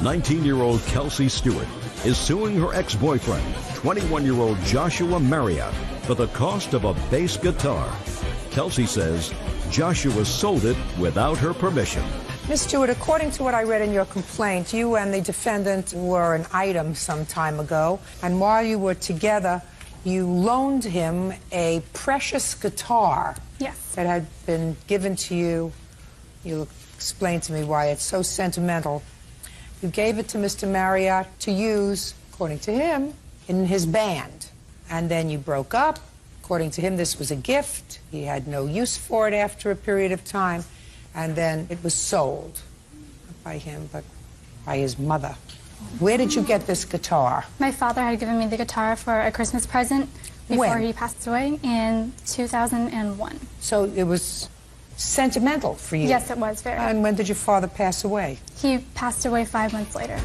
19-year-old Kelsey Stewart is suing her ex-boyfriend, 21-year-old Joshua Marriott, for the cost of a bass guitar. Kelsey says Joshua sold it without her permission. Ms. Stewart, according to what I read in your complaint, you and the defendant were an item some time ago, and while you were together, you loaned him a precious guitar. Yes. That had been given to you. You'll explain to me why it's so sentimental. You gave it to Mr. Marriott to use, according to him, in his band. And then you broke up. According to him, this was a gift. He had no use for it after a period of time. And then it was sold, not by him, but by his mother. Where did you get this guitar? My father had given me the guitar for a Christmas present before he passed away in 2001. So it was sentimental for you? Yes, it was very. And when did your father pass away? He passed away 5 months later.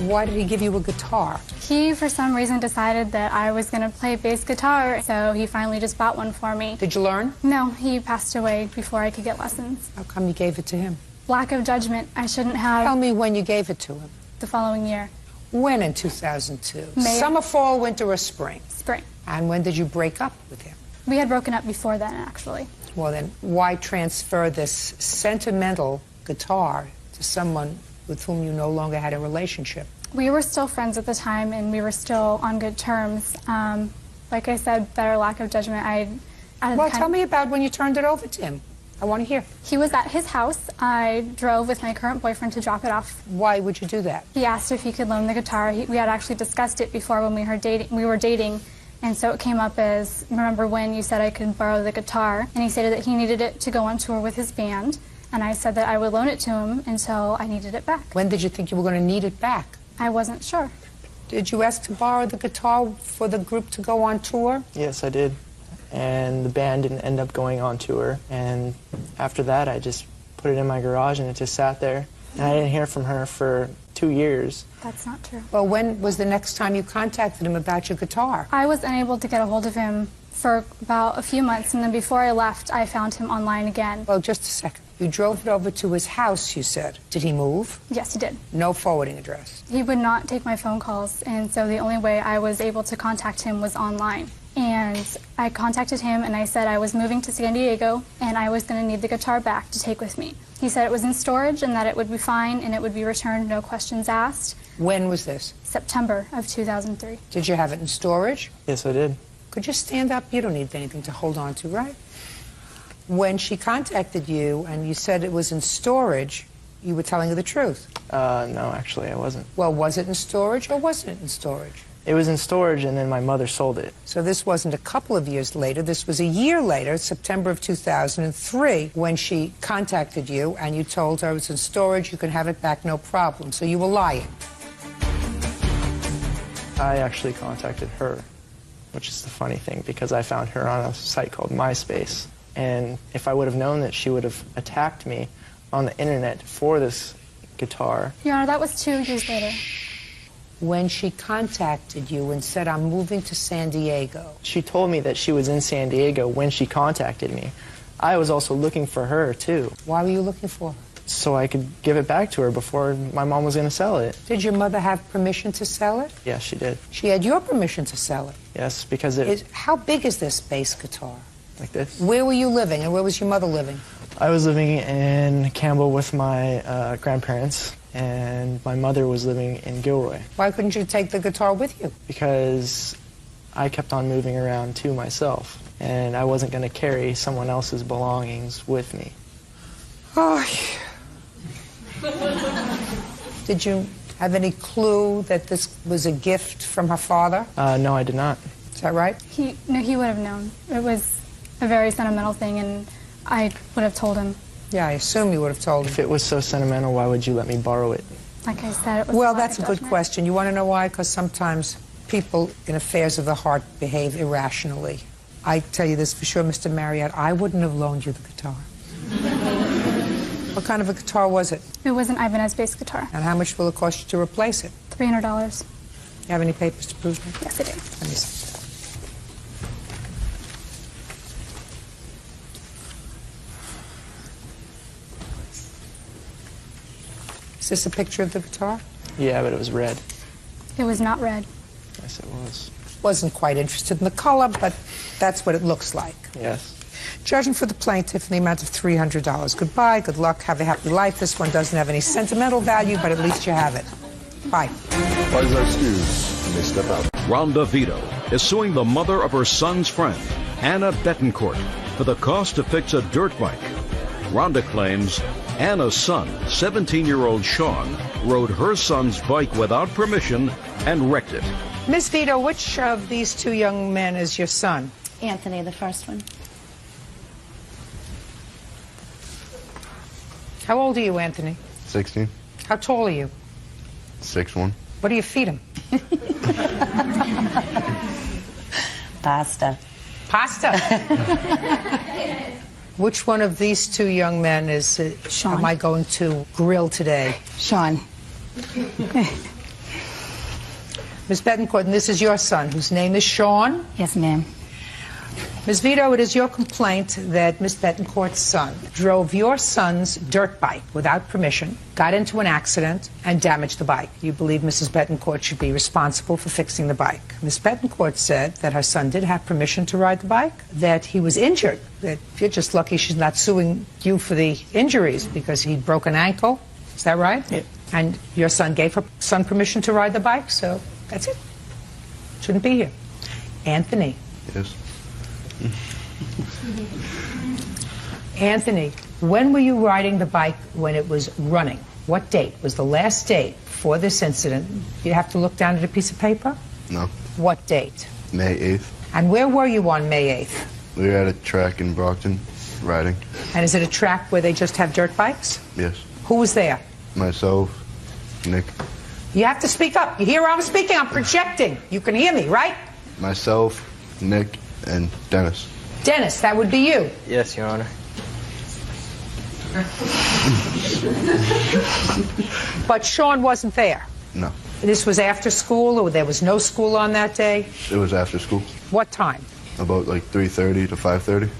Why did he give you a guitar? He, for some reason, decided that I was going to play bass guitar, so he finally just bought one for me. Did you learn? No, he passed away before I could get lessons. How come you gave it to him? Lack of judgment. I shouldn't have. Tell me when you gave it to him. The following year. When in 2002? May. Summer, fall, winter, or spring? Spring. And when did you break up with him? We had broken up before then, actually. Well, then, why transfer this sentimental guitar to someone with whom you no longer had a relationship? We were still friends at the time, and we were still on good terms. Like I said, better lack of judgment. Well, tell me about when you turned it over to him. I want to hear. He was at his house. I drove with my current boyfriend to drop it off. Why would you do that? He asked if he could loan the guitar. We had actually discussed it before when we were dating. And so it came up as, remember when you said I could borrow the guitar? And he stated that he needed it to go on tour with his band. And I said that I would loan it to him until I needed it back. When did you think you were going to need it back? I wasn't sure. Did you ask to borrow the guitar for the group to go on tour? Yes, I did. And the band didn't end up going on tour. And after that, I just put it in my garage and it just sat there. And I didn't hear from her for 2 years. That's not true. Well, when was the next time you contacted him about your guitar? I was unable to get a hold of him for about a few months, and then before I left, I found him online again. Well, just a second. You drove it over to his house, you said. Did he move? Yes, he did. No forwarding address? He would not take my phone calls, and so the only way I was able to contact him was online. And I contacted him, and I said I was moving to San Diego, and I was going to need the guitar back to take with me. He said it was in storage and that it would be fine and it would be returned, no questions asked. When was this? September of 2003. Did you have it in storage? Yes, I did. Could you stand up? You don't need anything to hold on to, right? When she contacted you and you said it was in storage, you were telling her the truth. No, actually, I wasn't. Well, was it in storage or wasn't it in storage? It was in storage, and then my mother sold it. So this wasn't a couple of years later. This was a year later, September of 2003, when she contacted you and you told her it was in storage, you can have it back, no problem. So you were lying. I actually contacted her, which is the funny thing, because I found her on a site called MySpace. And if I would have known that she would have attacked me on the internet for this guitar. Your Honor, that was 2 years later. When she contacted you and said, I'm moving to San Diego. She told me that she was in San Diego when she contacted me. I was also looking for her, too. Why were you looking for her? So I could give it back to her before my mom was going to sell it. Did your mother have permission to sell it? Yes, she did. She had your permission to sell it? Yes, because How big is this bass guitar? Like this. Where were you living and where was your mother living? I was living in Campbell with my grandparents, and my mother was living in Gilroy. Why couldn't you take the guitar with you? Because I kept on moving around too myself, and I wasn't going to carry someone else's belongings with me. Oh. Did you have any clue that this was a gift from her father? No, I did not. Is that right? No, he would have known. It was a very sentimental thing, and I would have told him. Yeah, I assume you would have told him. If it was so sentimental, why would you let me borrow it? Like I said, it was Well, that's a good question. You want to know why? Because sometimes people in affairs of the heart behave irrationally. I tell you this for sure, Mr. Marriott, I wouldn't have loaned you the guitar. What kind of a guitar was it? It was an Ibanez bass guitar. And how much will it cost you to replace it? $300. You have any papers to prove that? Yes, I do. Let me see. Is this a picture of the guitar? Yeah, but it was red. It was not red. Yes, it was. Wasn't quite interested in the color, but that's what it looks like. Yes. Judging for the plaintiff in the amount of $300. Goodbye, good luck, have a happy life. This one doesn't have any sentimental value, but at least you have it. Bye. Parties are excused. You may step out. Rhonda Vito is suing the mother of her son's friend, Anna Betancourt, for the cost to fix a dirt bike. Rhonda claims Anna's son, 17-year-old Sean, rode her son's bike without permission and wrecked it. Miss Vito, which of these two young men is your son? Anthony, the first one. How old are you, Anthony? 16. How tall are you? 6'1". What do you feed him? Pasta. Pasta. Which one of these two young men is Sean. am I going to grill today? Sean. Ms. Betancourt, and this is your son, whose name is Sean. Yes, ma'am. Ms. Vito, it is your complaint that Ms. Betancourt's son drove your son's dirt bike without permission, got into an accident, and damaged the bike. You believe Mrs. Betancourt should be responsible for fixing the bike. Ms. Betancourt said that her son did have permission to ride the bike, that he was injured, that you're just lucky she's not suing you for the injuries because he broke an ankle. Is that right? Yeah. And your son gave her son permission to ride the bike, so that's it. Shouldn't be here. Anthony. Yes. Anthony, when were you riding the bike when it was running? What date was the last date for this incident? You have to look down at a piece of paper? No. What date? May 8th. And where were you on May 8th? We were at a track in Brockton, riding. And is it a track where they just have dirt bikes? Yes. Who was there? Myself, Nick. You have to speak up. You hear I'm speaking? I'm projecting. You can hear me, right? Myself, Nick, and Dennis. Dennis, that would be you. Yes, Your Honor. But Sean wasn't there. No. This was after school, or there was no school on that day? It was after school. What time? About like 3:30 to 5:30.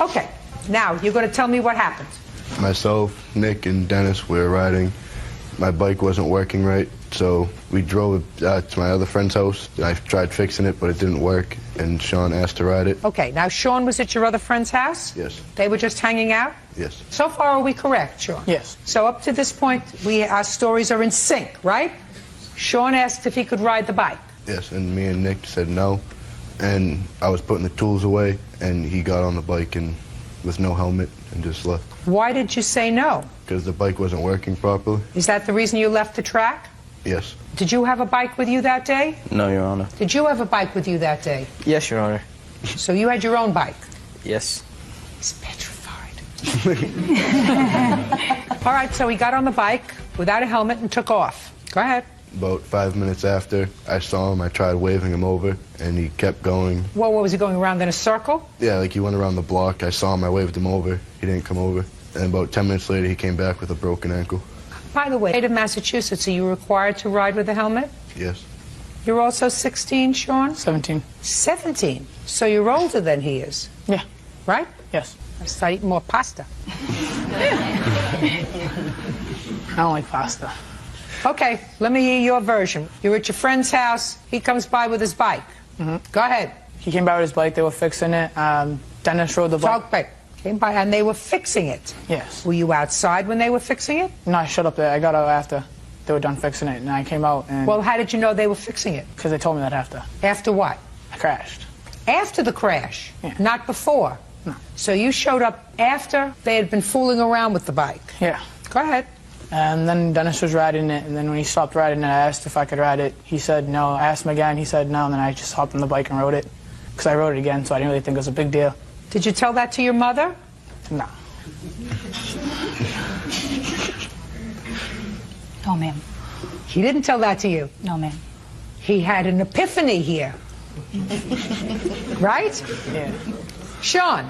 Okay. Now, you're going to tell me what happened. Myself, Nick, and Dennis were riding. My bike wasn't working right, so we drove it to my other friend's house. I tried fixing it, but it didn't work, and Sean asked to ride it. Okay, now Sean was at your other friend's house? Yes. They were just hanging out? Yes. So far, are we correct, Sean? Yes. So up to this point, our stories are in sync, right? Sean asked if he could ride the bike. Yes, and me and Nick said no, and I was putting the tools away, and he got on the bike and with no helmet and just left. Why did you say no? Because the bike wasn't working properly. Is that the reason you left the track? Yes. Did you have a bike with you that day? No, Your Honor. Did you have a bike with you that day? Yes, Your Honor. So you had your own bike? Yes. He's petrified. All right, so he got on the bike without a helmet and took off. Go ahead. About 5 minutes after I saw him, I tried waving him over, and he kept going. Well, what was he going around in a circle? Yeah, like he went around the block. I saw him, I waved him over. He didn't come over. And about 10 minutes later, he came back with a broken ankle. By the way, state of Massachusetts, are you required to ride with a helmet? Yes. You're also 16, Sean? 17. 17. So you're older than he is, Yeah. right? Yes. I start eating more pasta. I don't like pasta. Okay, let me hear your version. You're at your friend's house. He comes by with his bike. Go ahead. He came by with his bike. They were fixing it. Dennis rode the bike. Talk back. Came by and they were fixing it. Yes. Were you outside when they were fixing it? No, I shut up there. I got out after they were done fixing it, and I came out and Well, how did you know they were fixing it? because they told me that after After what? I crashed. After the crash, Yeah. not before. No. So you showed up after they had been fooling around with the bike. Yeah. Go ahead. And then Dennis was riding it, and then when he stopped riding it, I asked if I could ride it. He said no. I asked him again. He said no, and then I just hopped on the bike and rode it because I rode it again, so I didn't really think it was a big deal. Did you tell that to your mother? No. No, ma'am. He didn't tell that to you. No, ma'am. He had an epiphany here. Right? Yeah. Sean,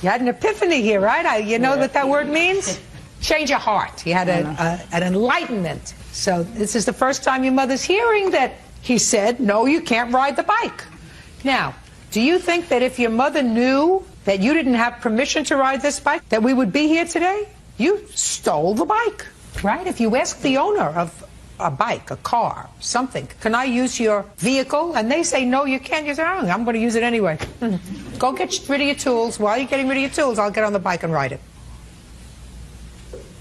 you had an epiphany here, right? You know what that word means? Change of heart. He had an enlightenment. So this is the first time your mother's hearing that he said, no, you can't ride the bike. Now, do you think that if your mother knew that you didn't have permission to ride this bike, that we would be here today? You stole the bike, right? If you ask the owner of a bike, a car, something. Can I use your vehicle? And they say, no, you can't use it. Oh, I'm going to use it anyway. Go get rid of your tools. While you're getting rid of your tools, I'll get on the bike and ride it.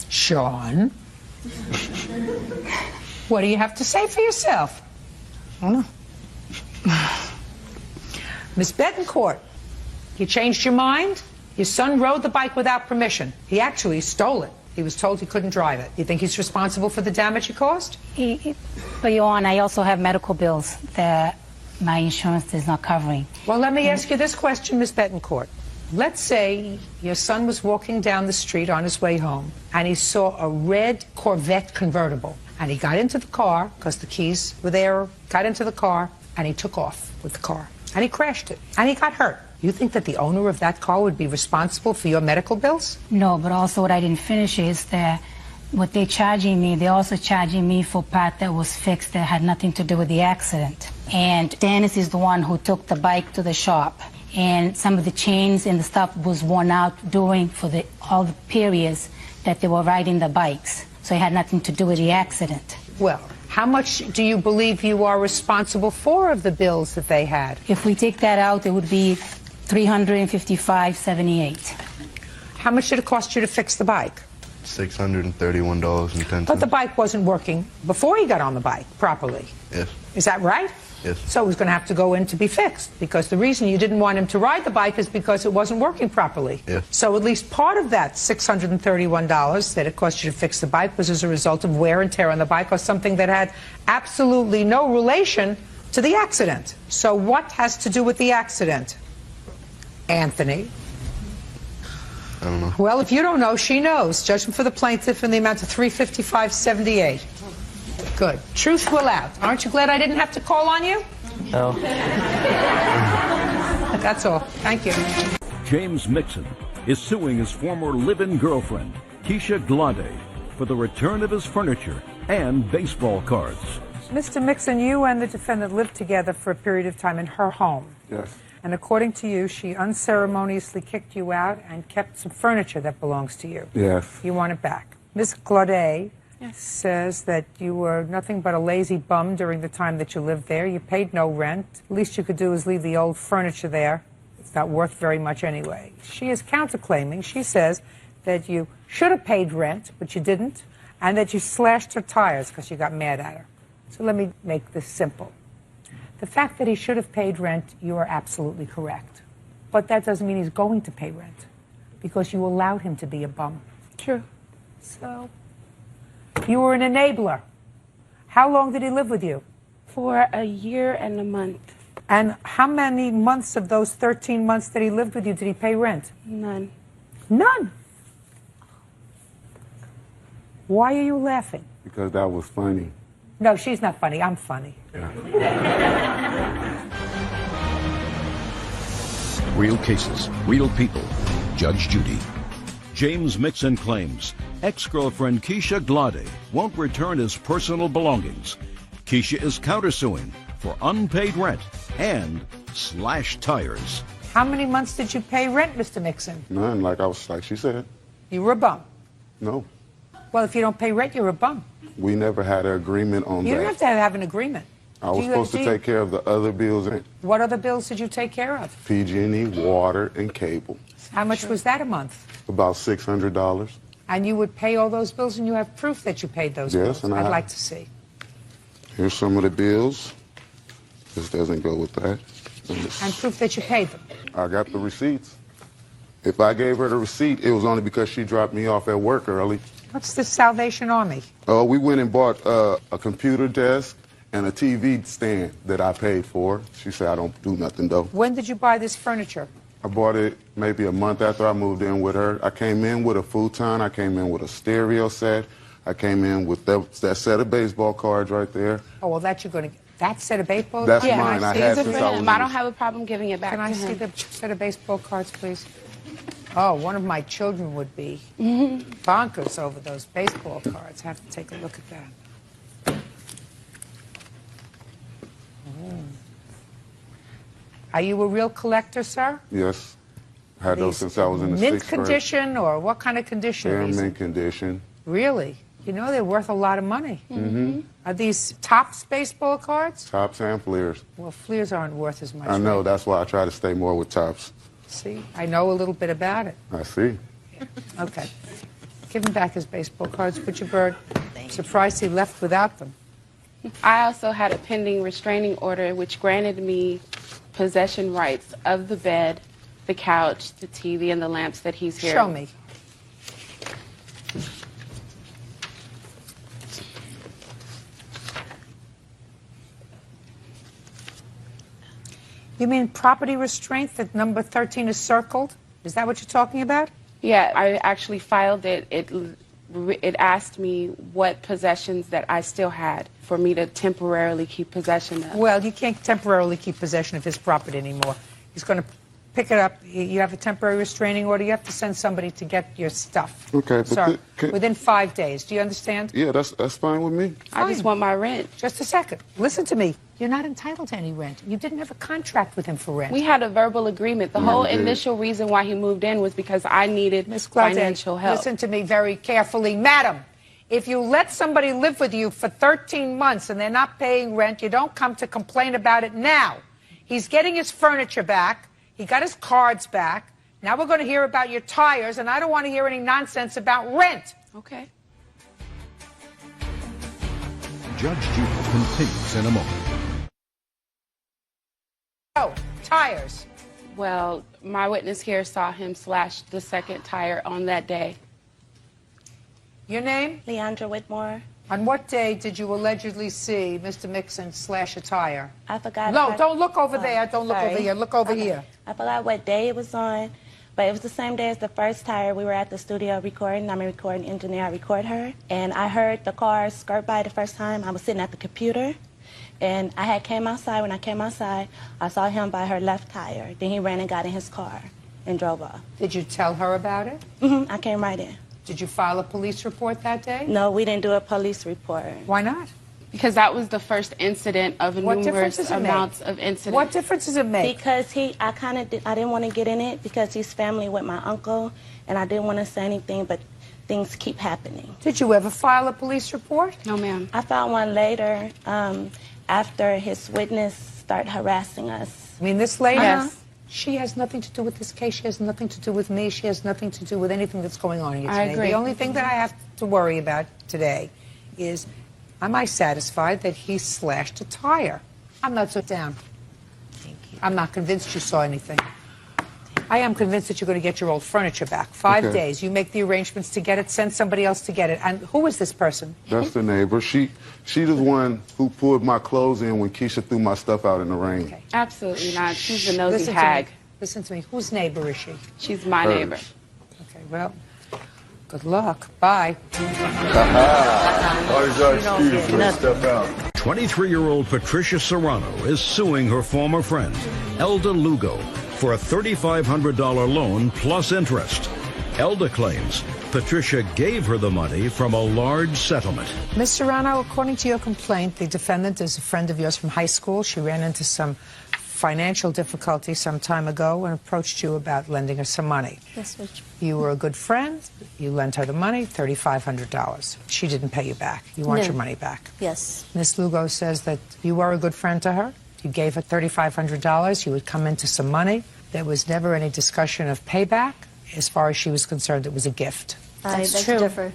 Sean, what do you have to say for yourself? I don't know. Miss Betancourt, you changed your mind? Your son rode the bike without permission. He actually stole it. He was told he couldn't drive it. You think he's responsible for the damage he caused? But, Your Honor, I also have medical bills that my insurance is not covering. Well, let me ask you this question, Miss Betancourt. Let's say your son was walking down the street on his way home, and he saw a red Corvette convertible. And he got into the car, because the keys were there, got into the car, and he took off with the car. And he crashed it. And he got hurt. You think that the owner of that car would be responsible for your medical bills? No, but also what I didn't finish is that what they're charging me, they're also charging me for part that was fixed that had nothing to do with the accident. And Dennis is the one who took the bike to the shop. And some of the chains and the stuff was worn out during all the periods that they were riding the bikes. So it had nothing to do with the accident. Well, how much do you believe you are responsible for of the bills that they had? If we take that out, it would be $355.78. How much did it cost you to fix the bike? $631.10. But the bike wasn't working before he got on the bike properly. Yes. Is that right? Yes. So it was going to have to go in to be fixed, because the reason you didn't want him to ride the bike is because it wasn't working properly. Yes. So at least part of that $631 that it cost you to fix the bike was as a result of wear and tear on the bike, or something that had absolutely no relation to the accident. So what has to do with the accident? Anthony? I don't know. Well, if you don't know, she knows. Judgment for the plaintiff in the amount of $355.78. Good. Truth will out. Aren't you glad I didn't have to call on you? No. That's all. Thank you. James Mixon is suing his former live-in girlfriend, Keisha Glade, for the return of his furniture and baseball cards. Mr. Mixon, you and the defendant lived together for a period of time in her home. Yes. And according to you, she unceremoniously kicked you out and kept some furniture that belongs to you. Yes. You want it back. Ms. Glade says that you were nothing but a lazy bum during the time that you lived there. You paid no rent. The least you could do is leave the old furniture there. It's not worth very much anyway. She is counterclaiming. She says that you should have paid rent, but you didn't, and that you slashed her tires because you got mad at her. So let me make this simple. The fact that he should have paid rent, you are absolutely correct. But that doesn't mean he's going to pay rent, because you allowed him to be a bum. True. So, you were an enabler. How long did he live with you? For a year and a month. And how many months of those 13 months that he lived with you did he pay rent? None. None. Why are you laughing? Because that was funny. No, she's not funny. I'm funny. Yeah. Real cases, real people. Judge Judy. James Mixon claims ex-girlfriend Keisha Glade won't return his personal belongings. Keisha is countersuing for unpaid rent and slashed tires. How many months did you pay rent, Mr. Mixon? None, like she said. You were a bum. No. Well, if you don't pay rent, you're a bum. We never had an agreement on You that. don't have to have an agreement. I was supposed to take care of the other bills. What other bills did you take care of? PG&E, water, and cable. How much was that a month? About $600. And you would pay all those bills, and you have proof that you paid those bills? Yes, and I'd like to see. Here's some of the bills. This doesn't go with that. And proof that you paid them? I got the receipts. If I gave her the receipt, it was only because she dropped me off at work early. What's the Salvation Army? We went and bought a computer desk and a TV stand that I paid for. She said I don't do nothing, though. When did you buy this furniture? I bought it maybe a month after I moved in with her. I came in with a futon. I came in with a stereo set. I came in with that set of baseball cards right there. Oh, well, that you're going to... That set of baseball That's cards? mine. I had since I was I don't have a problem giving it back Can I to see him. the set of baseball cards, please? Oh, one of my children would be bonkers over those baseball cards. I have to take a look at that. Are you a real collector, sir? Yes. Had those since I was in the mint 6th grade. condition, or what kind of condition They're are in these? mint condition. Really? You know they're worth a lot of money. Mm-hmm. Are these Topps baseball cards? Topps and Fleers. Well, Fleers aren't worth as much. I know, right? that's why I try to stay more with Topps. See, I know a little bit about it. I see. Okay. Give him back his baseball cards, Butcher Bird. I'm surprised he left without them. I also had a pending restraining order which granted me possession rights of the bed, the couch, the TV, and the lamps that he's here. Show me. You mean property restraint that number 13 is circled? Is that what you're talking about? Yeah, I actually filed it. It asked me what possessions that I still had for me to temporarily keep possession of. Well, you can't temporarily keep possession of his property anymore. He's going to pick it up. You have a temporary restraining order. You have to send somebody to get your stuff. Okay, but Sir, within 5 days. Do you understand? Yeah, that's fine with me. I just want my rent. Just a second. Listen to me. You're not entitled to any rent. You didn't have a contract with him for rent. We had a verbal agreement. The whole initial reason why he moved in was because I needed financial help. Listen to me very carefully. Madam, if you let somebody live with you for 13 months and they're not paying rent, you don't come to complain about it now. He's getting his furniture back. He got his cards back. Now we're going to hear about your tires, and I don't want to hear any nonsense about rent. Okay. Judge Judy continues in a moment. Oh, tires. Well, my witness here saw him slash the second tire on that day. Your name? Leandra Whitmore. On what day did you allegedly see Mr. Mixon slash a tire? I forgot. No, don't look over there. Don't look sorry. over here. Look over here. I forgot what day it was on, but it was the same day as the first tire. We were at the studio recording. I'm a recording engineer. I record her. And I heard the car skirt by the first time. I was sitting at the computer. And I had came outside. When I came outside, I saw him by her left tire. Then he ran and got in his car and drove off. Did you tell her about it? Mm-hmm. I came right in. Did you file a police report that day? No, we didn't do a police report. Why not? Because that was the first incident of numerous amounts of incidents. What difference does it make? Because I didn't want to get in it because he's family with my uncle, and I didn't want to say anything, but things keep happening. Did you ever file a police report? No, ma'am. I filed one later after his witness started harassing us. I mean, this lady? Yes. She has nothing to do with this case. She has nothing to do with me. She has nothing to do with anything that's going on here today. I agree. The only thing that I have to worry about today is, am I satisfied that he slashed a tire? I'm not so down. Thank you. I'm not convinced you saw anything. I am convinced that you're going to get your old furniture back. 5 days. You make the arrangements to get it, send somebody else to get it. And who is this person? That's the neighbor. She's the one who pulled my clothes in when Keisha threw my stuff out in the rain. Okay. Absolutely not. She's the nosy Listen hag. to me. Listen to me. Whose neighbor is she? She's my Hers. neighbor. Okay, well, good luck. Bye. 23-year-old Patricia Serrano is suing her former friend, Elda Lugo, for a $3,500 loan plus interest. Elda claims Patricia gave her the money from a large settlement. Ms. Serrano, according to your complaint, the defendant is a friend of yours from high school. She ran into some financial difficulty some time ago and approached you about lending her some money. Yes, Rich. You were a good friend. You lent her the money, $3,500. She didn't pay you back. You want your money back. Yes. Ms. Lugo says that you were a good friend to her. You gave her $3,500. You would come into some money. There was never any discussion of payback. As far as she was concerned, it was a gift. That's true. Differ.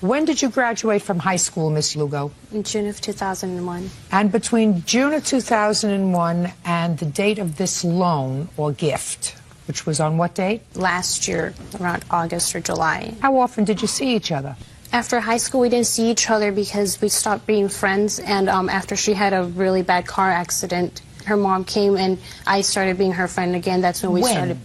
When did you graduate from high school, Ms. Lugo? In June of 2001. And between June of 2001 and the date of this loan or gift, which was on what date? Last year, around August or July. How often did you see each other? After high school, we didn't see each other because we stopped being friends. And after she had a really bad car accident, her mom came and I started being her friend again. That's when we started.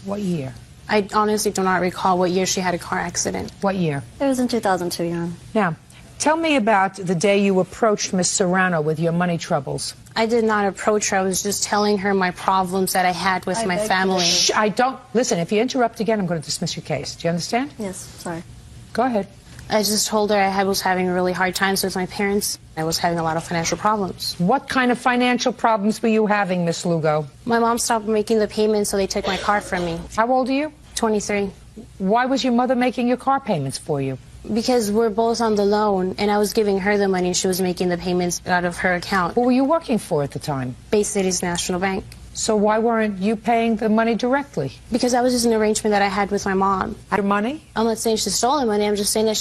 What year? I honestly do not recall what year she had a car accident. What year? It was in 2002, Your Honor. Now, tell me about the day you approached Ms. Serrano with your money troubles. I did not approach her. I was just telling her my problems that I had with my family. Shh, I don't. Listen, if you interrupt again, I'm going to dismiss your case. Do you understand? Yes, sorry. Go ahead. I just told her I was having really hard times with my parents. I was having a lot of financial problems. What kind of financial problems were you having, Miss Lugo? My mom stopped making the payments, so they took my car from me. How old are you? 23. Why was your mother making your car payments for you? Because we're both on the loan, and I was giving her the money, and she was making the payments out of her account. Who were you working for at the time? Bay Cities National Bank. So why weren't you paying the money directly? Because that was just an arrangement that I had with my mom. Your money? I'm not saying she stole the money. I'm just saying that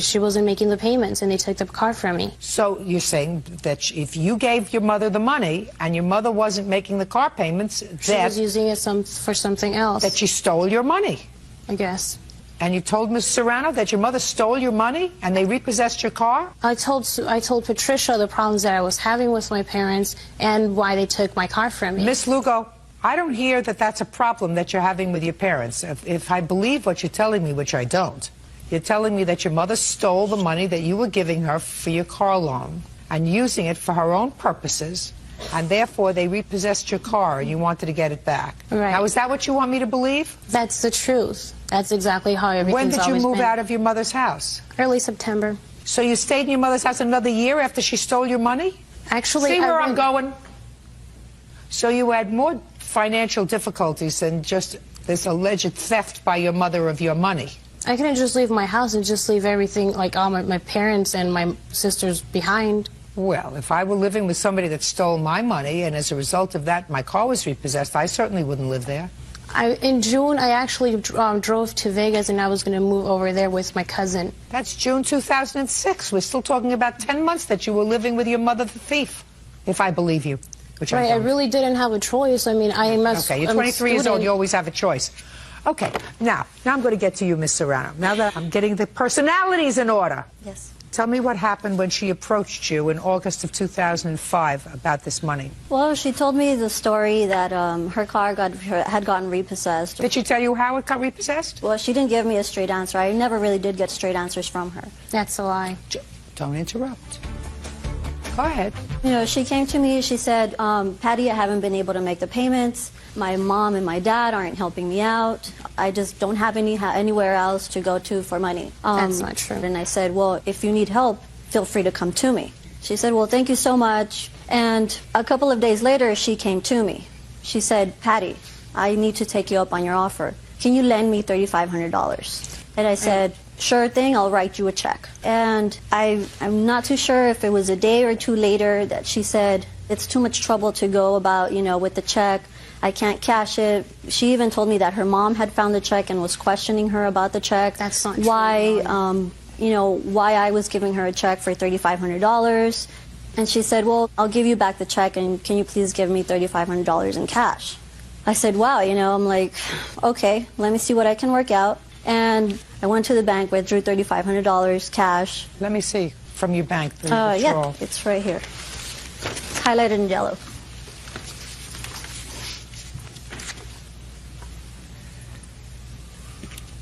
she wasn't making the payments, and they took the car from me. So you're saying that if you gave your mother the money and your mother wasn't making the car payments, She was using it for something else. that she stole your money? I guess. And you told Ms. Serrano that your mother stole your money and they repossessed your car? I told Patricia the problems that I was having with my parents and why they took my car from me. Miss Lugo, I don't hear that that's a problem that you're having with your parents. If I believe what you're telling me, which I don't, you're telling me that your mother stole the money that you were giving her for your car loan and using it for her own purposes, and therefore they repossessed your car and you wanted to get it back. Right. Now, is that what you want me to believe? That's the truth. That's exactly how everything's When did you always move been. out of your mother's house? Early September. So you stayed in your mother's house another year after she stole your money? Actually, See where I'm going? So you had more financial difficulties than just this alleged theft by your mother of your money. I couldn't just leave my house and just leave everything, like all my parents and my sisters behind. Well, if I were living with somebody that stole my money and as a result of that my car was repossessed, I certainly wouldn't live there. In June, I actually drove to Vegas, and I was going to move over there with my cousin. That's June 2006. We're still talking about 10 months that you were living with your mother, the thief, if I believe you, which I Right, don't. I really didn't have a choice. I mean, I'm Okay, you're 23 years old. You always have a choice. Okay, now I'm going to get to you, Miss Serrano. Now that I'm getting the personalities in order. Yes. Tell me what happened when she approached you in August of 2005 about this money. Well, she told me the story that her car had gotten repossessed. Did she tell you how it got repossessed? Well, she didn't give me a straight answer. I never really did get straight answers from her. That's a lie. Don't interrupt. Go ahead. You know, she came to me, she said, Patty, I haven't been able to make the payments. My mom and my dad aren't helping me out. I just don't have anywhere else to go to for money. That's not true. And I said, well, if you need help, feel free to come to me. She said, well, thank you so much. And a couple of days later, she came to me. She said, Patty, I need to take you up on your offer. Can you lend me $3,500? And I said, sure thing, I'll write you a check. And I'm not too sure if it was a day or two later that she said, it's too much trouble to go about, with the check. I can't cash it. She even told me that her mom had found the check and was questioning her about the check. That's not true. Why, why I was giving her a check for $3,500. And she said, well, I'll give you back the check, and can you please give me $3,500 in cash? I said, wow, I'm like, okay, let me see what I can work out. And I went to the bank, withdrew $3,500 cash. Let me see from your bank. Yeah, it's right here. It's highlighted in yellow.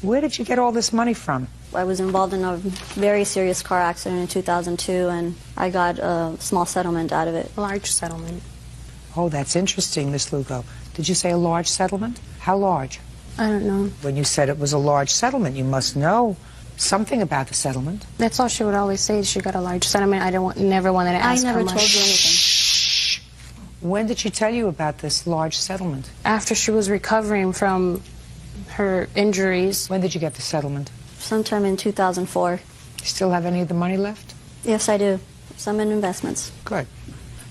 Where did you get all this money from? I was involved in a very serious car accident in 2002, and I got a small settlement out of it. A large settlement. Oh, that's interesting, Miss Lugo. Did you say a large settlement? How large? I don't know. When you said it was a large settlement, you must know something about the settlement. That's all she would always say. She got a large settlement. I never wanted to ask I her never much. told you anything. Shh. When did she tell you about this large settlement? After she was recovering from her injuries. When did you get the settlement? Sometime in 2004. You still have any of the money left? Yes, I do. Some in investments. Good.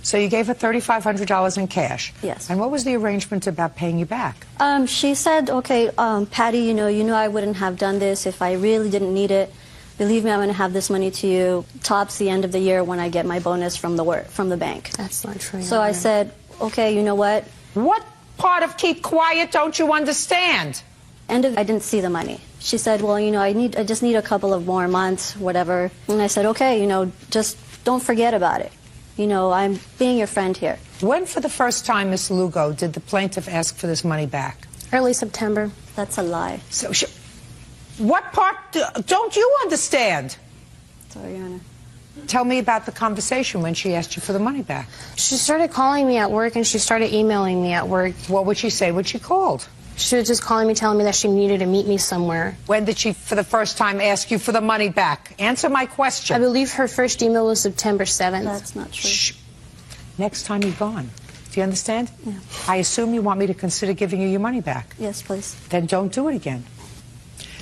So you gave her $3,500 in cash. Yes. And what was the arrangement about paying you back? She said, okay, Patty, you know I wouldn't have done this if I really didn't need it. Believe me, I'm going to have this money to you tops the end of the year when I get my bonus from the bank. That's not true. So I said, okay, you know what? What part of keep quiet don't you understand? I didn't see the money. She said, well, I just need a couple of more months, whatever. And I said, okay, just don't forget about it. I'm being your friend here. When for the first time, Miss Lugo, did the plaintiff ask for this money back? Early September. That's a lie. So what part don't you understand? Sorry, Your Honor. Tell me about the conversation when she asked you for the money back. She started calling me at work, and she started emailing me at work. What would she say when she called? She was just calling me, telling me that she needed to meet me somewhere. When did she, for the first time, ask you for the money back? Answer my question. I believe her first email was September 7th. That's not true. Shh. Next time you're gone. Do you understand? Yeah. I assume you want me to consider giving you your money back. Yes, please. Then don't do it again.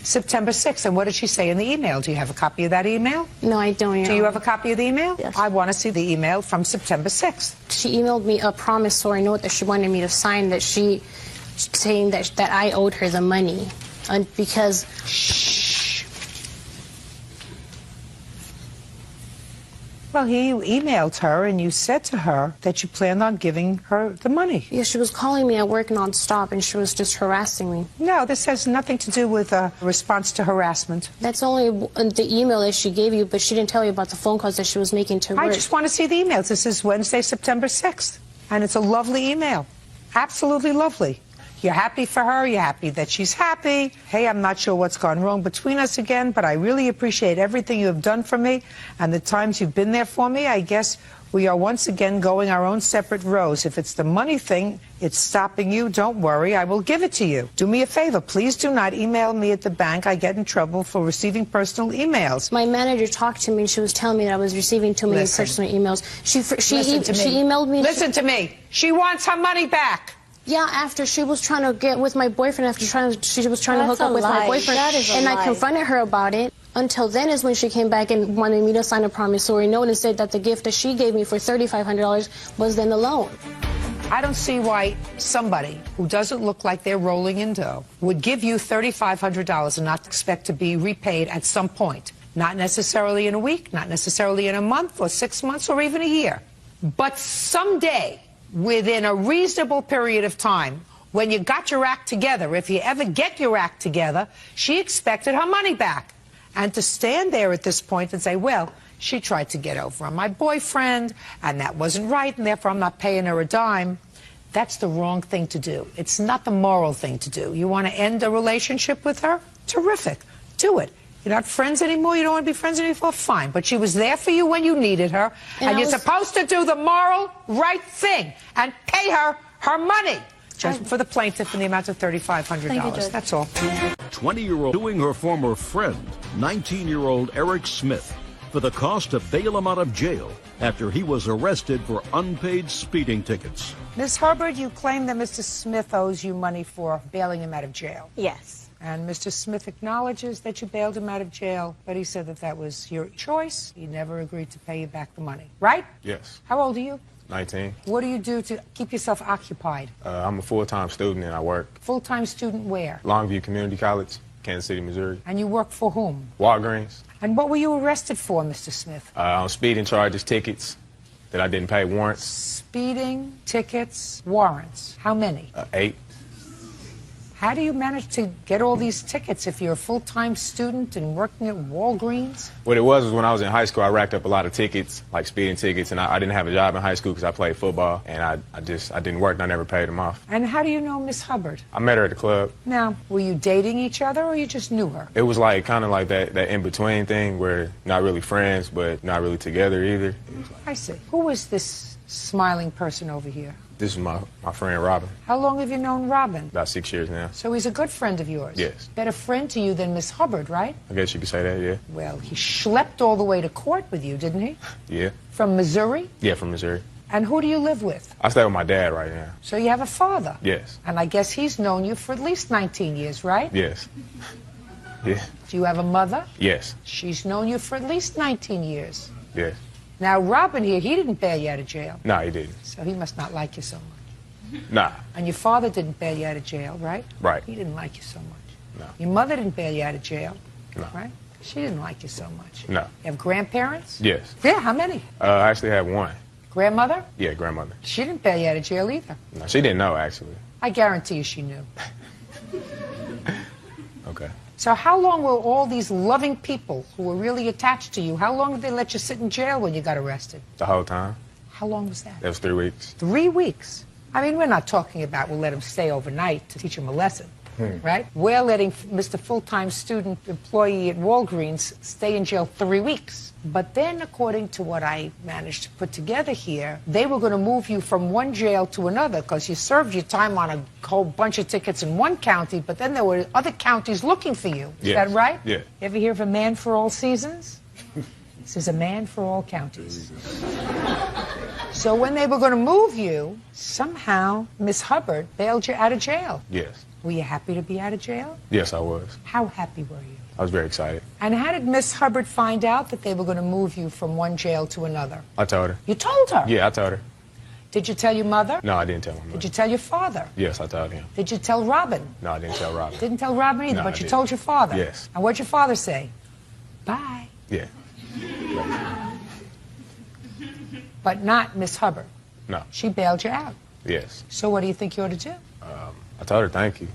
September 6th. And what did she say in the email? Do you have a copy of that email? No, I don't. Do you have a copy of the email? Yes. I want to see the email from September 6th. She emailed me a promissory note that she wanted me to sign, that she saying that I owed her the money, and because. Well, you emailed her and you said to her that you planned on giving her the money. Yeah, she was calling me at work nonstop, and she was just harassing me. No, this has nothing to do with a response to harassment. That's only the email that she gave you, but she didn't tell you about the phone calls that she was making to work. I just want to see the emails. This is Wednesday, September 6th, and it's a lovely email. Absolutely lovely. You're happy for her. You're happy that she's happy. Hey, I'm not sure what's gone wrong between us again, but I really appreciate everything you have done for me and the times you've been there for me. I guess we are once again going our own separate roads. If it's the money thing, it's stopping you, don't worry. I will give it to you. Do me a favor. Please do not email me at the bank. I get in trouble for receiving personal emails. My manager talked to me, and she was telling me that I was receiving too many personal emails. She emailed me. Listen to me. She wants her money back. Yeah, after she was trying to get with my boyfriend, she was trying to hook up with my boyfriend, and I confronted her about it. Until then is when she came back and wanted me to sign a promissory note and said that the gift that she gave me for $3,500 was then the loan. I don't see why somebody who doesn't look like they're rolling in dough would give you $3,500 and not expect to be repaid at some point. Not necessarily in a week, not necessarily in a month or 6 months or even a year. But someday, within a reasonable period of time, when you got your act together, if you ever get your act together, she expected her money back. And to stand there at this point and say, well, she tried to get over on my boyfriend, and that wasn't right, and therefore I'm not paying her a dime, that's the wrong thing to do. It's not the moral thing to do. You want to end a relationship with her? Terrific. Do it. You're not friends anymore? You don't want to be friends anymore? Fine. But she was there for you when you needed her. And you're supposed to do the moral right thing and pay her her money. Just for the plaintiff in the amount of $3,500. That's all. 20-year-old suing her former friend, 19-year-old Eric Smith, for the cost to bail him out of jail after he was arrested for unpaid speeding tickets. Ms. Hubbard, you claim that Mr. Smith owes you money for bailing him out of jail. Yes. And Mr. Smith acknowledges that you bailed him out of jail, but he said that that was your choice. He never agreed to pay you back the money, right? Yes. How old are you? 19. What do you do to keep yourself occupied? I'm a full-time student and I work. Full-time student where? Longview Community College, Kansas City, Missouri. And you work for whom? Walgreens. And what were you arrested for, Mr. Smith? On speeding charges, tickets that I didn't pay, warrants. Speeding, tickets, warrants. How many? 8. How do you manage to get all these tickets if you're a full-time student and working at Walgreens? What it was when I was in high school, I racked up a lot of tickets, like speeding tickets, and I didn't have a job in high school because I played football, and I didn't work, and I never paid them off. And how do you know Miss Hubbard? I met her at the club. Now, were you dating each other, or you just knew her? It was like kind of like that in-between thing where not really friends, but not really together either. I see. Who is this smiling person over here? This is my friend Robin. How long have you known Robin? About 6 years now. So he's a good friend of yours? Yes. Better friend to you than Miss Hubbard, right? I guess you could say that, yeah. Well, he schlepped all the way to court with you, didn't he? Yeah. From Missouri? Yeah, from Missouri. And who do you live with? I stay with my dad right now. So you have a father? Yes. And I guess he's known you for at least 19 years, right? Yes. Yeah. Do you have a mother? Yes. She's known you for at least 19 years. Yes. Now, Robin here, he didn't bail you out of jail. No, he didn't. So he must not like you so much. Nah. And your father didn't bail you out of jail, right? Right. He didn't like you so much. No. Your mother didn't bail you out of jail, No. right? She didn't like you so much. No. You have grandparents? Yes. Yeah, how many? I actually have one. Grandmother? Yeah, grandmother. She didn't bail you out of jail either. No, she didn't know, actually. I guarantee you she knew. Okay. So how long will all these loving people who were really attached to you, how long did they let you sit in jail when you got arrested? The whole time. How long was that? That was 3 weeks. 3 weeks. I mean, we're not talking about we'll let him stay overnight to teach him a lesson, right? We're letting Mr. Full-Time Student Employee at Walgreens stay in jail 3 weeks. But then, according to what I managed to put together here, they were going to move you from one jail to another because you served your time on a whole bunch of tickets in one county, but then there were other counties looking for you. Is that right? Yeah. You ever hear of a man for all seasons? This is a man for all counties. So when they were going to move you, somehow Miss Hubbard bailed you out of jail. Yes. Were you happy to be out of jail? Yes, I was. How happy were you? I was very excited. And how did Miss Hubbard find out that they were going to move you from one jail to another? I told her. You told her? Yeah, I told her. Did you tell your mother? No, I didn't tell my mother. Did you tell your father? Yes, I told him. Did you tell Robin? No, I didn't tell Robin. Didn't tell Robin either, No, but I you didn't. told your father? Yes. And what'd your father say? Bye. Yeah. But not Miss Hubbard. No. She bailed you out. Yes. So what do you think you ought to do? I told her thank you.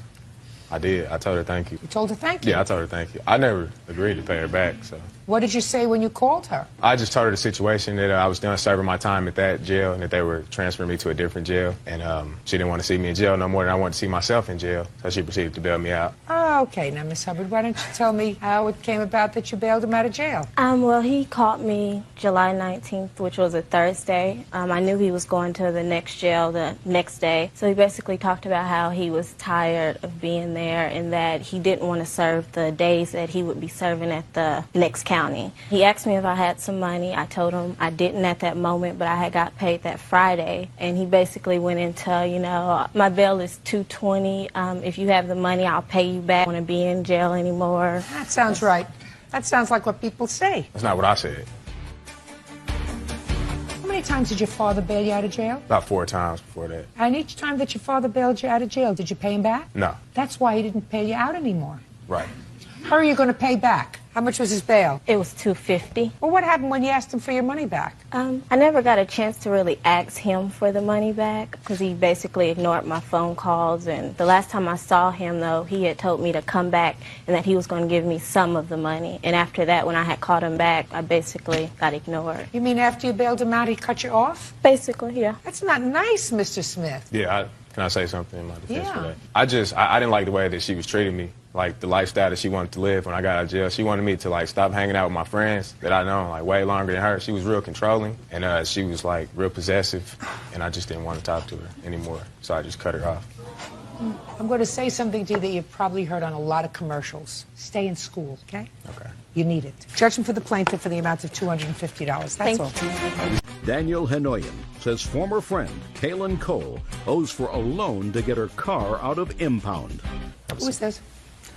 I did. I told her thank you. You told her thank you? Yeah, I told her thank you. I never agreed to pay her back, so. What did you say when you called her? I just told her the situation, that I was done serving my time at that jail and that they were transferring me to a different jail. And she didn't want to see me in jail no more than I wanted to see myself in jail. So she proceeded to bail me out. Oh, okay. Now, Miss Hubbard, why don't you tell me how it came about that you bailed him out of jail? Well, he caught me July 19th, which was a Thursday. I knew he was going to the next jail the next day. So he basically talked about how he was tired of being there and that he didn't want to serve the days that he would be serving at the next county. He asked me if I had some money. I told him I didn't at that moment, but I had got paid that Friday. And he basically went into, you know, my bail is $220. If you have the money, I'll pay you back. I don't want to be in jail anymore. That sounds right. That sounds like what people say. That's not what I said. How many times did your father bail you out of jail? About 4 times before that. And each time that your father bailed you out of jail, did you pay him back? No. That's why he didn't pay you out anymore. Right. How are you going to pay back? How much was his bail? It was $250. Well, what happened when you asked him for your money back? I never got a chance to really ask him for the money back because he basically ignored my phone calls. And the last time I saw him, though, he had told me to come back and that he was going to give me some of the money. And after that, when I had called him back, I basically got ignored. You mean after you bailed him out, he cut you off? Basically, yeah. That's not nice, Mr. Smith. Yeah, can I say something in my defense Yeah. for that? I didn't like the way that she was treating me, like the lifestyle that she wanted to live when I got out of jail. She wanted me to like stop hanging out with my friends that I know like way longer than her. She was real controlling and she was like real possessive and I just didn't want to talk to her anymore. So I just cut her off. I'm going to say something to you that you've probably heard on a lot of commercials. Stay in school, okay? Okay. You need it. Judgment for the plaintiff for the amount of $250. That's all. Daniel Hanoyan says former friend Kaylin Cole owes for a loan to get her car out of impound. Who is this?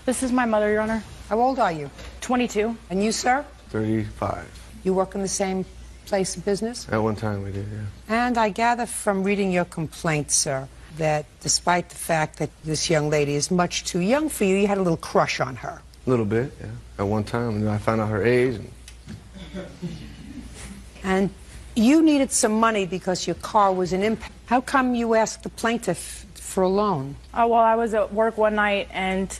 This is my mother, Your Honor. How old are you? 22. And you, sir? 35. You work in the same place of business? At one time we did, yeah. And I gather from reading your complaint, sir, that despite the fact that this young lady is much too young for you, you had a little crush on her. A little bit, yeah. At one time, and then I found out her age. And you needed some money because your car was in impound. How come you asked the plaintiff for a loan? Well, I was at work one night and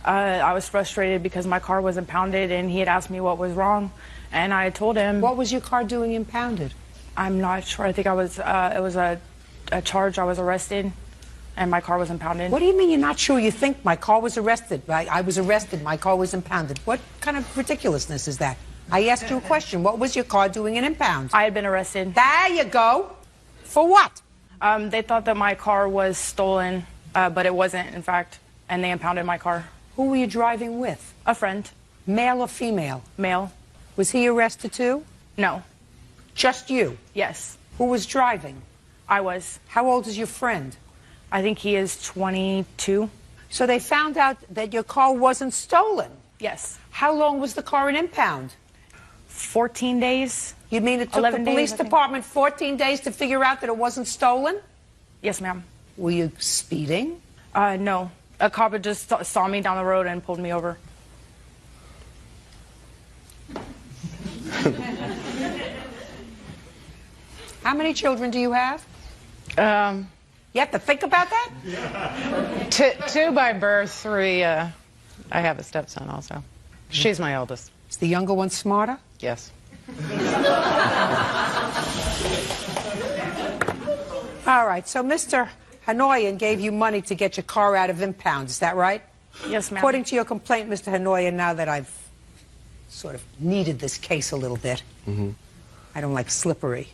I was frustrated because my car was impounded and he had asked me what was wrong. And I told him... What was your car doing impounded? I'm not sure. I think it was a charge. I was arrested and my car was impounded. What do you mean you're not sure? You think my car was arrested. I was arrested. My car was impounded. What kind of ridiculousness is that? I asked you a question. What was your car doing in impound? I had been arrested. There you go. For what? They thought that my car was stolen, but it wasn't, in fact, and they impounded my car. Who were you driving with? A friend. Male or female? Male. Was he arrested too? No. Just you? Yes. Who was driving? I was. How old is your friend? I think he is 22. So they found out that your car wasn't stolen? Yes. How long was the car in impound? 14 days. You mean it took the police department 14 days to figure out that it wasn't stolen? Yes, ma'am. Were you speeding? No. A cop had just saw me down the road and pulled me over. How many children do you have? You have to think about that? Two by birth, 3. I have a stepson also. She's my oldest. Is the younger one smarter? Yes. All right, so Mr. Hanoyan gave you money to get your car out of impound, is that right? Yes, ma'am. According to your complaint, Mr. Hanoyan, now that I've sort of kneaded this case a little bit, I don't like slippery,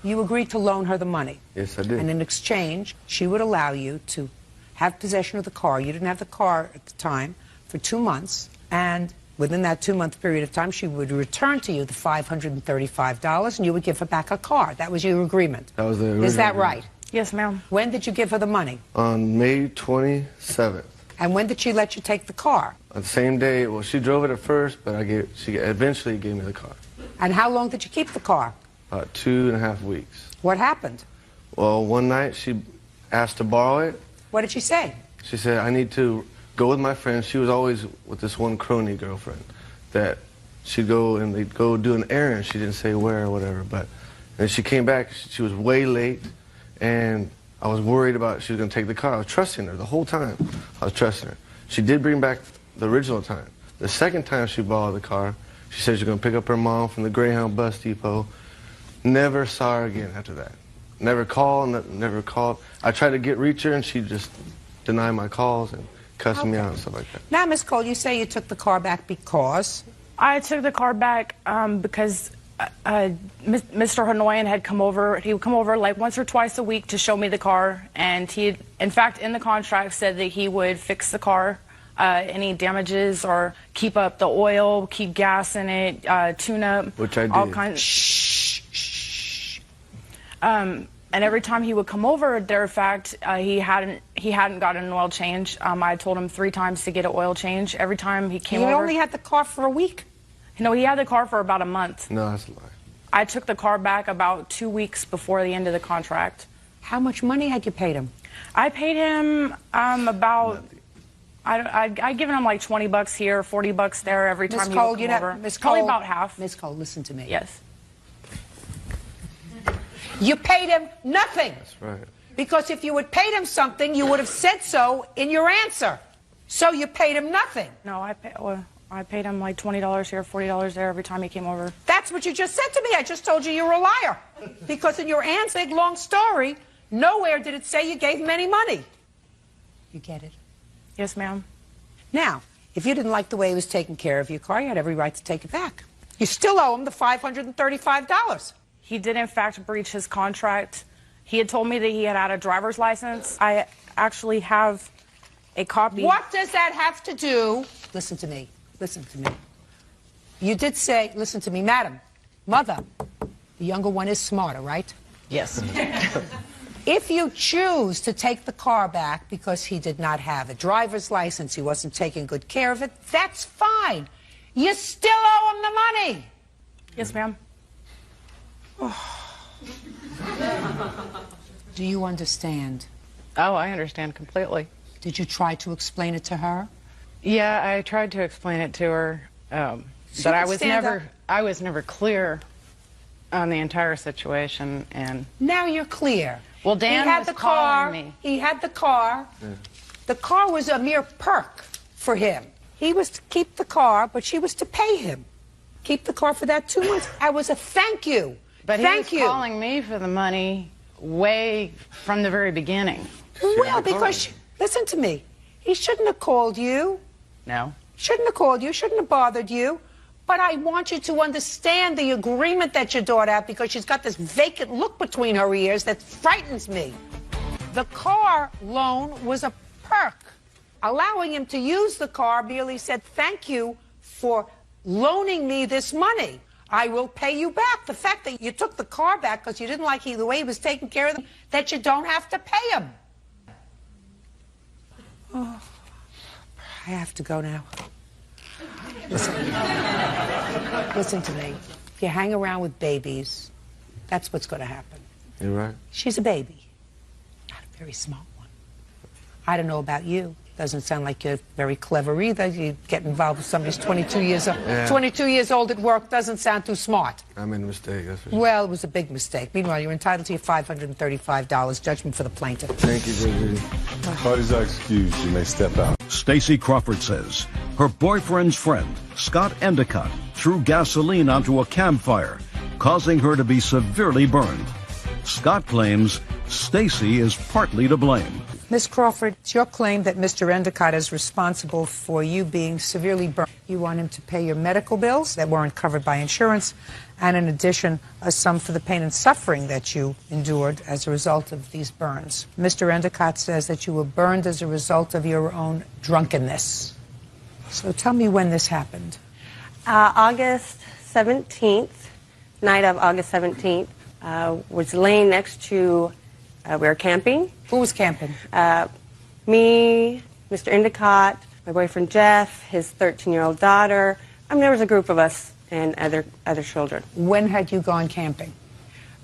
you agreed to loan her the money. Yes, I did. And in exchange, she would allow you to have possession of the car. You didn't have the car at the time for 2 months, and within that 2-month period of time, she would return to you the $535, and you would give her back her car. That was your agreement. That was the Is that agreement. right? Yes, ma'am. When did you give her the money? On May 27th. And when did she let you take the car? On the same day, well, she drove it at first, but she eventually gave me the car. And how long did you keep the car? About 2.5 weeks. What happened? Well, one night she asked to borrow it. What did she say? She said, I need to go with my friends. She was always with this one crony girlfriend that she'd go and they'd go do an errand. She didn't say where or whatever, but then she came back. She was way late, and I was worried about she was going to take the car. I was trusting her the whole time. I was trusting her. She did bring back the original time. The second time she borrowed the car, she said she was going to pick up her mom from the Greyhound bus depot. Never saw her again after that. Never called, never called. I tried to reach her, and she just denied my calls and cussed me out and stuff like that. Now, Miss Cole, you say you took the car back because? I took the car back because Mr. Hanoyan had come over. He would come over like once or twice a week to show me the car, and he, in fact, in the contract said that he would fix the car, any damages, or keep up the oil, keep gas in it, tune up, which I did. All kinds. And every time he would come over, there, in fact, he hadn't gotten an oil change. I told him 3 times to get an oil change. Every time he came over. You only had the car for a week? No, he had the car for about a month. No, that's a lie. I took the car back about 2 weeks before the end of the contract. How much money had you paid him? I paid him about, I'd given him like $20 here, $40 there every time he would come over. Miss Probably Cole, about half. Miss Cole, listen to me. Yes. You paid him nothing. That's right. Because if you had paid him something, you would have said so in your answer. So you paid him nothing. No, I paid him like $20 here, $40 there every time he came over. That's what you just said to me. I just told you you were a liar. Because in your answer, big long story, nowhere did it say you gave him any money. You get it? Yes, ma'am. Now, if you didn't like the way he was taking care of your car, you had every right to take it back. You still owe him the $535. He did, in fact, breach his contract. He had told me that he had a driver's license. I actually have a copy. What does that have to do? Listen to me. Listen to me. You did say, listen to me, madam, mother, the younger one is smarter, right? Yes. If you choose to take the car back because he did not have a driver's license, he wasn't taking good care of it, that's fine. You still owe him the money. Yes, ma'am. Do you understand? Oh, I understand completely. Did you try to explain it to her? Yeah, I tried to explain it to her, but I was never clear on the entire situation. And now you're clear. Well, Dan he had was the car. calling me. He had the car. Yeah. The car was a mere perk for him. He was to keep the car, but she was to pay him. Keep the car for that 2 months. I was a thank you. But thank he was calling me for the money way from the very beginning. Well, because, listen to me, he shouldn't have called you. No. Shouldn't have called you, shouldn't have bothered you. But I want you to understand the agreement that your daughter had, because she's got this vacant look between her ears that frightens me. The car loan was a perk. Allowing him to use the car merely said, thank you for loaning me this money. I will pay you back. The fact that you took the car back because you didn't like the way he was taking care of them, that you don't have to pay him. Oh, I have to go now. Listen to me. If you hang around with babies, that's what's going to happen. You're right. She's a baby, not a very smart one. I don't know about you. Doesn't sound like you're very clever either. You get involved with somebody who's 22 years old. Yeah. 22 years old at work doesn't sound too smart. I made a mistake, that's for sure. Well, it was a big mistake. Meanwhile, you're entitled to your $535 judgment for the plaintiff. Thank you, Judy. Parties are excused. You may step out. Stacy Crawford says her boyfriend's friend, Scott Endicott, threw gasoline onto a campfire, causing her to be severely burned. Scott claims Stacy is partly to blame. Ms. Crawford, it's your claim that Mr. Endicott is responsible for you being severely burned. You want him to pay your medical bills that weren't covered by insurance, and in addition, a sum for the pain and suffering that you endured as a result of these burns. Mr. Endicott says that you were burned as a result of your own drunkenness. So tell me when this happened. August 17th, night of August 17th, was laying next to We were camping. Who was camping? Me, Mr. Endicott, my boyfriend Jeff, his 13-year-old daughter. I mean, there was a group of us and other children. When had you gone camping?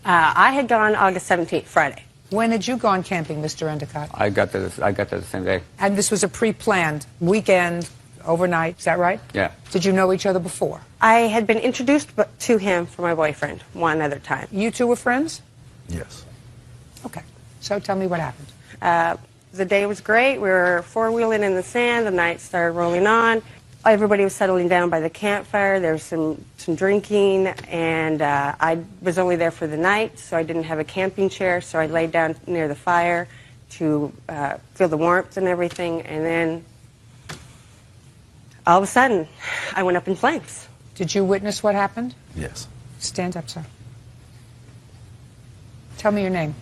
I had gone August 17th, Friday. When had you gone camping, Mr. Endicott? I got there the same day. And this was a pre-planned weekend, overnight, is that right? Yeah. Did you know each other before? I had been introduced to him for my boyfriend one other time. You two were friends? Yes. Okay. So tell me what happened. The day was great. We were four-wheeling in the sand. The night started rolling on. Everybody was settling down by the campfire. There was some drinking, and I was only there for the night, so I didn't have a camping chair, so I laid down near the fire to feel the warmth and everything, and then all of a sudden, I went up in flames. Did you witness what happened? Yes. Stand up, sir. Tell me your name.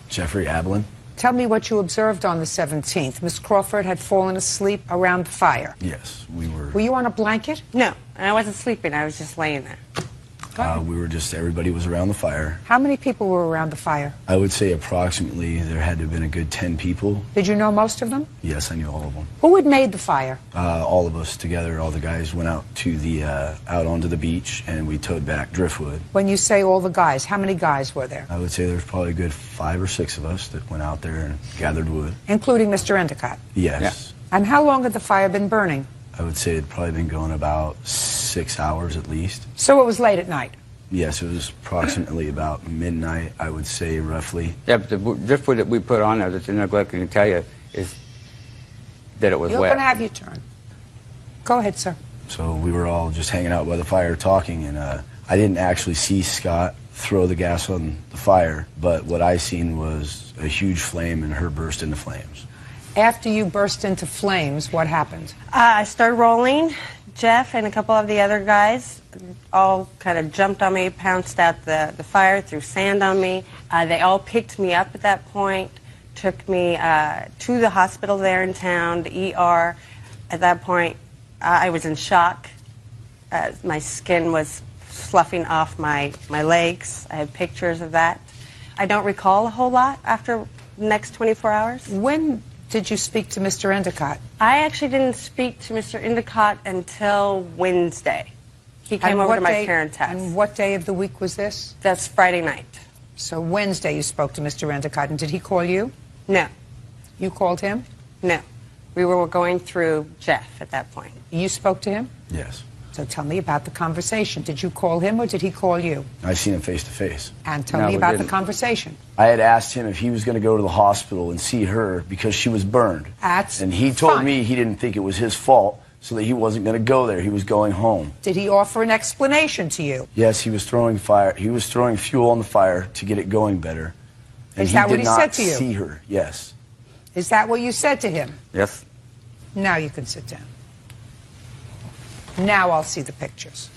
Jeffrey Ablin. Tell me what you observed on the 17th. Miss Crawford had fallen asleep around the fire. Yes, we were. Were you on a blanket? No, I wasn't sleeping. I was just laying there. We were just, everybody was around the fire. How many people were around the fire? I would say approximately there had to have been a good 10 people. Did you know most of them? Yes, I knew all of them. Who had made the fire? All of us together, all the guys went out to the out onto the beach, and we towed back driftwood. When you say all the guys, how many guys were there? I would say there's probably a good 5 or 6 of us that went out there and gathered wood. Including Mr. Endicott? Yes. Yeah. And how long had the fire been burning? I would say it'd probably been going about 6 hours at least. So it was late at night? Yes, it was approximately about midnight, I would say, roughly. Yeah, but the driftwood that we put on there that the neglect can tell you is that it was You're wet. going to have your turn. Go ahead, sir. So we were all just hanging out by the fire talking, and I didn't actually see Scott throw the gas on the fire, but what I seen was a huge flame and her burst into flames. After you burst into flames, what happened? I started rolling. Jeff and a couple of the other guys all kind of jumped on me, pounced out the fire, threw sand on me. They all picked me up at that point, took me to the hospital there in town, the ER. At that point, I was in shock. My skin was sloughing off my legs. I have pictures of that. I don't recall a whole lot after the next 24 hours. When did you speak to Mr. Endicott? I actually didn't speak to Mr. Endicott until Wednesday. He came over to my parents' house. And what day of the week was this? That's Friday night. So Wednesday you spoke to Mr. Endicott, and did he call you? No. You called him? No. We were going through Jeff at that point. You spoke to him? Yes. So tell me about the conversation. Did you call him or did he call you? I seen him face to face. And tell me about the conversation. I had asked him if he was going to go to the hospital and see her because she was burned. That's And he told fine. me he didn't think it was his fault, so that he wasn't going to go there. He was going home. Did he offer an explanation to you? Yes, he was throwing fire. He was throwing fuel on the fire to get it going better. And Is that what he did said not to you? see her. Yes. Is that what you said to him? Yes. Now you can sit down. Now I'll see the pictures.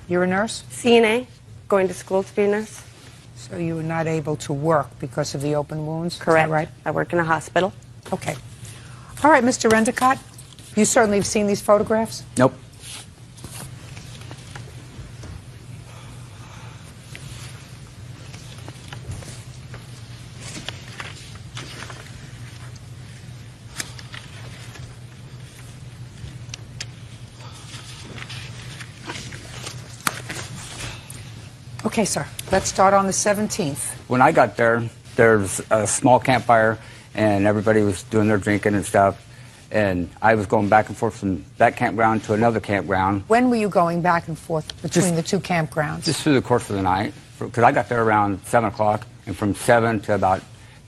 You're a nurse? CNA, going to school to be a nurse. So you were not able to work because of the open wounds? Correct. Is that right? I work in a hospital. Okay. All right, Mr. Endicott, you certainly have seen these photographs? Nope. Okay, sir. Let's start on the 17th. When I got there, there's a small campfire, and everybody was doing their drinking and stuff. And I was going back and forth from that campground to another campground. When were you going back and forth between the two campgrounds? Just through the course of the night. Because I got there around 7 o'clock, and from 7 to about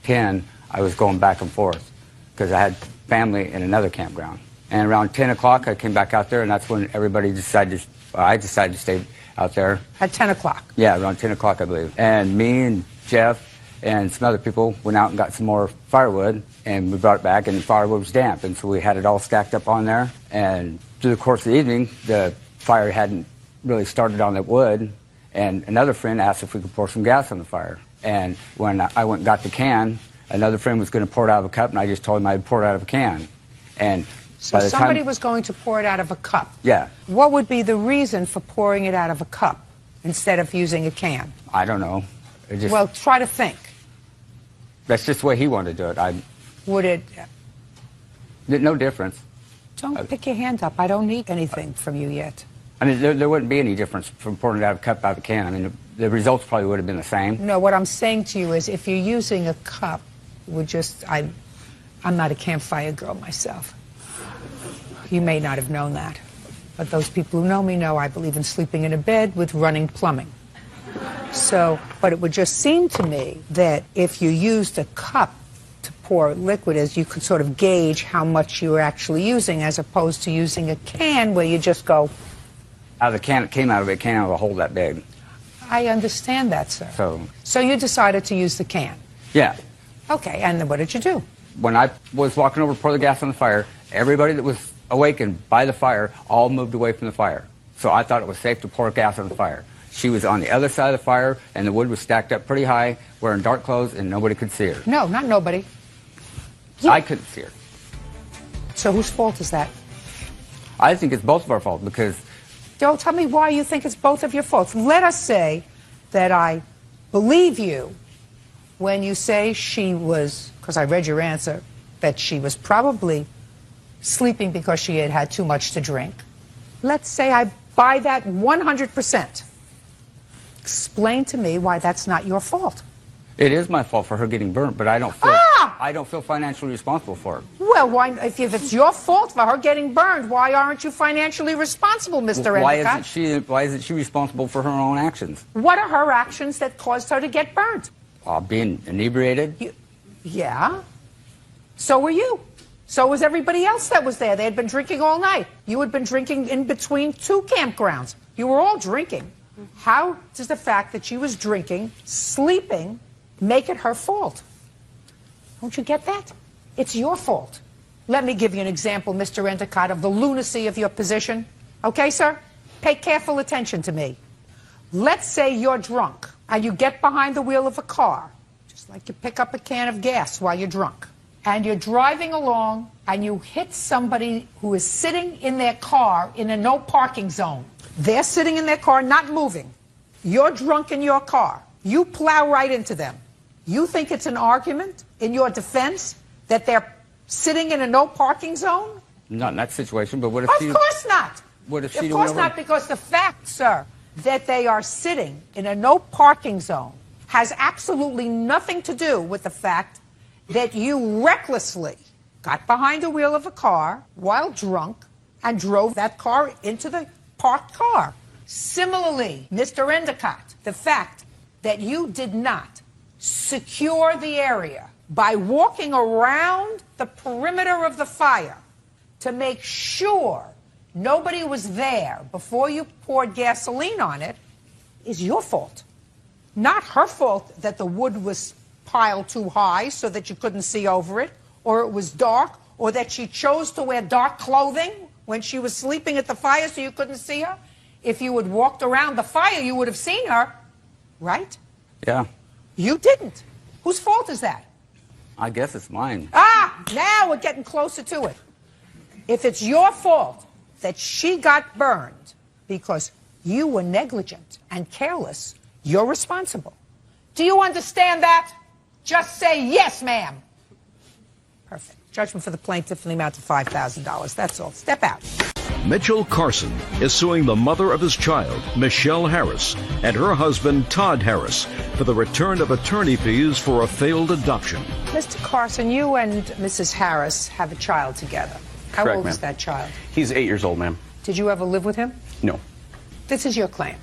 10, I was going back and forth. Because I had family in another campground. And around 10 o'clock, I came back out there, and that's when everybody decided I decided to stay out there. At 10 o'clock? Yeah, around 10 o'clock, I believe. And me and Jeff and some other people went out and got some more firewood, and we brought it back, and the firewood was damp, and so we had it all stacked up on there. And through the course of the evening, the fire hadn't really started on the wood, and another friend asked if we could pour some gas on the fire. And when I went and got the can Another friend was going to pour it out of a cup, and I just told him I'd pour it out of a can. And So by the somebody time, was going to pour it out of a cup. yeah, What would be the reason for pouring it out of a cup instead of using a can? I don't know. It just, Well, try to think. that's just the way he wanted to do it. Would it... No difference. Don't pick your hand up. I don't need anything from you yet. I mean, there wouldn't be any difference from pouring it out of a cup out of a can. I mean, the results probably would have been the same. No, what I'm saying to you is if you're using a cup, I'm not a campfire girl myself. You may not have known that. But those people who know me know I believe in sleeping in a bed with running plumbing. So, but it would just seem to me that if you used a cup to pour liquid as, you could sort of gauge how much you were actually using as opposed to using a can where you just go... Out of the can, it came out of a can out of a hole that big. I understand that, sir. So you decided to use the can. yeah. Okay, and then what did you do? When I was walking over to pour the gas on the fire, everybody that was awakened by the fire all moved away from the fire. So I thought it was safe to pour gas on the fire. She was on the other side of the fire, and the wood was stacked up pretty high, wearing dark clothes, and nobody could see her. No, not nobody. I couldn't see her. So whose fault is that? I think it's both of our fault because... Don't tell me why you think it's both of your faults. Let us say that I believe you when you say she was, because I read your answer, that she was probably sleeping because she had had too much to drink. Let's say I buy that 100%. Explain to me why that's not your fault. It is my fault for her getting burnt, but I don't feel financially responsible for it. Well, why, if it's your fault for her getting burned, why aren't you financially responsible, Mr. Endicott? Why isn't she responsible for her own actions? What are her actions that caused her to get burnt? Being inebriated. Yeah. So were you. So was everybody else that was there. They had been drinking all night. You had been drinking in between two campgrounds. You were all drinking. How does the fact that she was drinking, sleeping, make it her fault? Don't you get that? It's your fault. Let me give you an example, Mr. Endicott, of the lunacy of your position. Okay, sir? Pay careful attention to me. Let's say you're drunk and you get behind the wheel of a car, just like you pick up a can of gas while you're drunk, and you're driving along and you hit somebody who is sitting in their car in a no parking zone. They're sitting in their car, not moving. You're drunk in your car. You plow right into them. You think it's an argument in your defense that they're sitting in a no parking zone? Not in that situation, but what if Of course not. What if she Of course not, because the fact, sir, that they are sitting in a no parking zone has absolutely nothing to do with the fact that you recklessly got behind the wheel of a car while drunk and drove that car into the parked car. Similarly, Mr. Endicott, the fact that you did not secure the area by walking around the perimeter of the fire to make sure nobody was there before you poured gasoline on it is your fault. Not her fault that the wood was piled too high so that you couldn't see over it, or it was dark, or that she chose to wear dark clothing when she was sleeping at the fire so you couldn't see her. If you had walked around the fire, you would have seen her, right? Yeah. You didn't. Whose fault is that? I guess it's mine. Now we're getting closer to it. If it's your fault that she got burned because you were negligent and careless, you're responsible. Do you understand that? Just say yes, ma'am. Perfect. Judgment for the plaintiff in the amount of $5,000. That's all. Step out. Mitchell Carson is suing the mother of his child, Michelle Harris, and her husband, Todd Harris, for the return of attorney fees for a failed adoption. Mr. Carson, you and Mrs. Harris have a child together. How Correct, old is ma'am. that child? He's 8 years old, ma'am. Did you ever live with him? No. This is your claim.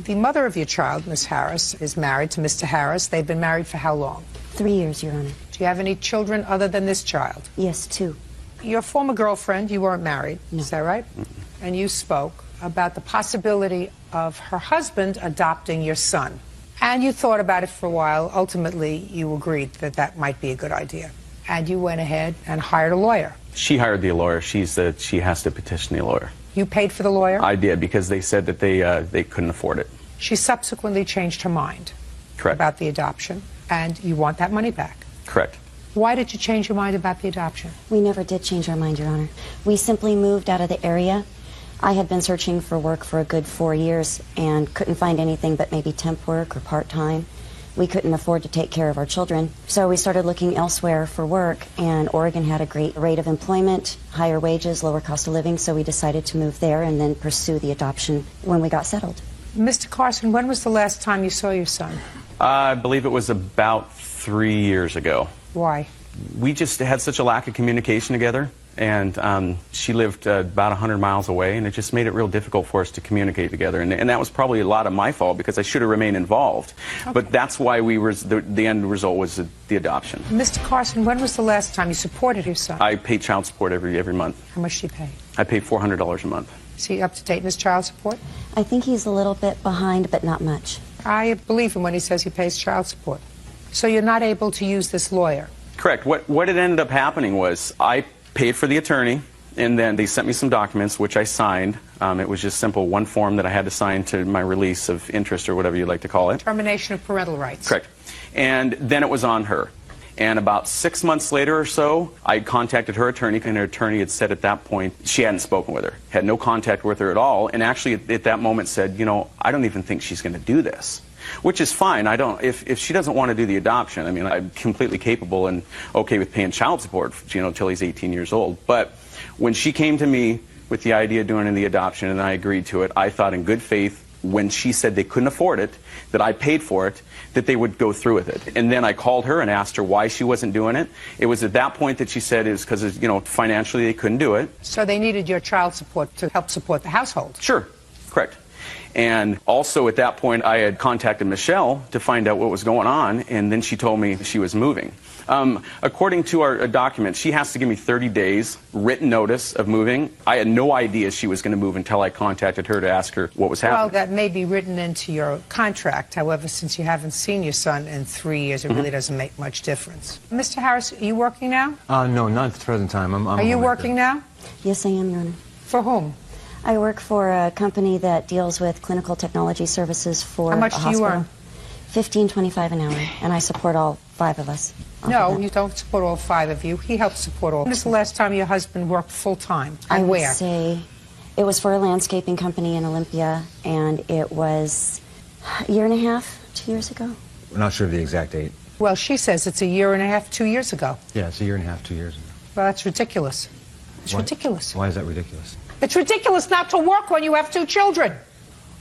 The mother of your child, Miss Harris, is married to Mr. Harris. They've been married for how long? 3 years, Your Honor. Do you have any children other than this child? Yes, 2. Your former girlfriend, you weren't married, is that right? And you spoke about the possibility of her husband adopting your son. And you thought about it for a while. Ultimately, you agreed that that might be a good idea. And you went ahead and hired a lawyer. She hired the lawyer. She said she has to petition the lawyer. You paid for the lawyer? I did, because they said that they couldn't afford it. She subsequently changed her mind. Correct. About the adoption, and you want that money back. Correct. Why did you change your mind about the adoption? We never did change our mind, Your Honor. We simply moved out of the area. I had been searching for work for a good 4 years and couldn't find anything but maybe temp work or part-time. We couldn't afford to take care of our children, so we started looking elsewhere for work, and Oregon had a great rate of employment, higher wages, lower cost of living, so we decided to move there and then pursue the adoption when we got settled. Mr. Carson, when was the last time you saw your son? I believe it was about 3 years ago. Why? We just had such a lack of communication together, and she lived about 100 miles away, and it just made it real difficult for us to communicate together. And that was probably a lot of my fault because I should have remained involved. Okay. But that's why we were, the end result was the adoption. Mr. Carson, when was the last time you supported your son? I pay child support every month. How much do you pay? I pay $400 a month. Is he up to date in his child support? I think he's a little bit behind, but not much. I believe him when he says he pays child support. So you're not able to use this lawyer? Correct. What it ended up happening was I paid for the attorney, and then they sent me some documents, which I signed. It was just simple, one form that I had to sign to my release of interest or whatever you'd like to call it. Termination of parental rights. Correct. And then it was on her. And about 6 months later or so, I contacted her attorney, and her attorney had said at that point she hadn't spoken with her, had no contact with her at all, and actually at that moment said, you know, I don't even think she's going to do this. Which is fine. I don't. If she doesn't want to do the adoption, I mean, I'm completely capable and okay with paying child support, you know, till he's 18 years old. But when she came to me with the idea of doing the adoption and I agreed to it, I thought in good faith, when she said they couldn't afford it, that I paid for it, that they would go through with it. And then I called her and asked her why she wasn't doing it. It was at that point that she said it was because, you know, financially they couldn't do it. So they needed your child support to help support the household? Sure. Correct. And also at that point, I had contacted Michelle to find out what was going on, and then she told me she was moving. According to our document, she has to give me 30 days written notice of moving. I had no idea she was going to move until I contacted her to ask her what was happening. Well, that may be written into your contract. However, since you haven't seen your son in 3 years, it really doesn't make much difference. Mr. Harris, are you working now? No, not at the present time. Are you working now? Yes, I am, Your Honor. For whom? I work for a company that deals with clinical technology services for How much do you earn? $15.25 an hour, and I support all 5 of us. No, you don't support all 5 of you. He helps support all. When was the last time your husband worked full-time? I would where? say it was for a landscaping company in Olympia, and it was a year and a half, 2 years ago. We're not sure of the exact date. Well, she says it's a year and a half, 2 years ago. Yeah, it's a year and a half, 2 years ago. Well, that's ridiculous. It's ridiculous. Why is that ridiculous? It's ridiculous not to work when you have 2 children.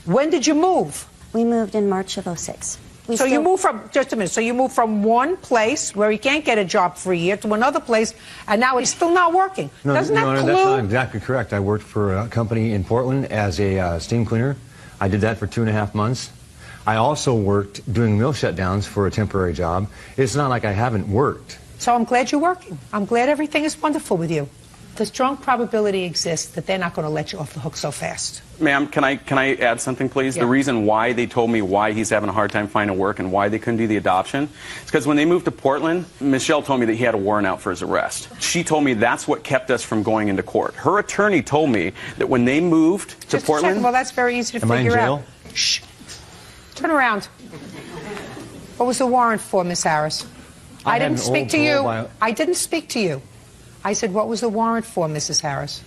When did you move? We moved in March of '06. So you moved from, just a minute, so you moved from one place where he can't get a job for a year to another place, and now he's still not working. No, Doesn't that that's clue? not exactly correct. I worked for a company in Portland as a steam cleaner. I did that for 2.5 months. I also worked doing mill shutdowns for a temporary job. It's not like I haven't worked. So I'm glad you're working. I'm glad everything is wonderful with you. The strong probability exists that they're not going to let you off the hook so fast. Ma'am, can I add something, please? Yeah. The reason why they told me why he's having a hard time finding work and why they couldn't do the adoption is because when they moved to Portland, Michelle told me that he had a warrant out for his arrest. She told me that's what kept us from going into court. Her attorney told me that when they moved to Just Portland... a second. Well, that's very easy to Am I in figure jail? out. Shh. Turn around. What was the warrant for, Miss Harris? I didn't speak to you. I didn't speak to you. I said, what was the warrant for, Mrs. Harris?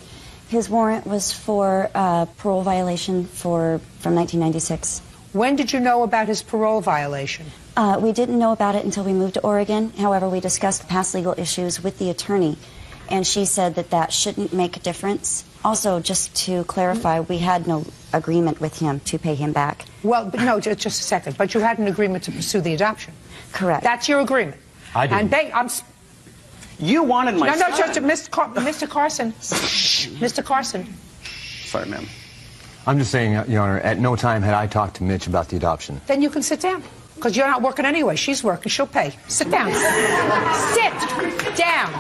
His warrant was for parole violation from 1996. When did you know about his parole violation? We didn't know about it until we moved to Oregon. However, we discussed past legal issues with the attorney, and she said that that shouldn't make a difference. Also, just to clarify, we had no agreement with him to pay him back. Well, but no, just a second. But you had an agreement to pursue the adoption. Correct. That's your agreement. I didn't. And You wanted my son. No, just Mr. Carson. Shh, Mr. Carson. Sorry, ma'am. I'm just saying, Your Honor, at no time had I talked to Mitch about the adoption. Then you can sit down, because you're not working anyway. She's working. She'll pay. Sit down. Sit down.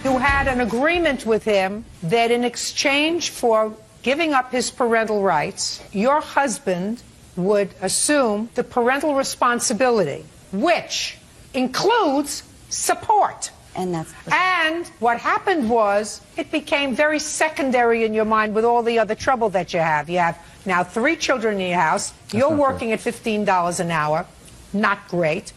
You had an agreement with him that in exchange for giving up his parental rights, your husband would assume the parental responsibility, which includes support. And what happened was it became very secondary in your mind with all the other trouble that you have. You have now 3 children in your house. You're working at $15 an hour. Not great.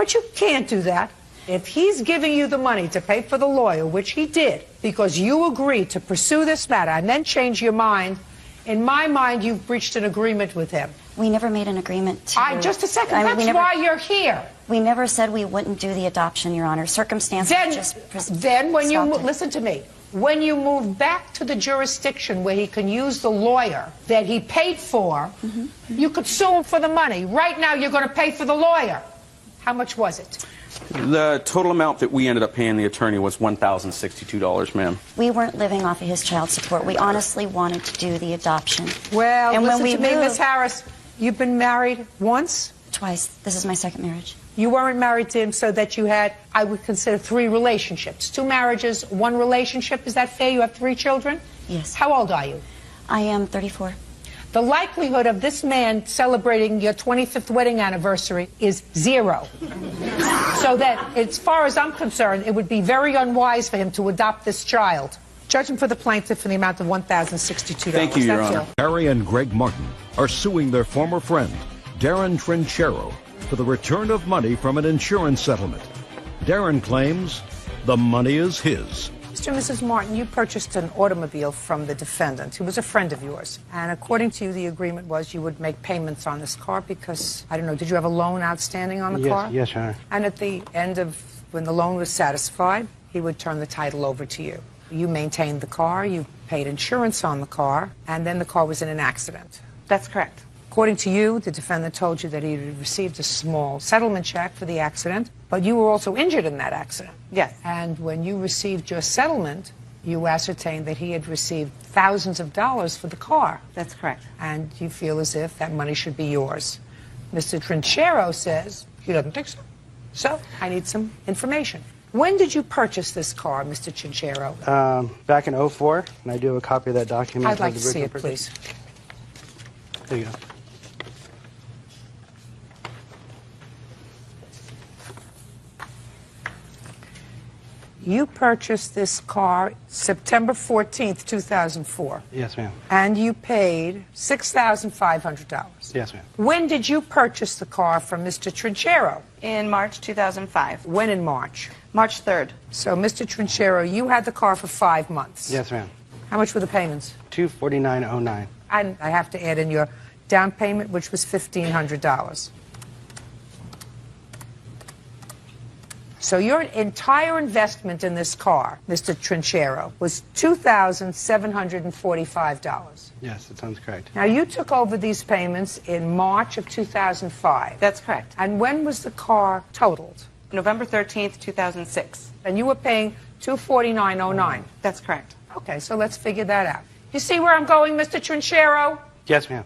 But you can't do that. If he's giving you the money to pay for the lawyer, which he did, because you agreed to pursue this matter and then change your mind, in my mind, you've breached an agreement with him. We never made an agreement to... Just a second. That's why you're here. We never said we wouldn't do the adoption, Your Honor. Circumstances Then when you... Listen to me. When you move back to the jurisdiction where he can use the lawyer that he paid for, you could sue him for the money. Right now, you're going to pay for the lawyer. How much was it? The total amount that we ended up paying the attorney was $1,062, ma'am. We weren't living off of his child support. We honestly wanted to do the adoption. Well, and listen when we to me, moved, Miss Harris. You've been married once? Twice. This is my second marriage. You weren't married to him so that you had, I would consider, 3 relationships. 2 marriages, 1 relationship. Is that fair? You have 3 children? Yes. How old are you? I am 34. The likelihood of this man celebrating your 25th wedding anniversary is 0. So that, as far as I'm concerned, it would be very unwise for him to adopt this child. Judging for the plaintiff in the amount of $1,062. Thank you, Your Honor. Harry and Greg Martin are suing their former friend, Darren Trinchero, for the return of money from an insurance settlement. Darren claims the money is his. Mr. and Mrs. Martin, you purchased an automobile from the defendant, who was a friend of yours. And according to you, the agreement was you would make payments on this car because, I don't know, did you have a loan outstanding on the car? Yes, Your Honor. And at the end of, when the loan was satisfied, he would turn the title over to you. You maintained the car, you paid insurance on the car, and then the car was in an accident. That's correct. According to you, the defendant told you that he had received a small settlement check for the accident, but you were also injured in that accident. Yes. And when you received your settlement, you ascertained that he had received thousands of dollars for the car. That's correct. And you feel as if that money should be yours. Mr. Trinchero says he doesn't think so. So I need some information. When did you purchase this car, Mr. Trinchero? Back in 04, and I do have a copy of that document. I'd like to see it, please. There you go. You purchased this car September 14th, 2004. Yes, ma'am. And you paid $6,500. Yes, ma'am. When did you purchase the car from Mr. Trinchero? In March 2005. When in March? March 3rd. So, Mr. Trinchero, you had the car for 5 months. Yes, ma'am. How much were the payments? $249.09. And I have to add in your down payment, which was $1,500. So your entire investment in this car, Mr. Trinchero, was $2,745. Yes, that sounds correct. Now, you took over these payments in March of 2005. That's correct. And when was the car totaled? November 13th, 2006. And you were paying $249.09. That's correct. Okay, so let's figure that out. You see where I'm going, Mr. Trinchero? Yes, ma'am.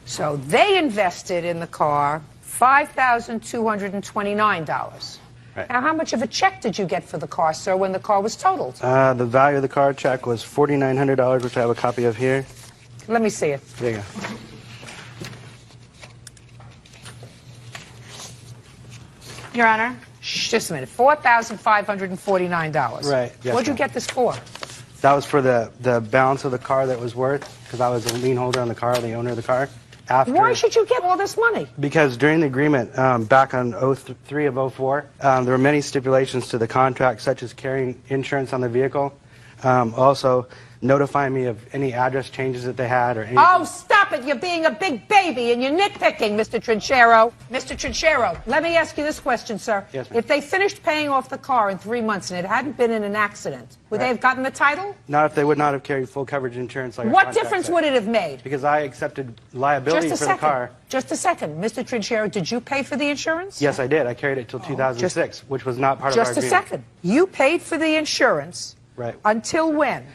So they invested in the car $5,229. Right. Now, how much of a check did you get for the car, sir, when the car was totaled? The value of the car check was $4,900, which I have a copy of here. Let me see it. There you go. Your Honor? Shh, just a minute. $4,549. Right. Yes, What'd you ma'am. get this for? That was for the balance of the car that was worth, because I was a lien holder on the car, the owner of the car. Why should you get all this money? Because during the agreement, back on 03 of 04, there were many stipulations to the contract, such as carrying insurance on the vehicle, also notifying me of any address changes that they had or anything. Oh, stop it. You're being a big baby and you're nitpicking, Mr. Trinchero. Mr. Trinchero, let me ask you this question, sir. Yes, ma'am. If they finished paying off the car in 3 months and it hadn't been in an accident, would they have gotten the title? Not if they would not have carried full coverage insurance. Like What difference would it have made? Because I accepted liability for the car. Just a second. Mr. Trinchero, did you pay for the insurance? Yes, I did. I carried it till 2006, which was not part of our Just a agreement. second. You paid for the insurance Right. until when?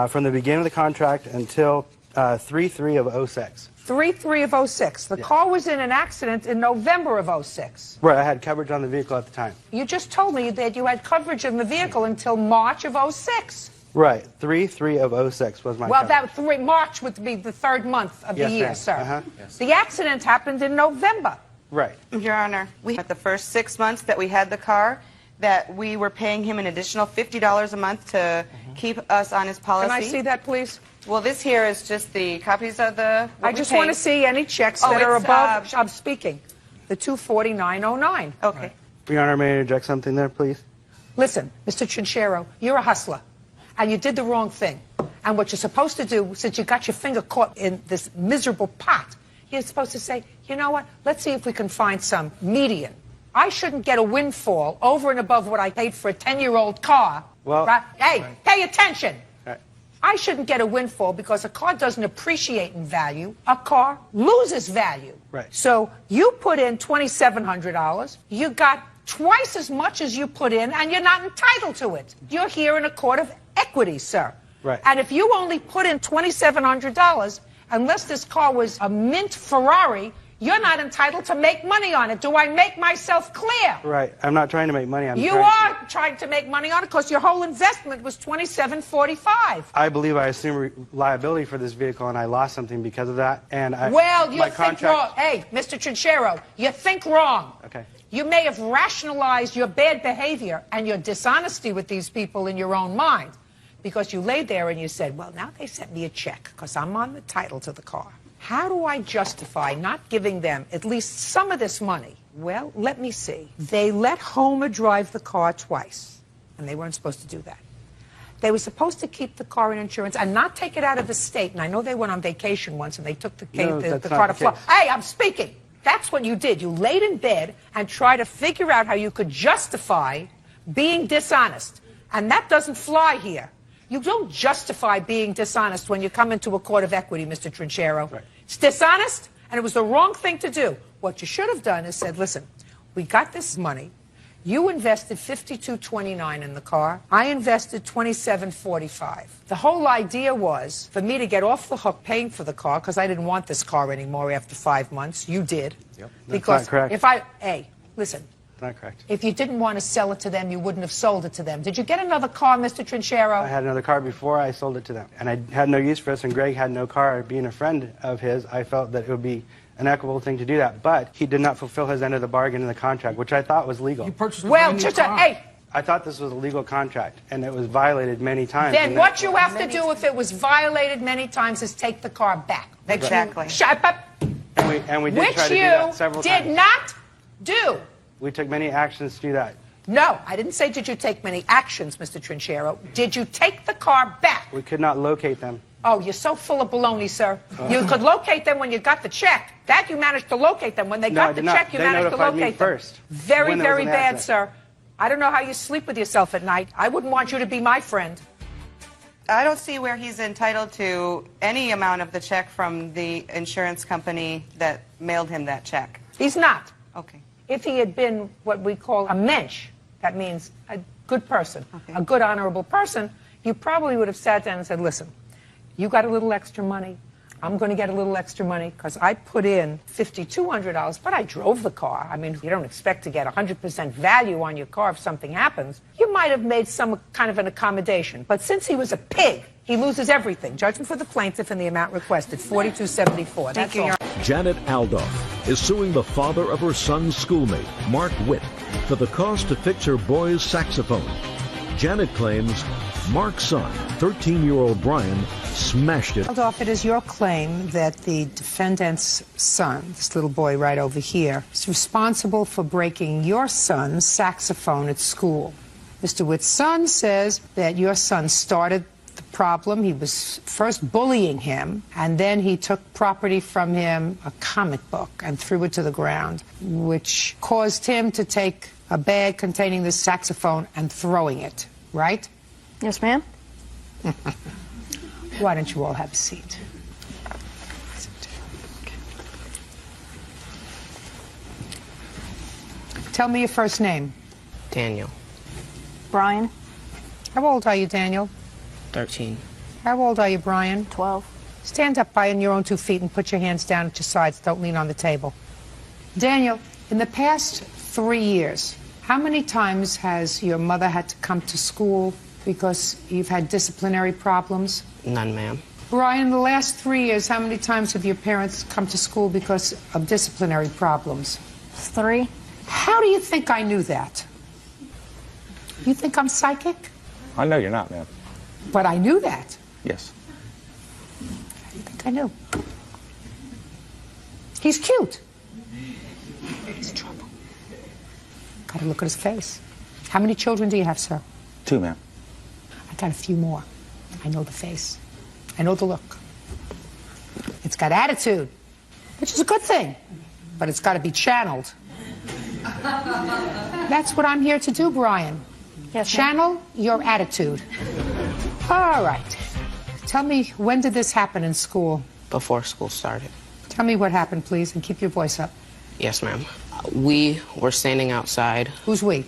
From the beginning of the contract until 3/3 of 06. 3/3 of 06. The car was in an accident in November of 06. Right, I had coverage on the vehicle at the time. You just told me that you had coverage in the vehicle until March of 06. Right, 3/3 of 06 was my Well, coverage. March would be the 3rd month of Yes, the year, ma'am. sir. Uh-huh. The accident happened in November. Right. Your Honor, we had the first 6 months that we had the car, that we were paying him an additional $50 a month to keep us on his policy. Can I see that, please? Well, this here is just the copies of the. I just want to see any checks that are above. I'm speaking. The 24909. Okay. Your Honor, may I interject something there, please? Listen, Mr. Trinchero, you're a hustler, and you did the wrong thing. And what you're supposed to do, since you got your finger caught in this miserable pot, you're supposed to say, you know what, let's see if we can find some median. I shouldn't get a windfall over and above what I paid for a 10-year-old car. Well, right? Hey, pay attention. Right. I shouldn't get a windfall because a car doesn't appreciate in value. A car loses value. Right. So you put in $2,700. You got twice as much as you put in, and you're not entitled to it. You're here in a court of equity, sir. Right. And if you only put in $2,700, unless this car was a mint Ferrari, you're not entitled to make money on it. Do I make myself clear? Right. I'm not trying to make money. You are trying to make money on it because your whole investment was $2,745. I believe I assumed liability for this vehicle, and I lost something because of that. And Well, you my think wrong. Hey, Mr. Trinchero, you think wrong. Okay. You may have rationalized your bad behavior and your dishonesty with these people in your own mind because you laid there and you said, well, now they sent me a check because I'm on the title to the car. How do I justify not giving them at least some of this money? Well, let me see. They let Homer drive the car twice, and they weren't supposed to do that. They were supposed to keep the car in insurance and not take it out of the state. And I know they went on vacation once, and they took the car to Florida. Hey, I'm speaking. That's what you did. You laid in bed and tried to figure out how you could justify being dishonest. And that doesn't fly here. You don't justify being dishonest when you come into a court of equity, Mr. Trinchero. Right. It's dishonest, and it was the wrong thing to do. What you should have done is said, listen, we got this money. You invested $52.29 in the car. I invested $27.45. The whole idea was for me to get off the hook paying for the car because I didn't want this car anymore after 5 months. You did. Yep. Because That's not correct. if I, hey, listen. Not correct. If you didn't want to sell it to them, you wouldn't have sold it to them. Did you get another car, Mr. Trinchero? I had another car before I sold it to them. And I had no use for it, and Greg had no car. Being a friend of his, I felt that it would be an equitable thing to do that. But he did not fulfill his end of the bargain in the contract, which I thought was legal. You purchased hey. I thought this was a legal contract, and it was violated many times. Then what you have to do if it was violated many times is take the car back. Exactly. Shut up. And we did try to do that several times. Which you did not do. We took many actions to do that. No, I didn't say did you take many actions, Mr. Trinchero. Did you take the car back? We could not locate them. Oh, you're so full of baloney, sir. You could locate them when you got the check. That you managed to locate them. When they got the check, you managed to locate them. First. Very, very bad, sir. I don't know how you sleep with yourself at night. I wouldn't want you to be my friend. I don't see where he's entitled to any amount of the check from the insurance company that mailed him that check. He's not. Okay. If he had been what we call a mensch, that means a good person, a good, honorable person, you probably would have sat down and said, listen, you got a little extra money. I'm going to get a little extra money because I put in $5,200, but I drove the car. I mean, you don't expect to get 100% value on your car if something happens. You might have made some kind of an accommodation. But since he was a pig, he loses everything. Judgment for the plaintiff and the amount requested, $42.74. That's all. Janet Aldoff is suing the father of her son's schoolmate, Mark Witt, for the cost to fix her boy's saxophone. Janet claims Mark's son, 13-year-old Brian, smashed it. Aldoff, it is your claim that the defendant's son, this little boy right over here, is responsible for breaking your son's saxophone at school. Mr. Witt's son says that your son started the problem. He was first bullying him, and then he took property from him, a comic book, and threw it to the ground, which caused him to take a bag containing the saxophone and throwing it, right? Yes, ma'am. Why don't you all have a seat? Tell me your first name. Daniel. Brian. How old are you, Daniel? 13. How old are you, Brian? 12. Stand up by on your own 2 feet and put your hands down at your sides. Don't lean on the table. Daniel, in the past 3 years, how many times has your mother had to come to school because you've had disciplinary problems? None, ma'am. Brian, in the last 3 years, how many times have your parents come to school because of disciplinary problems? 3. How do you think I knew that? You think I'm psychic? I know you're not, ma'am. But I knew that. Yes. I think I knew. He's cute. He's in trouble. Got to look at his face. How many children do you have, sir? 2, ma'am. I got a few more. I know the face. I know the look. It's got attitude, which is a good thing, but it's got to be channeled. That's what I'm here to do, Brian. Yes, channel your attitude. All right. Tell me, when did this happen in school? Before school started. Tell me what happened, please, and keep your voice up. Yes, ma'am. We were standing outside. Who's we?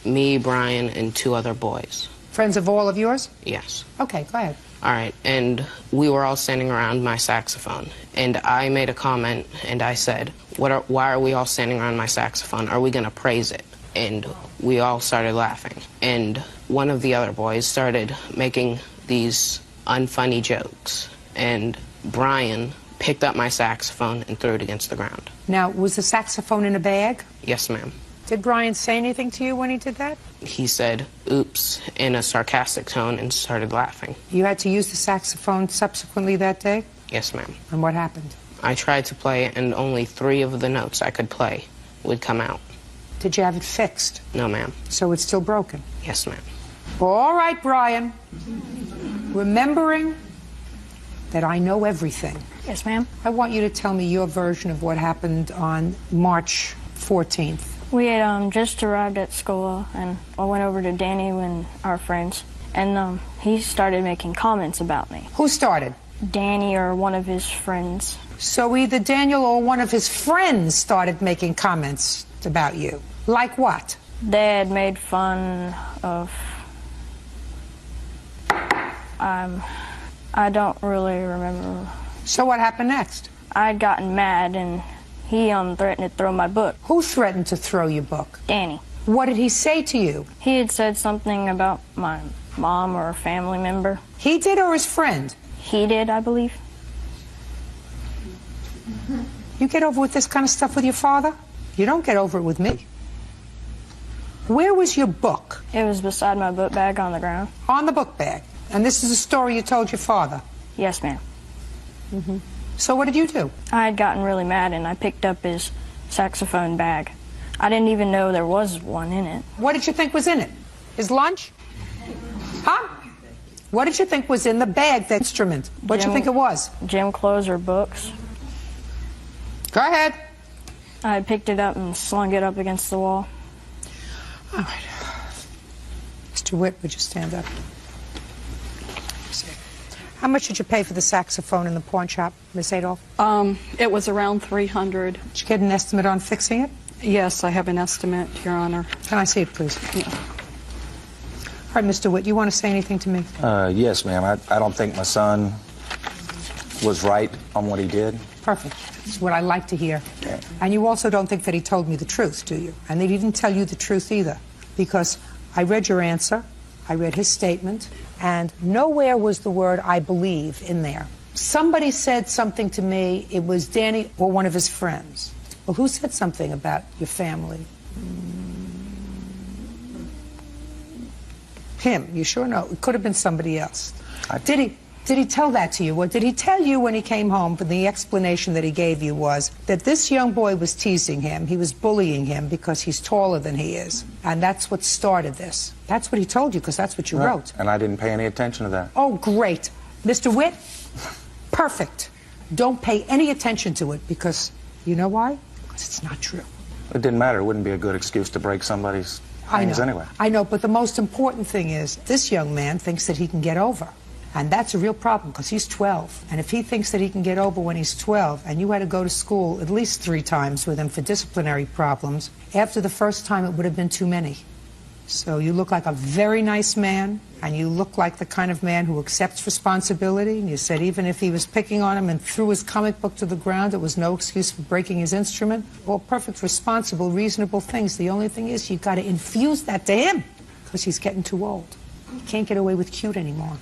Me, Brian, and 2 other boys. Friends of all of yours? Yes. Okay, go ahead. All right, and we were all standing around my saxophone, and I made a comment, and I said, why are we all standing around my saxophone? Are we going to praise it? And we all started laughing. And one of the other boys started making these unfunny jokes, and Brian picked up my saxophone and threw it against the ground. Now, was the saxophone in a bag? Yes, ma'am. Did Brian say anything to you when he did that? He said, oops, in a sarcastic tone and started laughing. You had to use the saxophone subsequently that day? Yes, ma'am. And what happened? I tried to play, and only 3 of the notes I could play would come out. Did you have it fixed? No, ma'am. So it's still broken? Yes, ma'am. All right, Brian. Remembering that I know everything. Yes, ma'am. I want you to tell me your version of what happened on March 14th. We had just arrived at school, and I went over to Danny and our friends, and he started making comments about me. Who started? Danny or one of his friends. So either Daniel or one of his friends started making comments about you. Like what? They had made fun of... I don't really remember. So what happened next? I had gotten mad, and he threatened to throw my book. Who threatened to throw your book? Danny. What did he say to you? He had said something about my mom or a family member. He did, or his friend? He did, I believe. You get over with this kind of stuff with your father? You don't get over it with me. Where was your book? It was beside my book bag on the ground. On the book bag? And this is a story you told your father? Yes, ma'am. Mm-hmm. So what did you do? I had gotten really mad, and I picked up his saxophone bag. I didn't even know there was one in it. What did you think was in it? His lunch? Huh? What did you think was in the bag, the instrument? What did you think it was? Gym clothes or books. Go ahead. I picked it up and slung it up against the wall. All right. Mr. Witt, would you stand up? How much did you pay for the saxophone in the pawn shop, Miss Adolph? It was around $300. Did you get an estimate on fixing it? Yes, I have an estimate, Your Honor. Can I see it, please? Yeah. All right, Mr. Witt, you want to say anything to me? Yes, ma'am. I don't think my son was right on what he did. Perfect. That's what I like to hear. Yeah. And you also don't think that he told me the truth, do you? And they didn't tell you the truth either, because I read your answer, I read his statement, and nowhere was the word "I believe" in there. Somebody said something to me, it was Danny or one of his friends. Well, who said something about your family? Him, you sure? No, it could have been somebody else. Did he tell that to you? Or did he tell you when he came home, but the explanation that he gave you was that this young boy was teasing him, he was bullying him because he's taller than he is, and that's what started this? That's what he told you, because that's what you wrote. And I didn't pay any attention to that. Oh, great. Mr. Witt, perfect. Don't pay any attention to it, because you know why? Because it's not true. It didn't matter. It wouldn't be a good excuse to break somebody's things anyway. I know, but the most important thing is this young man thinks that he can get over. And that's a real problem, because he's 12. And if he thinks that he can get over when he's 12, and you had to go to school at least 3 times with him for disciplinary problems, after the first time it would have been too many. So you look like a very nice man, and you look like the kind of man who accepts responsibility. And you said even if he was picking on him and threw his comic book to the ground, it was no excuse for breaking his instrument. All perfect, responsible, reasonable things. The only thing is you've got to infuse that to him, because he's getting too old. He can't get away with cute anymore.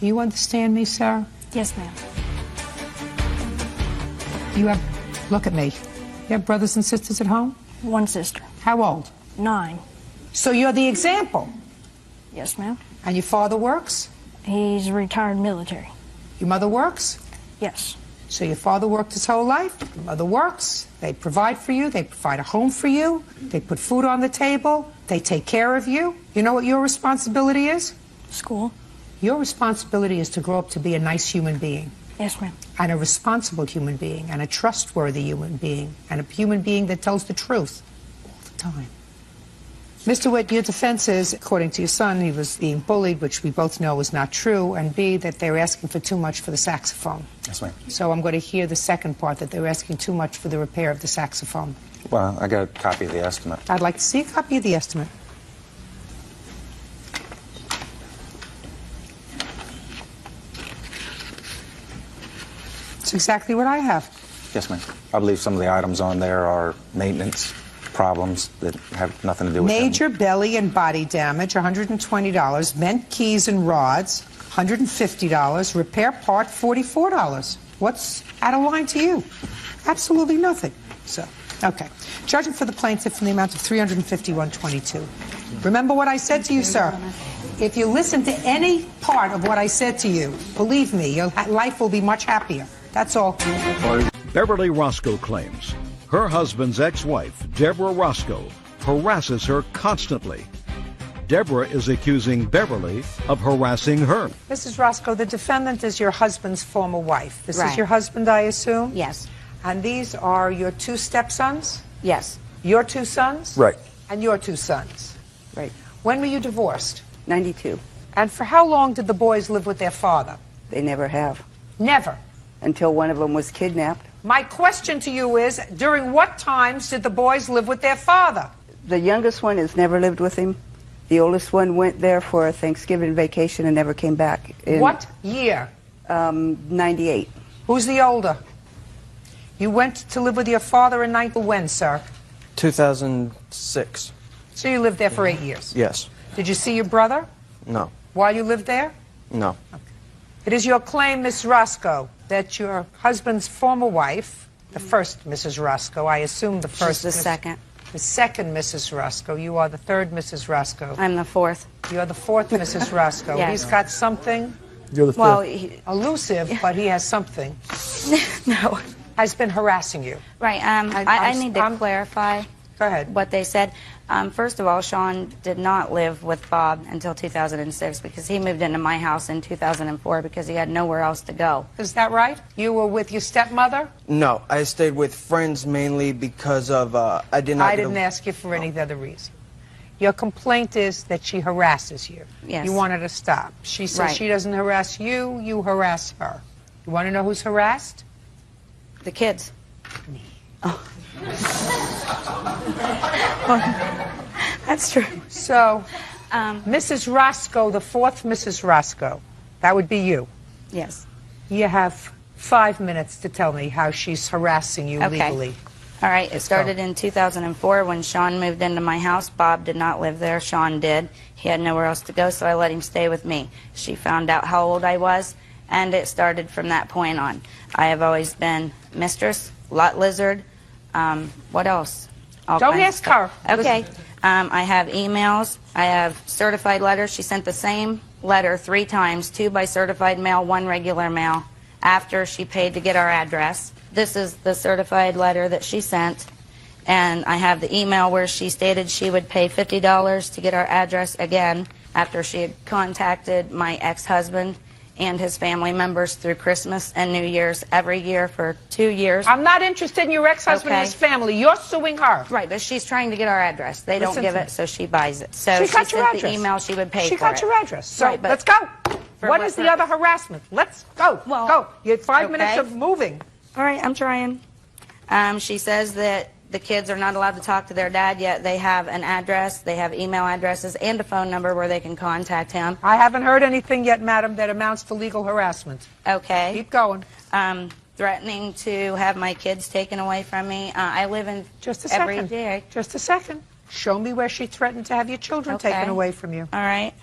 You understand me, Sarah? Yes, ma'am. Look at me. You have brothers and sisters at home? 1 sister. How old? 9. So you're the example? Yes, ma'am. And your father works? He's retired military. Your mother works? Yes. So your father worked his whole life, your mother works, they provide for you, they provide a home for you, they put food on the table, they take care of you. You know what your responsibility is? School. Your responsibility is to grow up to be a nice human being. Yes, ma'am. And a responsible human being, and a trustworthy human being, and a human being that tells the truth all the time. Mr. Witt, your defense is, according to your son, he was being bullied, which we both know is not true, and B, that they were asking for too much for the saxophone. Yes, ma'am. So I'm going to hear the second part, that they were asking too much for the repair of the saxophone. Well, I got a copy of the estimate. I'd like to see a copy of the estimate. It's exactly what I have. Yes, ma'am. I believe some of the items on there are maintenance problems that have nothing to do with Major belly and body damage, $120. Bent keys and rods, $150. Repair part, $44. What's out of line to you? Absolutely nothing. So, okay. Judging for the plaintiff in the amount of $351.22. Remember what I said to you, sir. If you listen to any part of what I said to you, believe me, your life will be much happier. That's all. Beverly Roscoe claims her husband's ex-wife, Deborah Roscoe, harasses her constantly. Deborah is accusing Beverly of harassing her. Mrs. Roscoe, the defendant is your husband's former wife. This Right. is your husband, I assume? Yes. And these are your two stepsons? Yes. Your two sons? Right. And your two sons? Right. When were you divorced? 92. And for how long did the boys live with their father? They never have. Never. Until one of them was kidnapped. My question to you is, during what times did the boys live with their father? The youngest one has never lived with him. The oldest one went there for a Thanksgiving vacation and never came back. In, What year? 98. Who's the older? You went to live with your father in when, sir? 2006. So you lived there for 8 years? Yes. Did you see your brother No. while you lived there? No. It is your claim, Miss Roscoe, that your husband's former wife, the first Mrs. Roscoe, I assume the first. She's the second. The second Mrs. Roscoe. You are the third Mrs. Roscoe. I'm the fourth. You are the fourth Mrs. Roscoe. Yes. He's got something. You're the fifth. Well, elusive, but he has something. No. Has been harassing you. Right. I need to clarify. Go ahead. What they said. First of all, Sean did not live with Bob until 2006 because he moved into my house in 2004 because he had nowhere else to go. Is that right? You were with your stepmother? No, I stayed with friends mainly because of I did not. I didn't ask you for any other reason. Your complaint is that she harasses you. Yes. You want her to stop. She says Right. she doesn't harass you, you harass her. You want to know who's harassed? The kids. Me. That's true. So, Mrs. Roscoe, the fourth Mrs. Roscoe, that would be you. Yes. You have 5 minutes to tell me how she's harassing you Okay. legally. All right, it Let's started go. in 2004 when Sean moved into my house. Bob did not live there. Sean did. He had nowhere else to go, so I let him stay with me. She found out how old I was, and it started from that point on. I have always been mistress, lot lizard. What else? All Don't kinds ask of stuff. her. Okay. I have emails. I have certified letters. She sent the same letter 3 times, 2 by certified mail, 1 regular mail, after she paid to get our address. This is the certified letter that she sent. And I have the email where she stated she would pay $50 to get our address again after she had contacted my ex-husband and his family members through Christmas and New Year's every year for 2 years. I'm not interested in your ex-husband and his family. You're suing her. Right, but she's trying to get our address. They don't Listen give to it, me. so she buys it. So She got your sent the address. email she would pay She for got it. your address. So Right, but let's go. for What what is the purpose? other harassment? Let's go. Well, go. You had 5 minutes okay. of moving. All right, I'm trying. She says that the kids are not allowed to talk to their dad yet. They have an address, they have email addresses, and a phone number where they can contact him. I haven't heard anything yet, madam, that amounts to legal harassment. Okay. Keep going. Threatening to have my kids taken away from me. I live in Just a every second. day. Just a second. Show me where she threatened to have your children Okay. taken away from you. All right.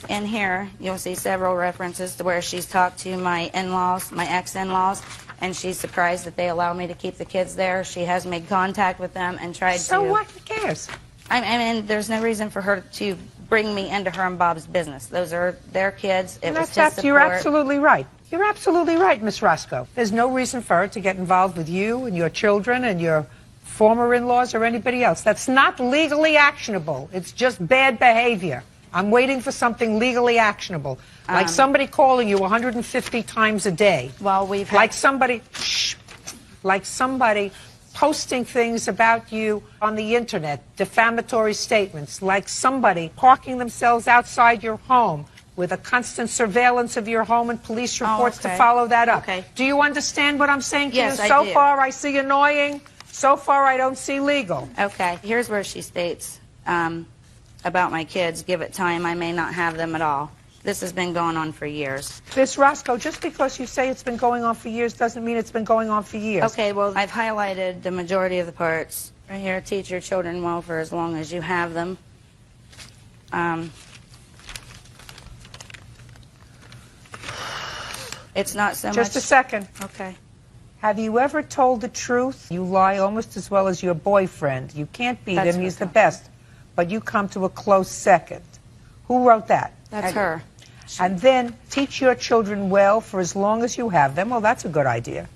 In here, you'll see several references to where she's talked to my in-laws, my ex-in-laws, and she's surprised that they allow me to keep the kids there. She has made contact with them and tried to... So what? Who cares? I mean, there's no reason for her to bring me into her and Bob's business. Those are their kids. It And was that's to you're support. absolutely right. You're absolutely right, Miss Roscoe. There's no reason for her to get involved with you and your children and your former in-laws or anybody else. That's not legally actionable. It's just bad behavior. I'm waiting for something legally actionable. Like somebody calling you 150 times a day. Well, we've had... Like somebody posting things about you on the internet, defamatory statements, like somebody parking themselves outside your home with a constant surveillance of your home and police reports to follow that up. Okay. Do you understand what I'm saying to Yes, you? I So do. far, I see annoying. So far, I don't see legal. Okay, here's where she states about my kids, give it time, I may not have them at all. This has been going on for years. Miss Roscoe, just because you say it's been going on for years doesn't mean it's been going on for years. Okay, well, I've highlighted the majority of the parts. Right here, teach your children well for as long as you have them. It's not so much... Just a second. Okay. Have you ever told the truth? You lie almost as well as your boyfriend. You can't beat That's him. He's her. the best. But you come to a close second. Who wrote that? That's her. And then teach your children well for as long as you have them. Well, that's a good idea.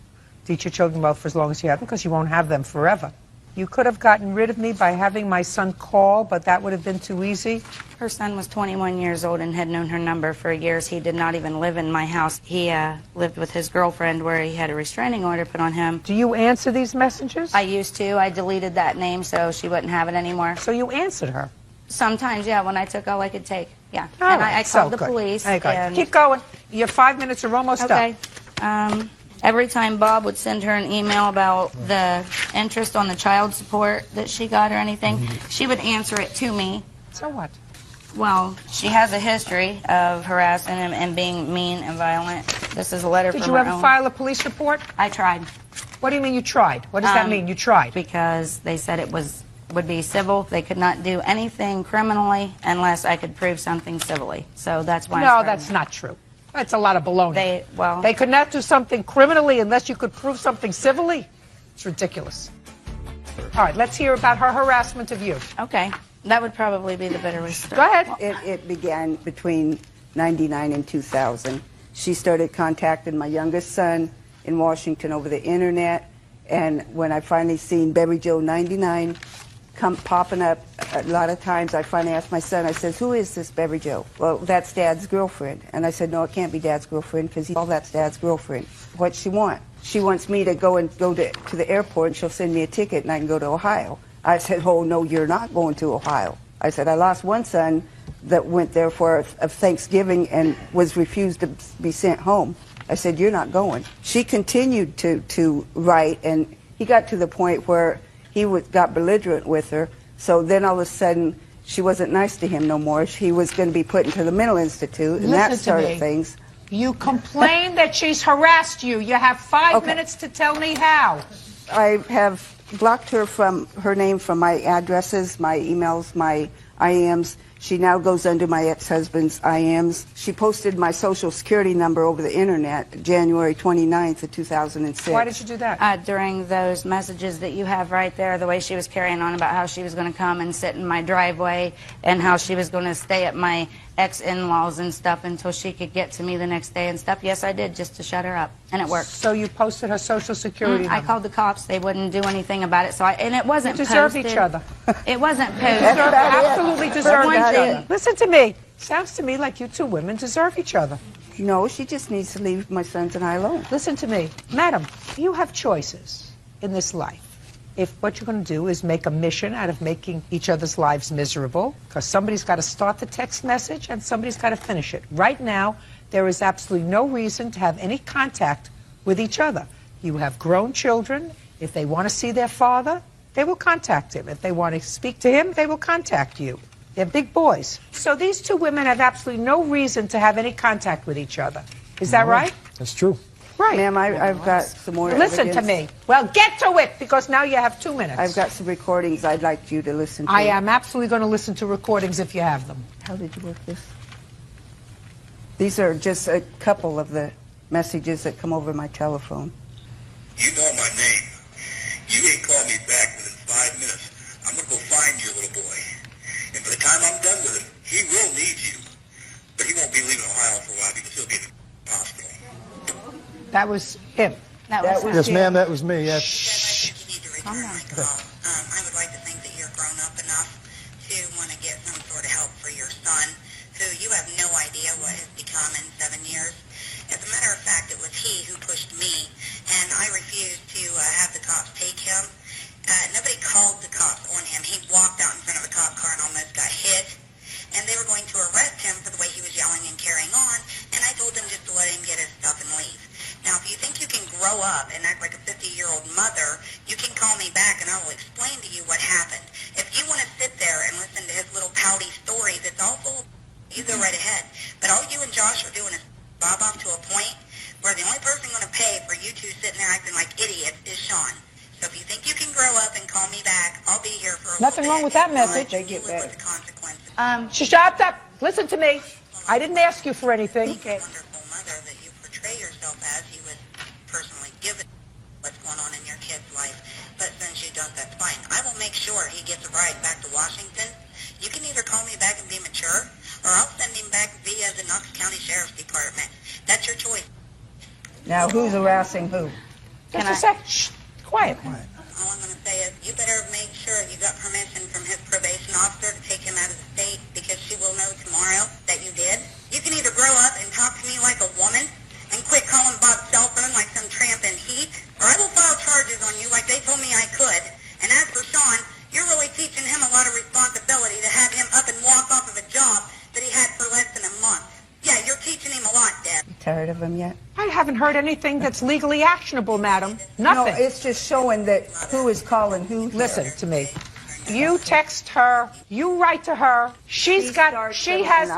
Teach your children well for as long as you have them, because you won't have them forever. You could have gotten rid of me by having my son call, but that would have been too easy. Her son was 21 years old and had known her number for years. He did not even live in my house. He lived with his girlfriend where he had a restraining order put on him. Do you answer these messages? I used to. I deleted that name so she wouldn't have it anymore. So you answered her? Sometimes, yeah, when I took all I could take. Yeah. All And right, I so called the good. police. Okay. And Keep going. Your 5 minutes are almost okay. up. Every time Bob would send her an email about the interest on the child support that she got or anything, she would answer it to me. So what? Well, she has a history of harassing him and being mean and violent. This is a letter from her Did you ever own. file a police report? I tried. What do you mean you tried? What does that mean, you tried? Because they said it would be civil. They could not do anything criminally unless I could prove something civilly. So that's why No, that's not true. That's a lot of baloney. They could not do something criminally unless you could prove something civilly? It's ridiculous. All right, let's hear about her harassment of you. Okay. That would probably be the better way to start. Go ahead. It began between 99 and 2000. She started contacting my youngest son in Washington over the internet, and when I finally seen Berry Joe 99 come popping up a lot of times, I finally asked my son, I said, who is this Berry Joe? Well, that's Dad's girlfriend. And I said, no, it can't be Dad's girlfriend, because all that's Dad's girlfriend. What's she want? She wants me to go to the airport, and she'll send me a ticket, and I can go to Ohio. I said, oh, no, you're not going to Ohio. I said, I lost one son that went there for a Thanksgiving and was refused to be sent home. I said, you're not going. She continued to write, and he got to the point where he got belligerent with her. So then all of a sudden, she wasn't nice to him no more. He was going to be put into the mental institute, and that started things. You complain that she's harassed you. You have 5 minutes to tell me how. I have blocked her from her name from my addresses, my emails, my IMs. She now goes under my ex-husband's IMs. She posted my social security number over the internet January 29th of 2006. Why did you do that? During those messages that you have right there, the way she was carrying on about how she was going to come and sit in my driveway and how she was going to stay at my ex-in-laws and stuff until she could get to me the next day and stuff. Yes, I did, just to shut her up, and it worked. So you posted her social security number? I called the cops. They wouldn't do anything about it. And it wasn't You deserve posted. each other. It wasn't posted. You absolutely deserve One each other. thing- Listen to me. Sounds to me like you two women deserve each other. No, she just needs to leave my sons and I alone. Listen to me. Madam, you have choices in this life. If what you're going to do is make a mission out of making each other's lives miserable, because somebody's got to start the text message and somebody's got to finish it. Right now, there is absolutely no reason to have any contact with each other. You have grown children. If they want to see their father, they will contact him. If they want to speak to him, they will contact you. They're big boys. So these two women have absolutely no reason to have any contact with each other. Is that right? That's true. Right. Ma'am, I've got some more Listen evidence. to me. Well, get to it, because now you have 2 minutes. I've got some recordings I'd like you to listen to. I am absolutely going to listen to recordings if you have them. How did you work this? These are just a couple of the messages that come over my telephone. You know my name. You ain't called me back within 5 minutes. I'm going to go find your little boy. And by the time I'm done with him, he That was him. That was Yes, him. ma'am, that was me. Yes. Calm down. I would like to think that you're grown up enough to want to get some sort of help for your son, who you have no idea what has become in 7 years. As a matter of fact, it was he who pushed me, and I refused to have the cops take him. Nobody called the cops on him. He walked out in front of a cop car and almost got hit, and they were going to arrest him for the way he was yelling and carrying on, and I told them just to let him get his stuff and leave. Now, if you think you can grow up and act like a 50-year-old mother, you can call me back and I will explain to you what happened. If you want to sit there and listen to his little pouty stories, it's all full. You go right ahead. But all you and Josh are doing is bob off to a point where the only person going to pay for you two sitting there acting like idiots is Sean. So if you think you can grow up and call me back, I'll be here for a Nothing wrong with that message. They get better. Shut up. Listen to me. I didn't ask you for anything. Okay. Wonderful mother that you portray yourself as. You would personally give it what's going on in your kid's life. But since you don't, that's fine. I will make sure he gets a ride back to Washington. You can either call me back and be mature, or I'll send him back via the Knox County Sheriff's Department. That's your choice. Now, who's harassing who? Just a sec. Shh. Quiet. All I'm going to say is you better make sure you got permission from his probation officer to take him out of the state, because she will know tomorrow that you did. You can either grow up and talk to me like a woman and quit calling Bob's cell phone like some tramp in heat, or I will file charges on you like they told me I could. And as for Sean, you're really teaching him a lot of responsibility to have him up and walk off of a job that he had for less than a month. Yeah, you're teaching him a lot, Deb. Tired of him yet? I haven't heard anything that's legally actionable, madam. No, Nothing. it's just showing that who is calling who. Listen to me. You text her, you write to her. She has.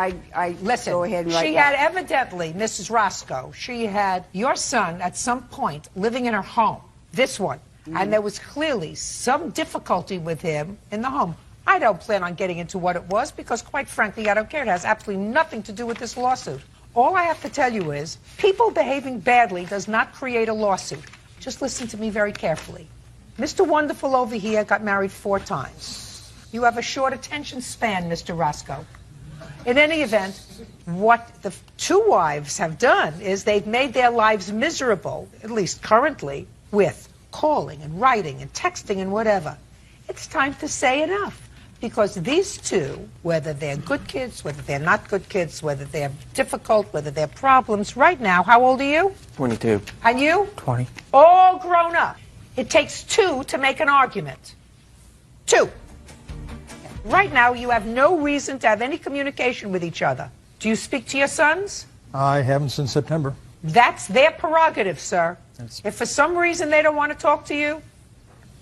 Listen, go ahead and write she back. had evidently, Mrs. Roscoe, she had your son at some point living in her home, this one, and there was clearly some difficulty with him in the home. I don't plan on getting into what it was because, quite frankly, I don't care. It has absolutely nothing to do with this lawsuit. All I have to tell you is people behaving badly does not create a lawsuit. Just listen to me very carefully. Mr. Wonderful over here got married 4 times. You have a short attention span, Mr. Roscoe. In any event, what the 2 wives have done is they've made their lives miserable, at least currently, with calling and writing and texting and whatever. It's time to say enough. Because these 2, whether they're good kids, whether they're not good kids, whether they're difficult, whether they're problems, right now, how old are you? 22. And you? 20. All grown up. It takes 2 to make an argument. 2. Right now, you have no reason to have any communication with each other. Do you speak to your sons? I haven't since September. That's their prerogative, sir. If for some reason they don't want to talk to you,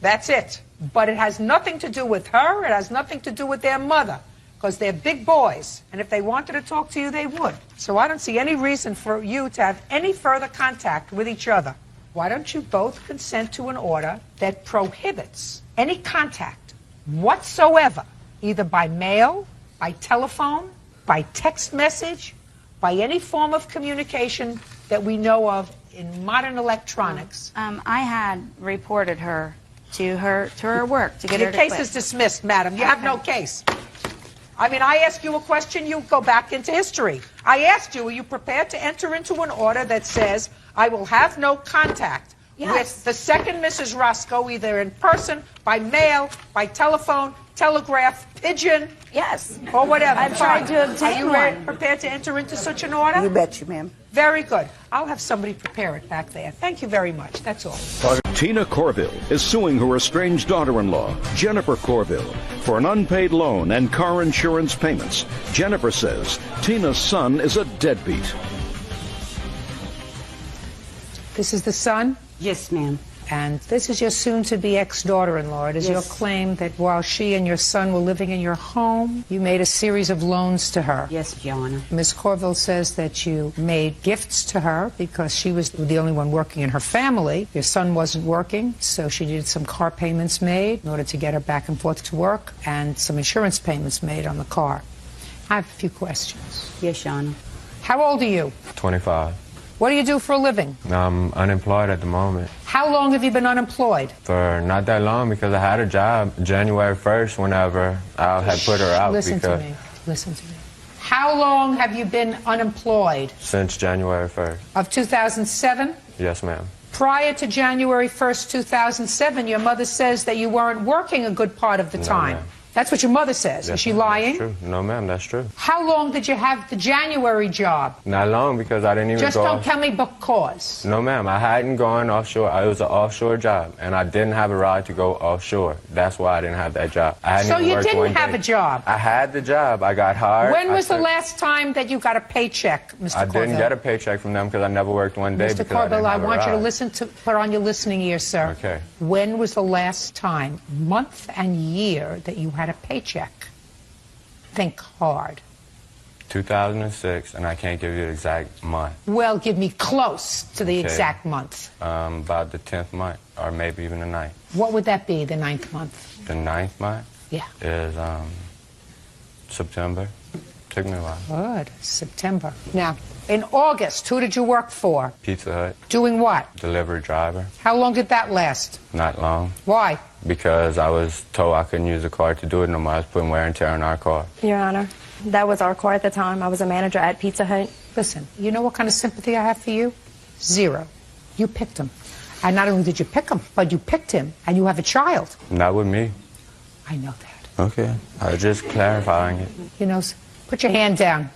that's it. But it has nothing to do with her. It has nothing to do with their mother, because they're big boys. And if they wanted to talk to you, they would. So I don't see any reason for you to have any further contact with each other. Why don't you both consent to an order that prohibits any contact whatsoever, either by mail, by telephone, by text message, by any form of communication that we know of in modern electronics? I had reported her to her work to get her Your to case quit. is dismissed, madam. You have no case. I mean, I ask you a question, you go back into history. I asked you, are you prepared to enter into an order that says, I will have no contact with the second Mrs. Roscoe, either in person, by mail, by telephone, telegraph, pigeon, or whatever? I've tried to obtain Are you one. prepared to enter into such an order? You bet you, ma'am. Very good. I'll have somebody prepare it back there. Thank you very much. That's all. Tina Corville is suing her estranged daughter-in-law, Jennifer Corville, for an unpaid loan and car insurance payments. Jennifer says Tina's son is a deadbeat. This is the son? Yes, ma'am. And this is your soon-to-be ex-daughter-in-law. It is your claim that while she and your son were living in your home, you made a series of loans to her. Yes, Your Honor. Ms. Corville says that you made gifts to her because she was the only one working in her family. Your son wasn't working, so she needed some car payments made in order to get her back and forth to work, and some insurance payments made on the car. I have a few questions. Yes, Your Honor. How old are you? 25. What do you do for a living? I'm unemployed at the moment. How long have you been unemployed? For not that long, because I had a job January 1st whenever I had put her out. Listen to me. Listen to me. How long have you been unemployed? Since January 1st. Of 2007? Yes, ma'am. Prior to January 1st, 2007, your mother says that you weren't working a good part of the time. ma'am. That's what your mother says. Yes, Is she ma'am, lying? That's true. No, ma'am, that's true. How long did you have the January job? Not long, because I didn't even Just go don't off. tell me because. No, ma'am, I hadn't gone offshore. It was an offshore job, and I didn't have a ride to go offshore. That's why I didn't have that job. I hadn't So even you worked one didn't have day. a job? I had the job. I got hired. When was the took- last time that you got a paycheck, Mr. I Corville? didn't get a paycheck from them because I never worked one day Mr. because Corville, I I didn't have want a you to ride. listen to, put on your listening ear, sir. Okay. When was the last time, month and year, that you had a paycheck? Think hard. 2006, and I can't give you the exact month. Well, give me close to the Okay. exact month. About the 10th month, or maybe even the 9th. What would that be, the 9th month? The 9th month Yeah. is September. Took me a while. Good. September. Now, in August, who did you work for? Pizza Hut, Doing what? delivery driver. How long did that last? Not long, Why? because I was told I couldn't use the car to do it no more. I was putting wear and tear on our car. Your Honor, that was our car at the time. I was a manager at Pizza Hut. Listen, you know what kind of sympathy I have for you? Zero. You picked him. And not only did you pick him, but you picked him, and you have a child. Not with me. I know that. Okay. I was just clarifying it. You know, put your hand down.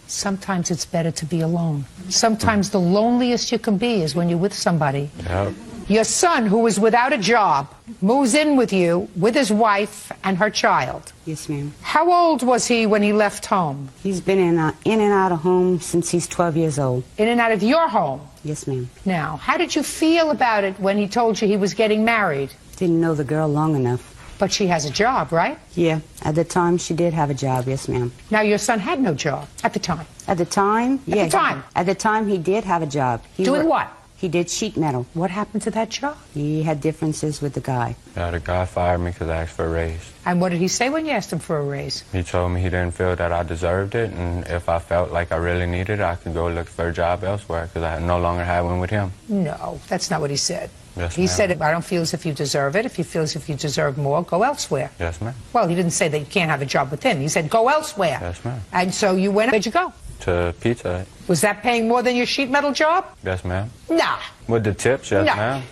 Sometimes it's better to be alone. Sometimes the loneliest you can be is when you're with somebody. Yep. Your son, who is without a job, moves in with you with his wife and her child. Yes, ma'am. How old was he when he left home? He's been in and out of home since he's 12 years old. In and out of your home? Yes, ma'am. Now, how did you feel about it when he told you he was getting married? Didn't know the girl long enough. But she has a job, right? Yeah, at the time she did have a job, yes, ma'am. Now, your son had no job at the time. At the time? At the time? At the time he did have a job. Doing what? He did sheet metal. What happened to that job? He had differences with the guy. Yeah, the guy fired me because I asked for a raise. And what did he say when you asked him for a raise? He told me he didn't feel that I deserved it, and if I felt like I really needed it, I could go look for a job elsewhere because I no longer had one with him. No, that's not what he said. Yes, He ma'am. said, I don't feel as if you deserve it. If you feel as if you deserve more, go elsewhere. Yes, ma'am. Well, he didn't say that you can't have a job with him. He said, go elsewhere. Yes, ma'am. And so you went, where'd you go? To Pizza Hut. Was that paying more than your sheet metal job? Yes, ma'am. Nah. With the tips, yes, No. ma'am.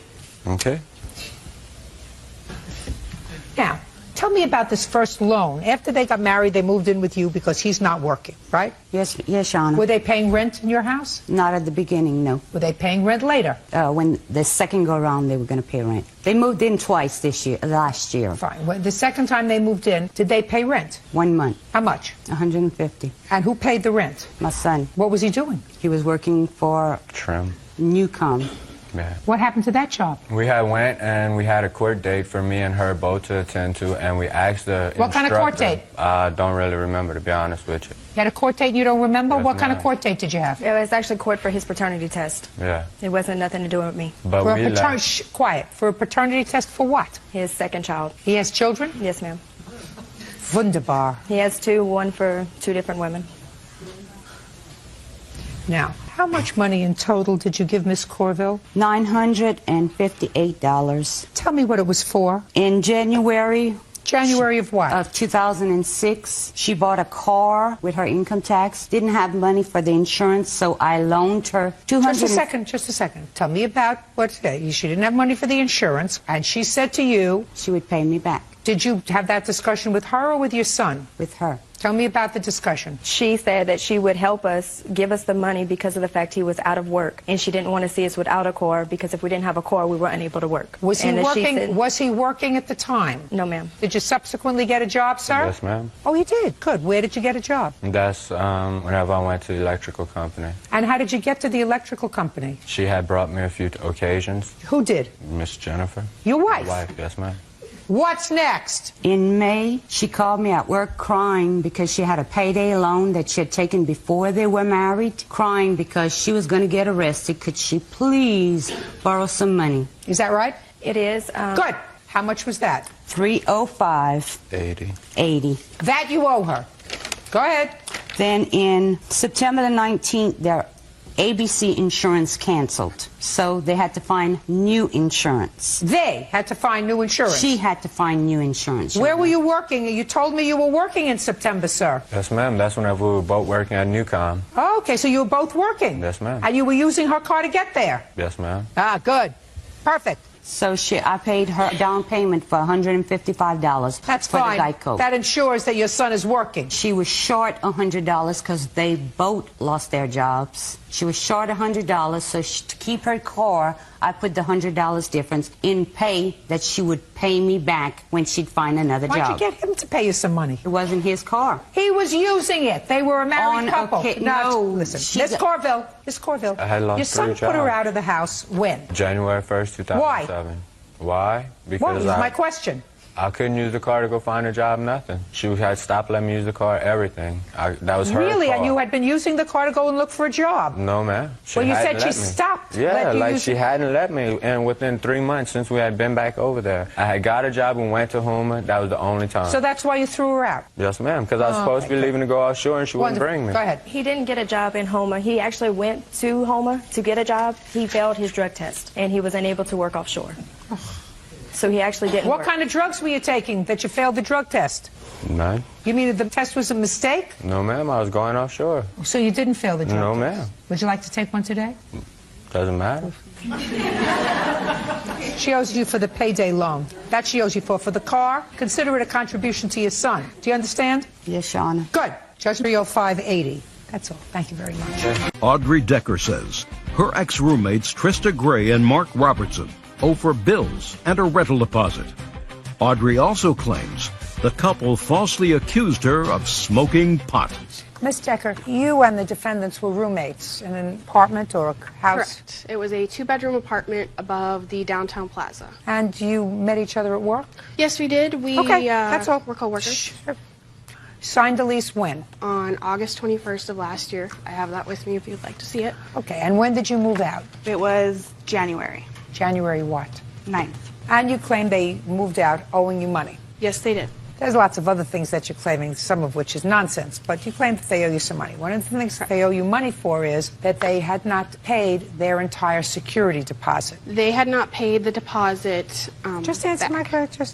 Okay. Now, tell me about this first loan. After they got married, they moved in with you because he's not working, right? Yes, yes, Your Honor. Were they paying rent in your house? Not at the beginning, no. Were they paying rent later? When the second go around, they were going to pay rent. They moved in twice last year. Fine. Well, the second time they moved in, did they pay rent? 1 month. How much? $150. And who paid the rent? My son. What was he doing? He was working for Trim. Newcom. Yeah. What happened to that job? We had went and we had a court date for me and her both to attend to, and we asked the What kind of court instructor- date? I don't really remember, to be honest with you. You had a court date you don't remember? Yes, What kind of ma'am. court date did you have? It was actually court for his paternity test. Yeah. It wasn't nothing to do with me. But For we a left. quiet. For a paternity test for what? His second child. He has children? Yes, ma'am. Wunderbar. He has two, one for two different women. Now, how much money in total did you give Miss Corville? $958. Tell me what it was for. In January. January of what? Of 2006. She bought a car with her income tax. Didn't have money for the insurance, so I loaned her $200. Just a second. Tell me about what she didn't have money for the insurance, and she said to you she would pay me back. Did you have that discussion with her or with your son? With her. Tell me about the discussion. She said that she would help us, give us the money because of the fact he was out of work. And she didn't want to see us without a car because if we didn't have a car, we were unable to work. Was he And that she working? said- Was he working at the time? No, ma'am. Did you subsequently get a job, sir? Yes, ma'am. Oh, you did? Good. Where did you get a job? That's whenever I went to the electrical company. And how did you get to the electrical company? She had brought me a few occasions. Who did? Miss Jennifer. Your wife? My wife, yes, ma'am. What's next? In May, she called me at work crying because she had a payday loan that she had taken before they were married, crying because she was going to get arrested. Could she please borrow some money? Is that right? It is. Good. How much was that? $305. 80. That you owe her. Go ahead. Then in September the 19th, ABC insurance canceled, so they had to find new insurance. They had to find new insurance? She had to find new insurance. Where were you working? You told me you were working in September, sir. Yes, ma'am. That's whenever we were both working at Newcom. Oh, okay, so you were both working? Yes, ma'am. And you were using her car to get there? Yes, ma'am. Ah, good. Perfect. So I paid her down payment for $155. That's for fine. the Geico. That ensures that your son is working. She was short $100 because they both lost their jobs. She was short $100, so to keep her car, I put the $100 difference in pay that she would pay me back when she'd find another job. Why'd you get him to pay you some money? It wasn't his car. He was using it. They were a married couple. No, listen. Miss Corville, I had lost your son 3 put her jobs. out of the house when? January 1st, 2007. Why? What was my question? I couldn't use the car to go find a job, nothing. She had stopped letting me use the car, everything. That was her Really? car. And you had been using the car to go and look for a job? No, ma'am. Well, you hadn't said she let me. stopped. Yeah, letting you like use she the- hadn't let me. And within 3 months since we had been back over there, I had got a job and went to Houma. That was the only time. So that's why you threw her out? Yes, ma'am, because I was supposed to be leaving to go offshore and she wouldn't bring me. Go ahead. He didn't get a job in Houma. He actually went to Houma to get a job. He failed his drug test, and he was unable to work offshore. So he actually didn't What work. kind of drugs were you taking that you failed the drug test? None. You mean that the test was a mistake? No, ma'am, I was going offshore. So you didn't fail the drug No, test? ma'am. Would you like to take one today? Doesn't matter. She owes you for the payday loan. That she owes you for. For the car, consider it a contribution to your son. Do you understand? Yes, Your Honor. Good. Judge 30580. That's all. Thank you very much. Audrey Decker says her ex-roommates Trista Gray and Mark Robertson owe for bills and a rental deposit. Audrey also claims the couple falsely accused her of smoking pot. Miss Decker, you and the defendants were roommates in an apartment or a house? Correct. It was a 2-bedroom apartment above the downtown plaza. And you met each other at work? Yes, we did. We that's all. We're co-workers. Sure. Signed a lease when? On August 21st of last year. I have that with me if you'd like to see it. Okay, and when did you move out? It was January. January what? 9th. And you claim they moved out owing you money? Yes, they did. There's lots of other things that you're claiming, some of which is nonsense, but you claim that they owe you some money. One of the things that they owe you money for is that they had not paid their entire security deposit. They had not paid the deposit. Just answer my question.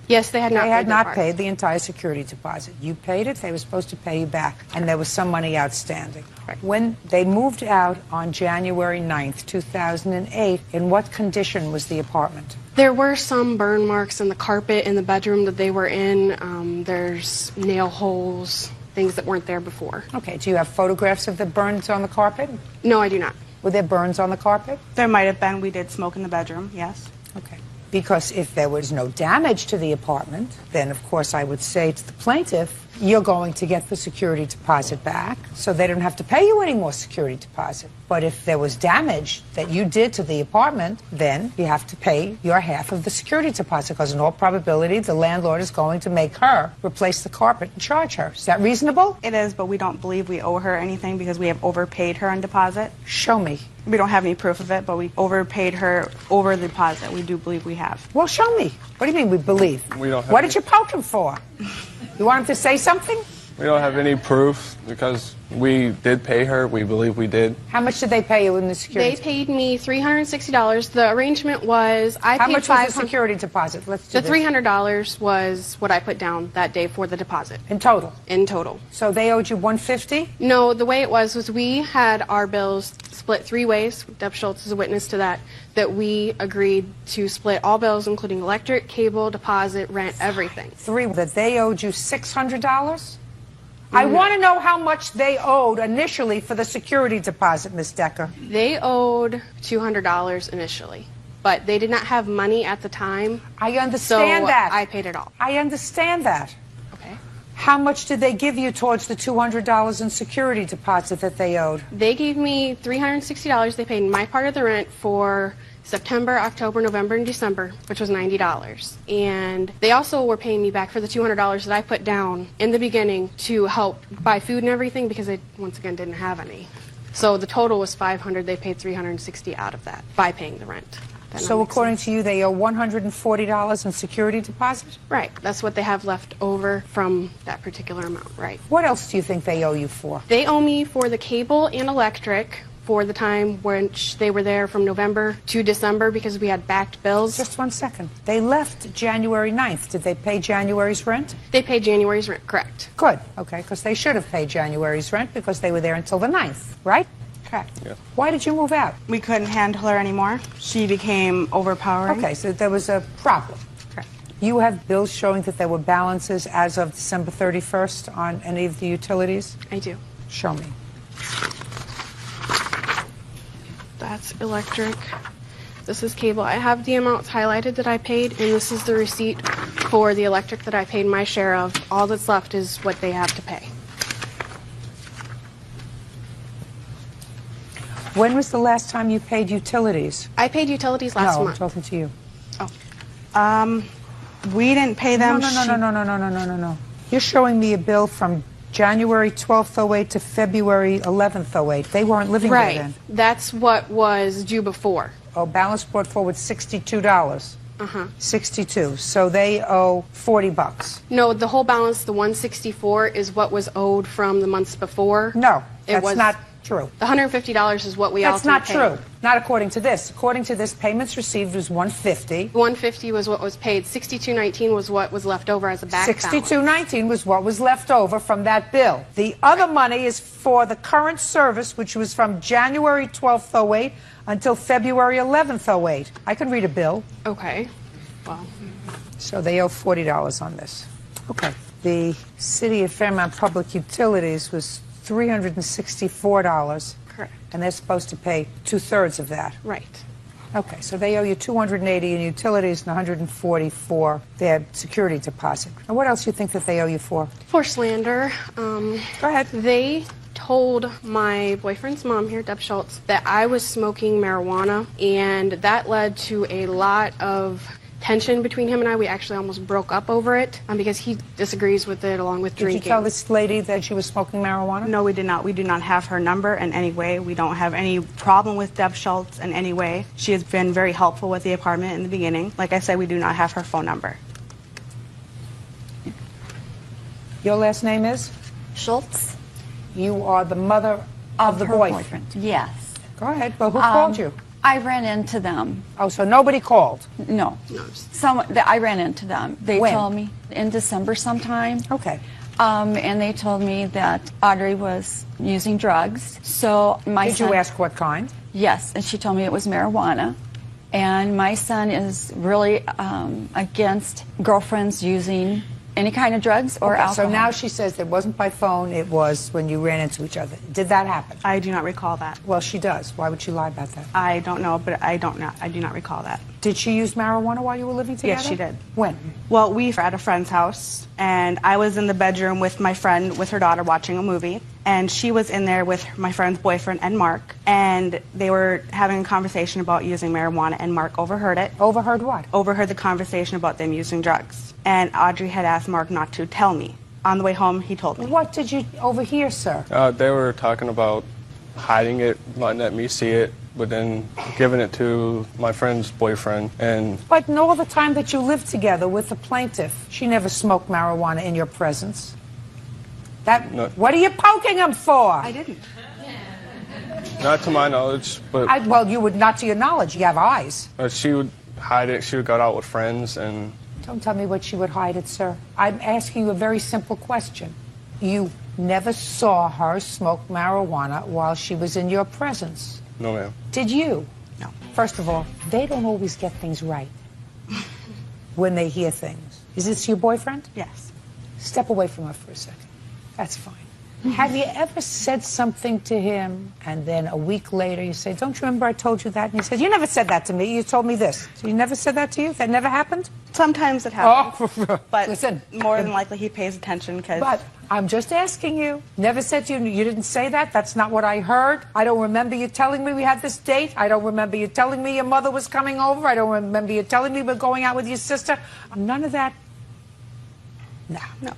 Yes, they had not They paid had the not deposit. paid the entire security deposit. You paid it, they were supposed to pay you back, and there was some money outstanding. When they moved out on January 9th, 2008, in what condition was the apartment? There were some burn marks in the carpet in the bedroom that they were in. There's nail holes, things that weren't there before. Okay, do you have photographs of the burns on the carpet? No, I do not. Were there burns on the carpet? There might have been. We did smoke in the bedroom, yes. Okay. Because if there was no damage to the apartment, then of course I would say to the plaintiff, you're going to get the security deposit back, so they don't have to pay you any more security deposit. But if there was damage that you did to the apartment, then you have to pay your half of the security deposit, because in all probability the landlord is going to make her replace the carpet and charge her. Is that reasonable? It is, but we don't believe we owe her anything because we have overpaid her on deposit. Show me. We don't have any proof of it, but we overpaid her over the deposit. We do believe we have. Well, show me. What do you mean we believe? We don't have What did you poke him for? You want him to say something? We don't have any proof because we did pay her. We believe we did. How much did they pay you in the security? They paid me $360. The arrangement was I How paid much was the security deposit? Let's do The this. $300 was what I put down that day for the deposit. In total? In total. So they owed you $150? No, the way it was we had our bills split 3 ways. Deb Schultz is a witness to that, that we agreed to split all bills, including electric, cable, deposit, rent, everything. That they owed you $600? I want to know how much they owed initially for the security deposit, Miss Decker. They owed $200 initially, but they did not have money at the time. I understand so that. I paid it all. I understand that. Okay. How much did they give you towards the $200 in security deposit that they owed? They gave me $360. They paid my part of the rent for September, October, November, and December, which was $90. And they also were paying me back for the $200 that I put down in the beginning to help buy food and everything because they, once again, didn't have any. So the total was $500. They paid $360 out of that by paying the rent. So according to you, they owe $140 in security deposit? Right. That's what they have left over from that particular amount, right. What else do you think they owe you for? They owe me for the cable and electric for the time which they were there from November to December because we had backed bills. Just 1 second. They left January 9th. Did they pay January's rent? They paid January's rent, correct. Good, okay, because they should have paid January's rent because they were there until the 9th, right? Correct. Yeah. Why did you move out? We couldn't handle her anymore. She became overpowering. Okay, so there was a problem. Correct. You have bills showing that there were balances as of December 31st on any of the utilities? I do. Show me. That's electric. This is cable. I have the amounts highlighted that I paid, and this is the receipt for the electric that I paid my share of. All that's left is what they have to pay. When was the last time you paid utilities? I paid utilities last No, I'm month. talking to you. We didn't pay them. No. You're showing me a bill from January 12th, 08 to February 11th, 08. They weren't living there Right. then. That's what was due before. Oh, balance brought forward $62. Uh-huh. 62. So they owe $40. No, the whole balance, the 164, is what was owed from the months before. No, It that's was- not true. The $150 is what we That's ultimately not paid. true. Not according to this. According to this, payments received was $150. 150 was what was paid. 6219 was what was left over as a back balance. 6219 was what was left over from that bill. The other money is for the current service, which was from January 12th, 08 until February 11th, 08. I can read a bill. Okay. Well, So they owe $40 on this. Okay. The City of Fairmount Public Utilities was $364. correct. And they're supposed to pay 2/3 of that. Right. Okay, so they owe you $280 in utilities and $140 for their security deposit. And what else do you think that they owe you for? For slander, Go ahead. they told my boyfriend's mom here, Deb Schultz, that I was smoking marijuana, and that led to a lot of tension between him and I. We actually almost broke up over it because he disagrees with it along with Did drinking. you tell this lady that she was smoking marijuana? No, we did not. We do not have her number in any way. We don't have any problem with Deb Schultz in any way. She has been very helpful with the apartment in the beginning. Like I said, we do not have her phone number. Your last name is? Schultz. You are the mother of the her boyfriend. Yes. Go ahead. Well, who called you? I ran into them. Oh, so nobody called? No. I ran into them. They When? told me in December sometime. Okay. And they told me that Audrey was using drugs. So my Did son, you ask what kind? Yes, and she told me it was marijuana. And my son is really against girlfriends using any kind of drugs or Okay, alcohol. so now she says it wasn't by phone, it was when you ran into each other. Did that happen? I do not recall that. Well, she does. Why would she lie about that? I don't know, but I do not recall that. Did she use marijuana while you were living together? Yes, she did. When? Well, we were at a friend's house, and I was in the bedroom with my friend with her daughter watching a movie, and she was in there with my friend's boyfriend and Mark, and they were having a conversation about using marijuana, and Mark overheard it. Overheard what? Overheard the conversation about them using drugs. And Audrey had asked Mark not to tell me. On the way home, he told me. What did you overhear, sir? They were talking about hiding it, not letting me see it, but then giving it to my friend's boyfriend. And But in all the time that you lived together with the plaintiff, she never smoked marijuana in your presence. That. No. What are you poking him for? I didn't. not to my knowledge, but Well, you would not to your knowledge. You have eyes. she would hide it. She would go out with friends, and Don't tell me what she would hide it, sir. I'm asking you a very simple question. You never saw her smoke marijuana while she was in your presence. no, ma'am. Did you? No. First of all, they don't always get things right when they hear things. Is this your boyfriend? Yes. Step away from her for a second. That's fine. Have you ever said something to him and then a week later you say, don't you remember I told you that? And he says, you never said that to me. You told me this. So you never said that to you? That never happened? Sometimes it happens. Oh, but listen. more than likely he pays attention because... But I'm just asking you. Never said to you, you didn't say that. That's not what I heard. I don't remember you telling me we had this date. I don't remember you telling me your mother was coming over. I don't remember you telling me we're going out with your sister. None of that. No.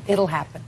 It'll happen.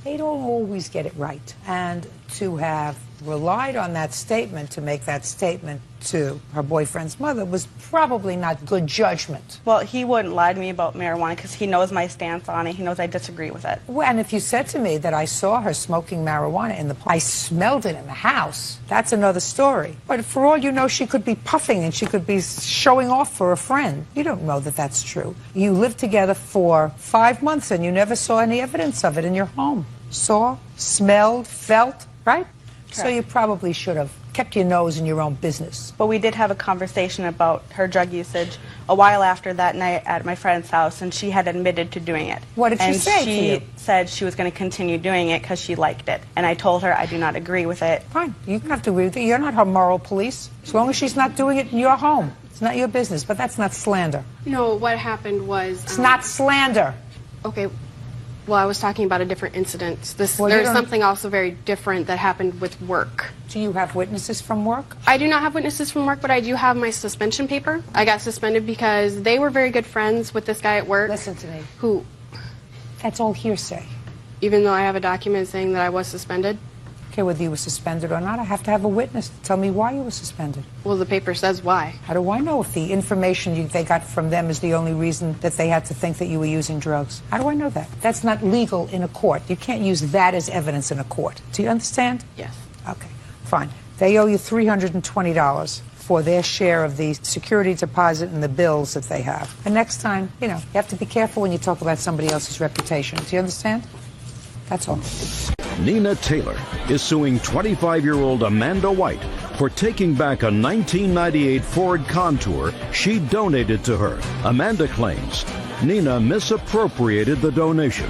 They don't always get it right. And to have relied on that statement to make that statement to her boyfriend's mother was probably not good judgment. Well, he wouldn't lie to me about marijuana because he knows my stance on it. He knows I disagree with it. Well, and if you said to me that I saw her smoking marijuana I smelled it in the house, that's another story. But for all you know, she could be puffing and she could be showing off for a friend. You don't know that that's true. You lived together for 5 months and you never saw any evidence of it in your home. Saw, smelled, felt, right? So you probably should have kept your nose in your own business. But we did have a conversation about her drug usage a while after that night at my friend's house, and she had admitted to doing it. What did she say to you? And she said she was going to continue doing it because she liked it. And I told her I do not agree with it. Fine. You don't have to agree with it. You're not her moral police. As long as she's not doing it in your home. It's not your business, but that's not slander. No, what happened was... It's not slander. Okay. Well, I was talking about a different incident. There's something also very different that happened with work. Do you have witnesses from work? I do not have witnesses from work, but I do have my suspension paper. I got suspended because they were very good friends with this guy at work. Listen to me. Who? That's all hearsay. Even though I have a document saying that I was suspended? Okay, whether you were suspended or not, I have to have a witness to tell me why you were suspended. Well, the paper says why. How do I know if the information they got from them is the only reason that they had to think that you were using drugs? How do I know that? That's not legal in a court. You can't use that as evidence in a court. Do you understand? Yes. Okay, fine. They owe you $320 for their share of the security deposit and the bills that they have. And next time, you have to be careful when you talk about somebody else's reputation. Do you understand? That's all. Nina Taylor is suing 25-year-old Amanda White for taking back a 1998 Ford Contour she donated to her. Amanda claims Nina misappropriated the donation.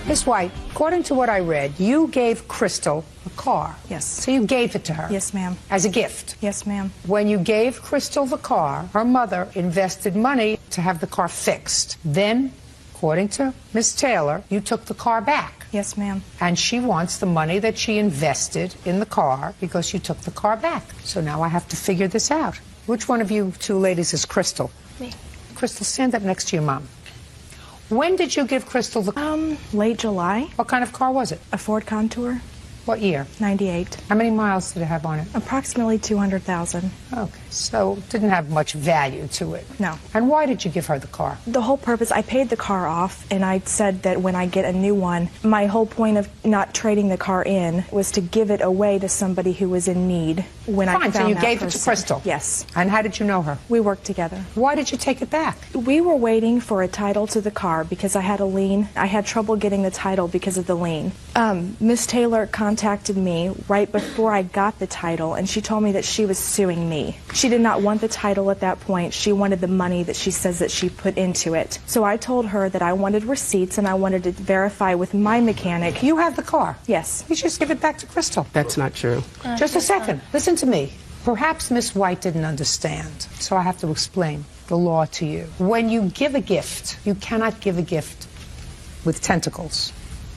Miss White, according to what I read, you gave Crystal a car. Yes. So you gave it to her? Yes, ma'am. As a gift? Yes, ma'am. When you gave Crystal the car, her mother invested money to have the car fixed. Then, according to Miss Taylor, you took the car back. Yes, ma'am. And she wants the money that she invested in the car because you took the car back. So now I have to figure this out. Which one of you two ladies is Crystal? Me. Crystal, stand up next to your mom. When did you give Crystal the... Late July. What kind of car was it? A Ford Contour. What year? 98. How many miles did it have on it? Approximately 200,000. Okay, so it didn't have much value to it. No. And why did you give her the car? The whole purpose, I paid the car off, and I said that when I get a new one, my whole point of not trading the car in was to give it away to somebody who was in need when I found so you that gave it person. to Crystal? Yes. And how did you know her? We worked together. Why did you take it back? We were waiting for a title to the car because I had a lien. I had trouble getting the title because of the lien. Miss Taylor contacted me right before I got the title, and she told me that she was suing me. She did not want the title at that point. She wanted the money that she says that she put into it. So I told her that I wanted receipts and I wanted to verify with my mechanic. You have the car? Yes. You just give it back to Crystal. That's not true. Just a second. Listen to me. Perhaps Miss White didn't understand, so I have to explain the law to you. When you give a gift, you cannot give a gift with tentacles.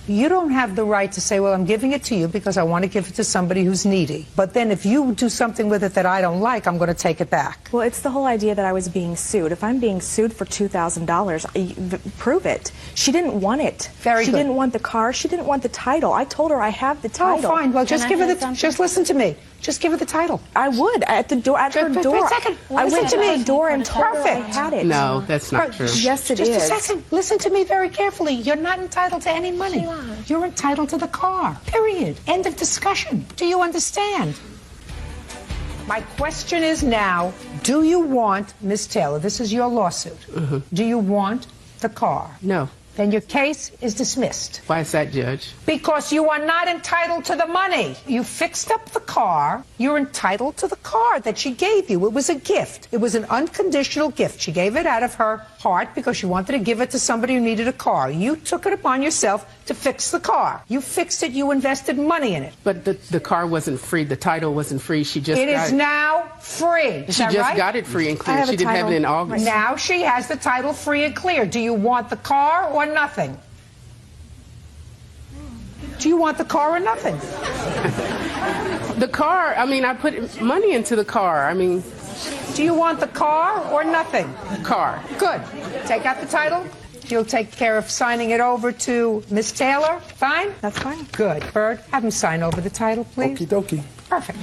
You don't have the right to say, well, I'm giving it to you because I want to give it to somebody who's needy. But then if you do something with it that I don't like, I'm going to take it back. Well, it's the whole idea that I was being sued. If I'm being sued for $2,000, prove it. She didn't want it. Very She good. didn't want the car. She didn't want the title. I told her I have the title. Oh, fine. Well, just Can give I her say something? just listen to me. Just give her the title. I would at the door, at her Just- door. wait a second. I Listen went to to me. the door and told her I Perfect. had it. No, that's not true. Yes, it is. Just a second. Listen to me very carefully. You're not entitled to any money. You're entitled to the car. Period. End of discussion. Do you understand? My question is now, do you want, Miss Taylor, this is your lawsuit, do you want the car? No. Then your case is dismissed. Why is that, Judge? Because you are not entitled to the money. You fixed up the car. You're entitled to the car that she gave you. It was a gift. It was an unconditional gift. She gave it out of her heart because she wanted to give it to somebody who needed a car. You took it upon yourself to fix the car. You fixed it. You invested money in it. But the car wasn't free. The title wasn't free. She just It got is now free. Is She that just right? got it free and I clear. have She a didn't have it title. in August. Now she has the title free and clear. Do you want the car or nothing? Do you want the car or nothing? The car, I mean, I put money into the car. I mean... Do you want the car or nothing? Car. Good. Take out the title. You'll take care of signing it over to Miss Taylor? Fine? That's fine. Good. Bird, have him sign over the title, please. Okie dokie. Perfect.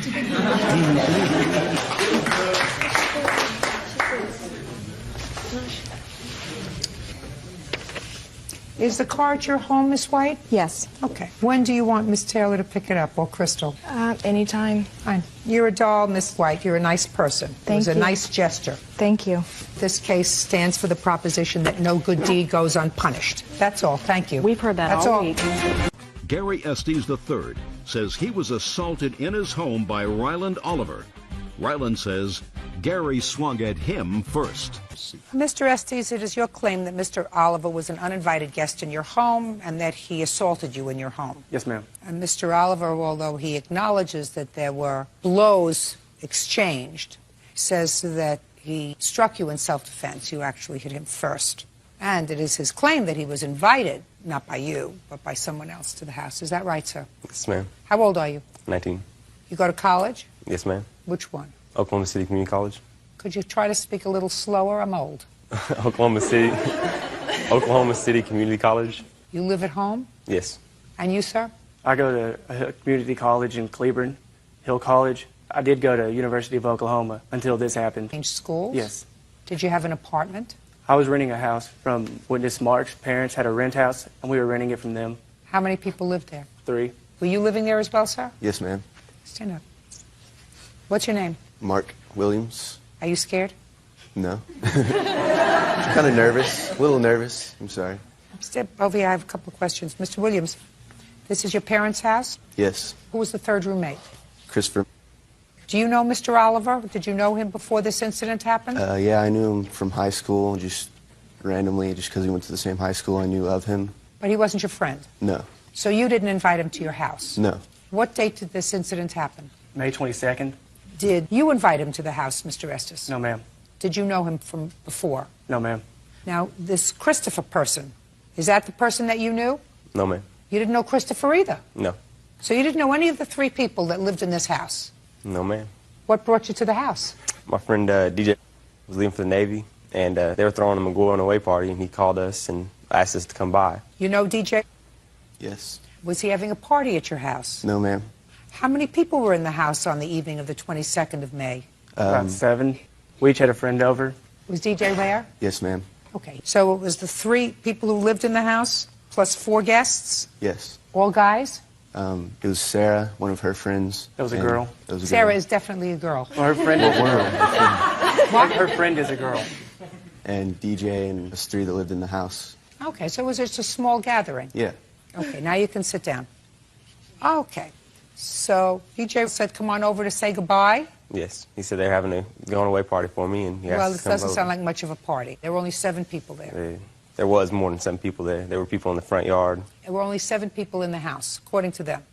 Is the car at your home, Miss White? Yes. Okay. When do you want Miss Taylor to pick it up, or Crystal? Anytime. Fine. You're a doll, Miss White. You're a nice person. It was a nice gesture. Thank you. This case stands for the proposition that no good deed goes unpunished. That's all. Thank you. We've heard that That's all week. Gary Estes III says he was assaulted in his home by Ryland Oliver. Ryland says Gary swung at him first. Mr. Estes, it is your claim that Mr. Oliver was an uninvited guest in your home and that he assaulted you in your home. Yes, ma'am. And Mr. Oliver, although he acknowledges that there were blows exchanged, says that he struck you in self-defense. You actually hit him first. And it is his claim that he was invited, not by you, but by someone else to the house. Is that right, sir? Yes, ma'am. How old are you? 19. You go to college? Yes, ma'am. Which one? Oklahoma City Community College. Could you try to speak a little slower? I'm old. Oklahoma City. Oklahoma City Community College. You live at home? Yes. And you, sir? I go to a community college in Cleburne, Hill College. I did go to University of Oklahoma until this happened. Changed schools? Yes. Did you have an apartment? I was renting a house from Witness Mark's parents had a rent house, and we were renting it from them. How many people lived there? 3. Were you living there as well, sir? Yes, ma'am. Stand up. What's your name? Mark Williams. Are you scared? No. Kind of nervous. A little nervous. I'm sorry. Step over here. I have a couple of questions. Mr. Williams, this is your parents' house? Yes. Who was the third roommate? Christopher. Do you know Mr. Oliver? Did you know him before this incident happened? Yeah, I knew him from high school, just randomly, just because we went to the same high school. I knew of him. But he wasn't your friend? No. So you didn't invite him to your house? No. What date did this incident happen? May 22nd. Did you invite him to the house, Mr. Estes? No, ma'am. Did you know him from before? No, ma'am. Now, this Christopher person, is that the person that you knew? No, ma'am. You didn't know Christopher either? No. So you didn't know any of the 3 people that lived in this house? No, ma'am. What brought you to the house? My friend DJ was leaving for the Navy, and they were throwing a going away party, and he called us and asked us to come by. You know DJ? Yes. Was he having a party at your house? No, ma'am. How many people were in the house on the evening of the 22nd of May? About 7. We each had a friend over. Was DJ there? Yes, ma'am. Okay, so it was the 3 people who lived in the house, plus 4 guests? Yes. All guys? It was Sarah, one of her friends. That was a girl. That was a Sarah girl. is definitely a girl. Well, her friend is a girl. What? Her friend is a girl. And DJ and us 3 that lived in the house. Okay, so it was just a small gathering? Yeah. Okay, now you can sit down. Okay, so DJ said come on over to say goodbye? Yes. He said they're having a going away party for me, and he asked Well, us it to come doesn't over. sound like much of a party. There were only 7 people there. There was more than 7 people there. There were people in the front yard. There were only 7 people in the house, according to them.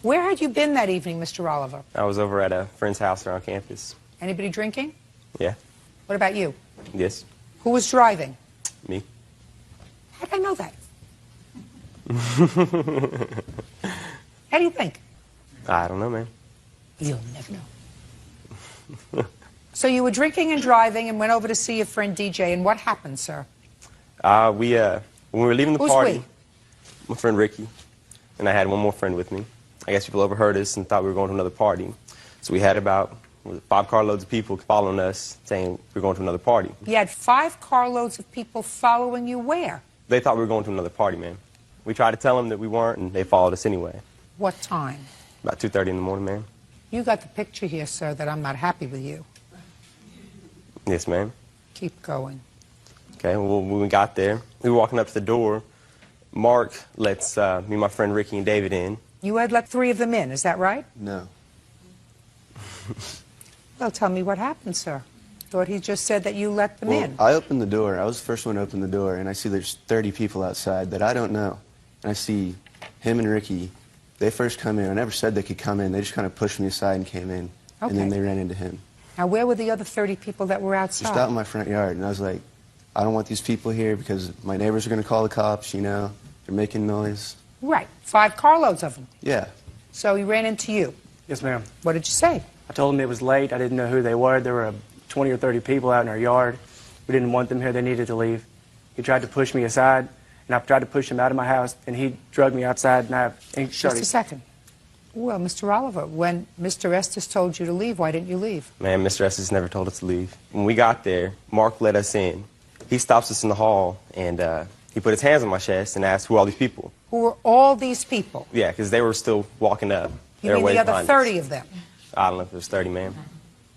Where had you been that evening, Mr. Oliver? I was over at a friend's house there on campus. Anybody drinking? Yeah. What about you? Yes. Who was driving? Me. How did I know that? How do you think? I don't know, man. You'll never know. So you were drinking and driving and went over to see your friend DJ, and what happened, sir? When we were leaving the Who's party, we? my friend Ricky, and I had one more friend with me. I guess people overheard us and thought we were going to another party. So we had about 5 carloads of people following us saying we're going to another party. You had 5 carloads of people following you where? They thought we were going to another party, man. We tried to tell them that we weren't, and they followed us anyway. What time? About 2:30 in the morning, man. You got the picture here, sir, that I'm not happy with you. Yes, ma'am. Keep going. Okay, well, when we got there, we were walking up to the door. Mark lets me and my friend Ricky and David in. You had let 3 of them in, is that right? No. Well, tell me what happened, sir. Thought he just said that you let them in. I opened the door. I was the first one to open the door, and I see there's 30 people outside that I don't know. And I see him and Ricky. They first come in. I never said they could come in. They just kind of pushed me aside and came in. Okay. And then they ran into him. Now, where were the other 30 people that were outside? Just out in my front yard. And I was like, I don't want these people here because my neighbors are going to call the cops, you know. They're making noise. Right. 5 carloads of them. Yeah. So he ran into you. Yes, ma'am. What did you say? I told them it was late. I didn't know who they were. There were 20 or 30 people out in our yard. We didn't want them here. They needed to leave. He tried to push me aside, and I tried to push him out of my house, and he dragged me outside, and Just a second. Well, Mr. Oliver, when Mr. Estes told you to leave, why didn't you leave? Man, Mr. Estes never told us to leave. When we got there, Mark let us in. He stops us in the hall, and he put his hands on my chest and asked, who are all these people? Who were all these people? Yeah, because they were still walking up. You mean the other 30 of them? I don't know if it was 30, ma'am.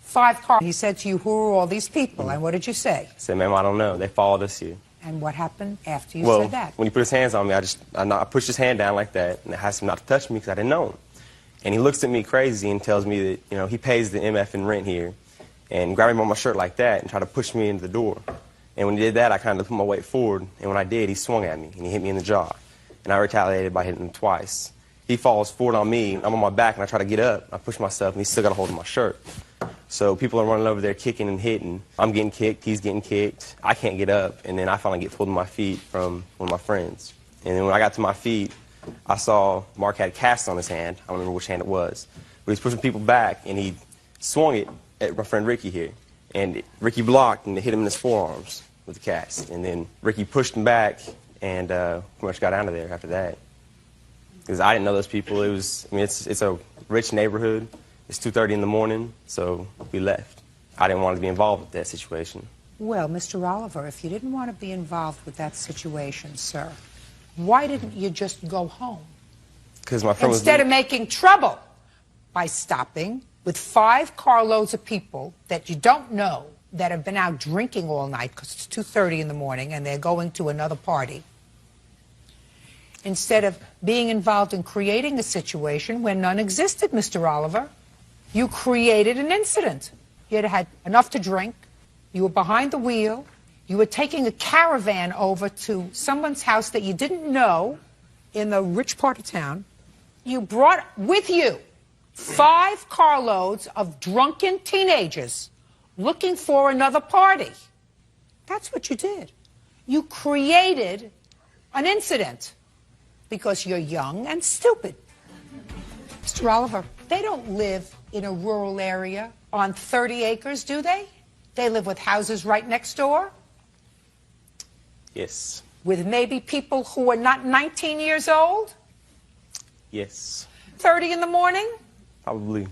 5 cars. He said to you, who are all these people? And what did you say? I said, ma'am, I don't know. They followed us here. And what happened after you Well, said that? when he put his hands on me, I pushed his hand down like that, and I asked him not to touch me because I didn't know him. And he looks at me crazy and tells me that, you know, he pays the MF in rent here, and grabbed me by my shirt like that and tried to push me into the door. And when he did that, I kind of put my weight forward, and when I did, he swung at me, and he hit me in the jaw. And I retaliated by hitting him twice. He falls forward on me, I'm on my back, and I try to get up. I push myself, and he's still got a hold of my shirt. So people are running over there kicking and hitting. I'm getting kicked, he's getting kicked. I can't get up, and then I finally get pulled to my feet from one of my friends. And then when I got to my feet, I saw Mark had a cast on his hand. I don't remember which hand it was. But he was pushing people back, and he swung it at my friend Ricky here. And Ricky blocked, and it hit him in his forearms with the cast. And then Ricky pushed him back, and pretty much got out of there after that. Because I didn't know those people. It's a rich neighborhood. It's 2:30 in the morning, so we left. I didn't want to be involved with that situation. Well, Mr. Oliver, if you didn't want to be involved with that situation, sir, why didn't you just go home? Because my friend Instead of making trouble by stopping with 5 carloads of people that you don't know that have been out drinking all night because it's 2:30 in the morning and they're going to another party. Instead of being involved in creating a situation where none existed, Mr. Oliver, you created an incident. You had had enough to drink. You were behind the wheel. You were taking a caravan over to someone's house that you didn't know in the rich part of town. You brought with you 5 carloads of drunken teenagers looking for another party. That's what you did. You created an incident because you're young and stupid. Mr. Oliver, they don't live in a rural area on 30 acres, do they? They live with houses right next door? Yes. With maybe people who are not 19 years old? Yes. 30 in the morning? Probably.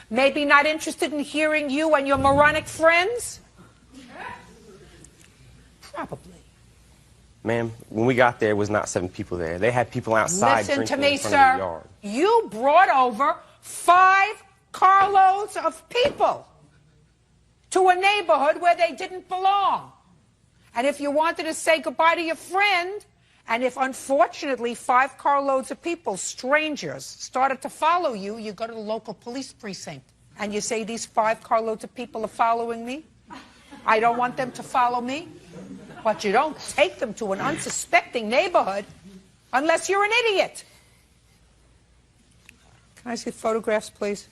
Maybe not interested in hearing you and your moronic friends? Probably. Ma'am, when we got there, it was not 7 people there. They had people outside Listen drinking to me, in front of the sir. yard. You brought over 5 carloads of people to a neighborhood where they didn't belong. And if you wanted to say goodbye to your friend, and if unfortunately 5 carloads of people, strangers, started to follow you, you go to the local police precinct and you say, these 5 carloads of people are following me. I don't want them to follow me. But you don't take them to an unsuspecting neighborhood unless you're an idiot. Can I see photographs, please?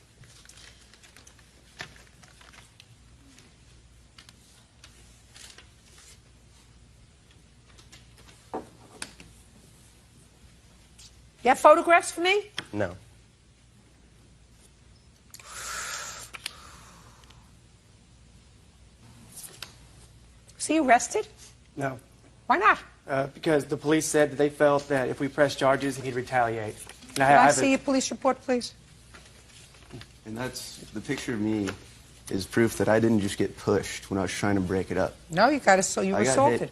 You have photographs for me? No. Was he arrested? No. Why not? Because the police said that they felt that if we pressed charges, he'd retaliate. And Can I see your police report, please? And that's, the picture of me is proof that I didn't just get pushed when I was trying to break it up. No, you got so you were I got assaulted. hit.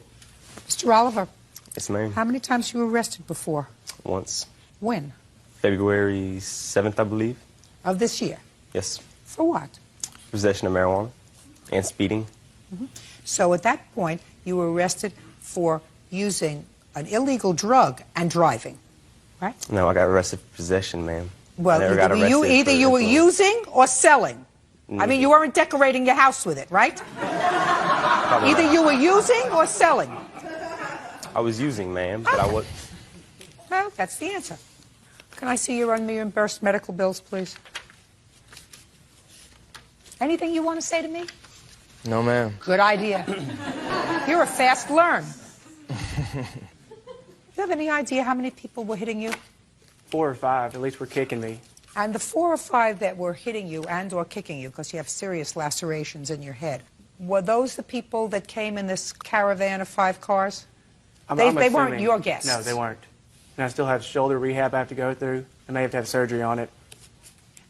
Mr. Oliver. Yes, ma'am. How many times were you arrested before? Once. When? February 7th, I believe. Of this year? Yes. For what? Possession of marijuana and speeding. So at that point, you were arrested for using an illegal drug and driving, right? No, I got arrested for possession, ma'am. Well, either you were using or selling. I mean, you weren't decorating your house with it, right? Either you were using or selling. I was using, ma'am, but I was. Well, that's the answer. Can I see your unreimbursed medical bills, please? Anything you want to say to me? No, ma'am. Good idea. You're a fast learn. You have any idea how many people were hitting you? 4 or 5, at least, were kicking me. And the 4 or 5 that were hitting you and or kicking you, because you have serious lacerations in your head, were those the people that came in this caravan of 5 cars? They weren't assuming. your guests. No, they weren't. And I still have shoulder rehab I have to go through. I may have to have surgery on it.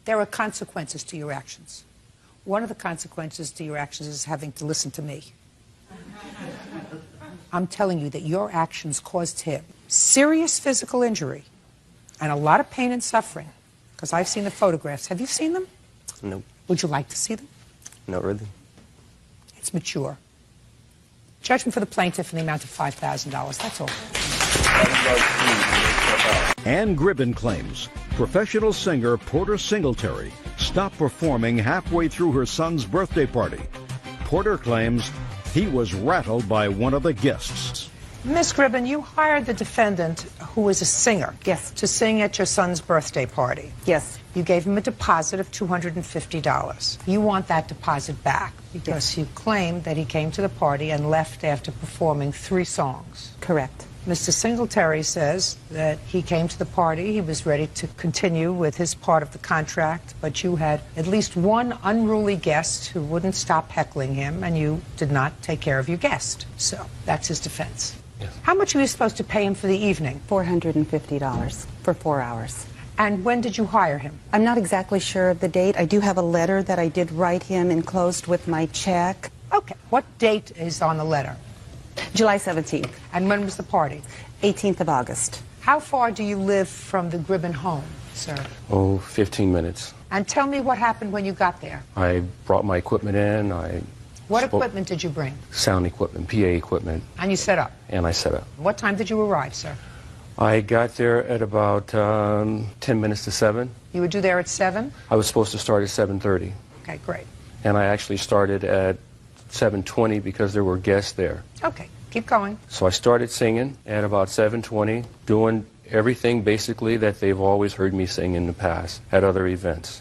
There are consequences to your actions. One of the consequences to your actions is having to listen to me. I'm telling you that your actions caused him serious physical injury and a lot of pain and suffering, because I've seen the photographs. Have you seen them? Nope. Would you like to see them? Not really. It's mature. Judgment for the plaintiff in the amount of $5,000. That's all. Ann Gribben claims professional singer Porter Singletary stopped performing halfway through her son's birthday party. Porter claims he was rattled by one of the guests. Miss Gribben, you hired the defendant, who was a singer, yes, to sing at your son's birthday party. Yes. You gave him a deposit of $250. You want that deposit back because you claim that he came to the party and left after performing 3 songs. Correct. Mr. Singletary says that he came to the party, he was ready to continue with his part of the contract, but you had at least one unruly guest who wouldn't stop heckling him, and you did not take care of your guest. So that's his defense. Yes. How much were you supposed to pay him for the evening? $450 for 4 hours. And when did you hire him? I'm not exactly sure of the date. I do have a letter that I did write him enclosed with my check. Okay. What date is on the letter? July 17th. And when was the party? 18th of August. How far do you live from the Gribben home, sir? Oh, 15 minutes. And tell me what happened when you got there. I brought my equipment in. What equipment did you bring? Sound equipment, PA equipment. And you set up? And I set up. What time did you arrive, sir? I got there at about 10 minutes to 7. You would do there at 7? I was supposed to start at 7:30. Okay, great. And I actually started at 7:20 because there were guests there. Okay, keep going. So I started singing at about 7:20, doing everything basically that they've always heard me sing in the past at other events.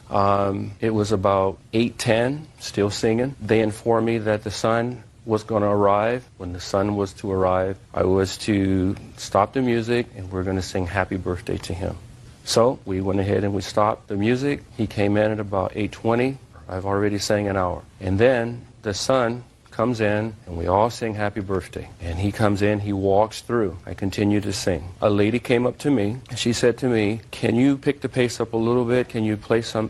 It was about 8:10, still singing. They informed me that the sun was going to arrive. When the sun was to arrive, I was to stop the music and we're going to sing Happy Birthday to him. So we went ahead and we stopped the music. He came in at about 8:20. I've already sang an hour. And then the son comes in and we all sing Happy Birthday. And he comes in, he walks through. I continue to sing. A lady came up to me and she said to me, "Can you pick the pace up a little bit? Can you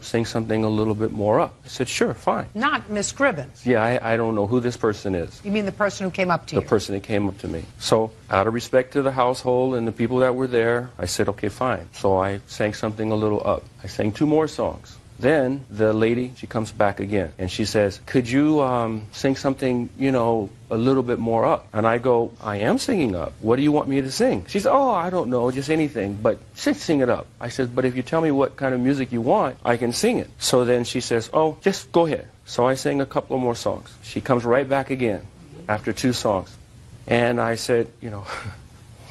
sing something a little bit more up?" I said, "Sure, fine." Not Miss Gribben. Yeah, I don't know who this person is. You mean the person who came up to you? The person that came up to me. So out of respect to the household and the people that were there, I said, "Okay, fine." So I sang something a little up. I sang 2 more songs. Then the lady, she comes back again, and she says, "Could you sing something, a little bit more up?" And I go, "I am singing up. What do you want me to sing?" She said, "Oh, I don't know, just anything, but sing it up." I said, "But if you tell me what kind of music you want, I can sing it." So then she says, "Oh, just go ahead." So I sang a couple of more songs. She comes right back again after 2 songs. And I said,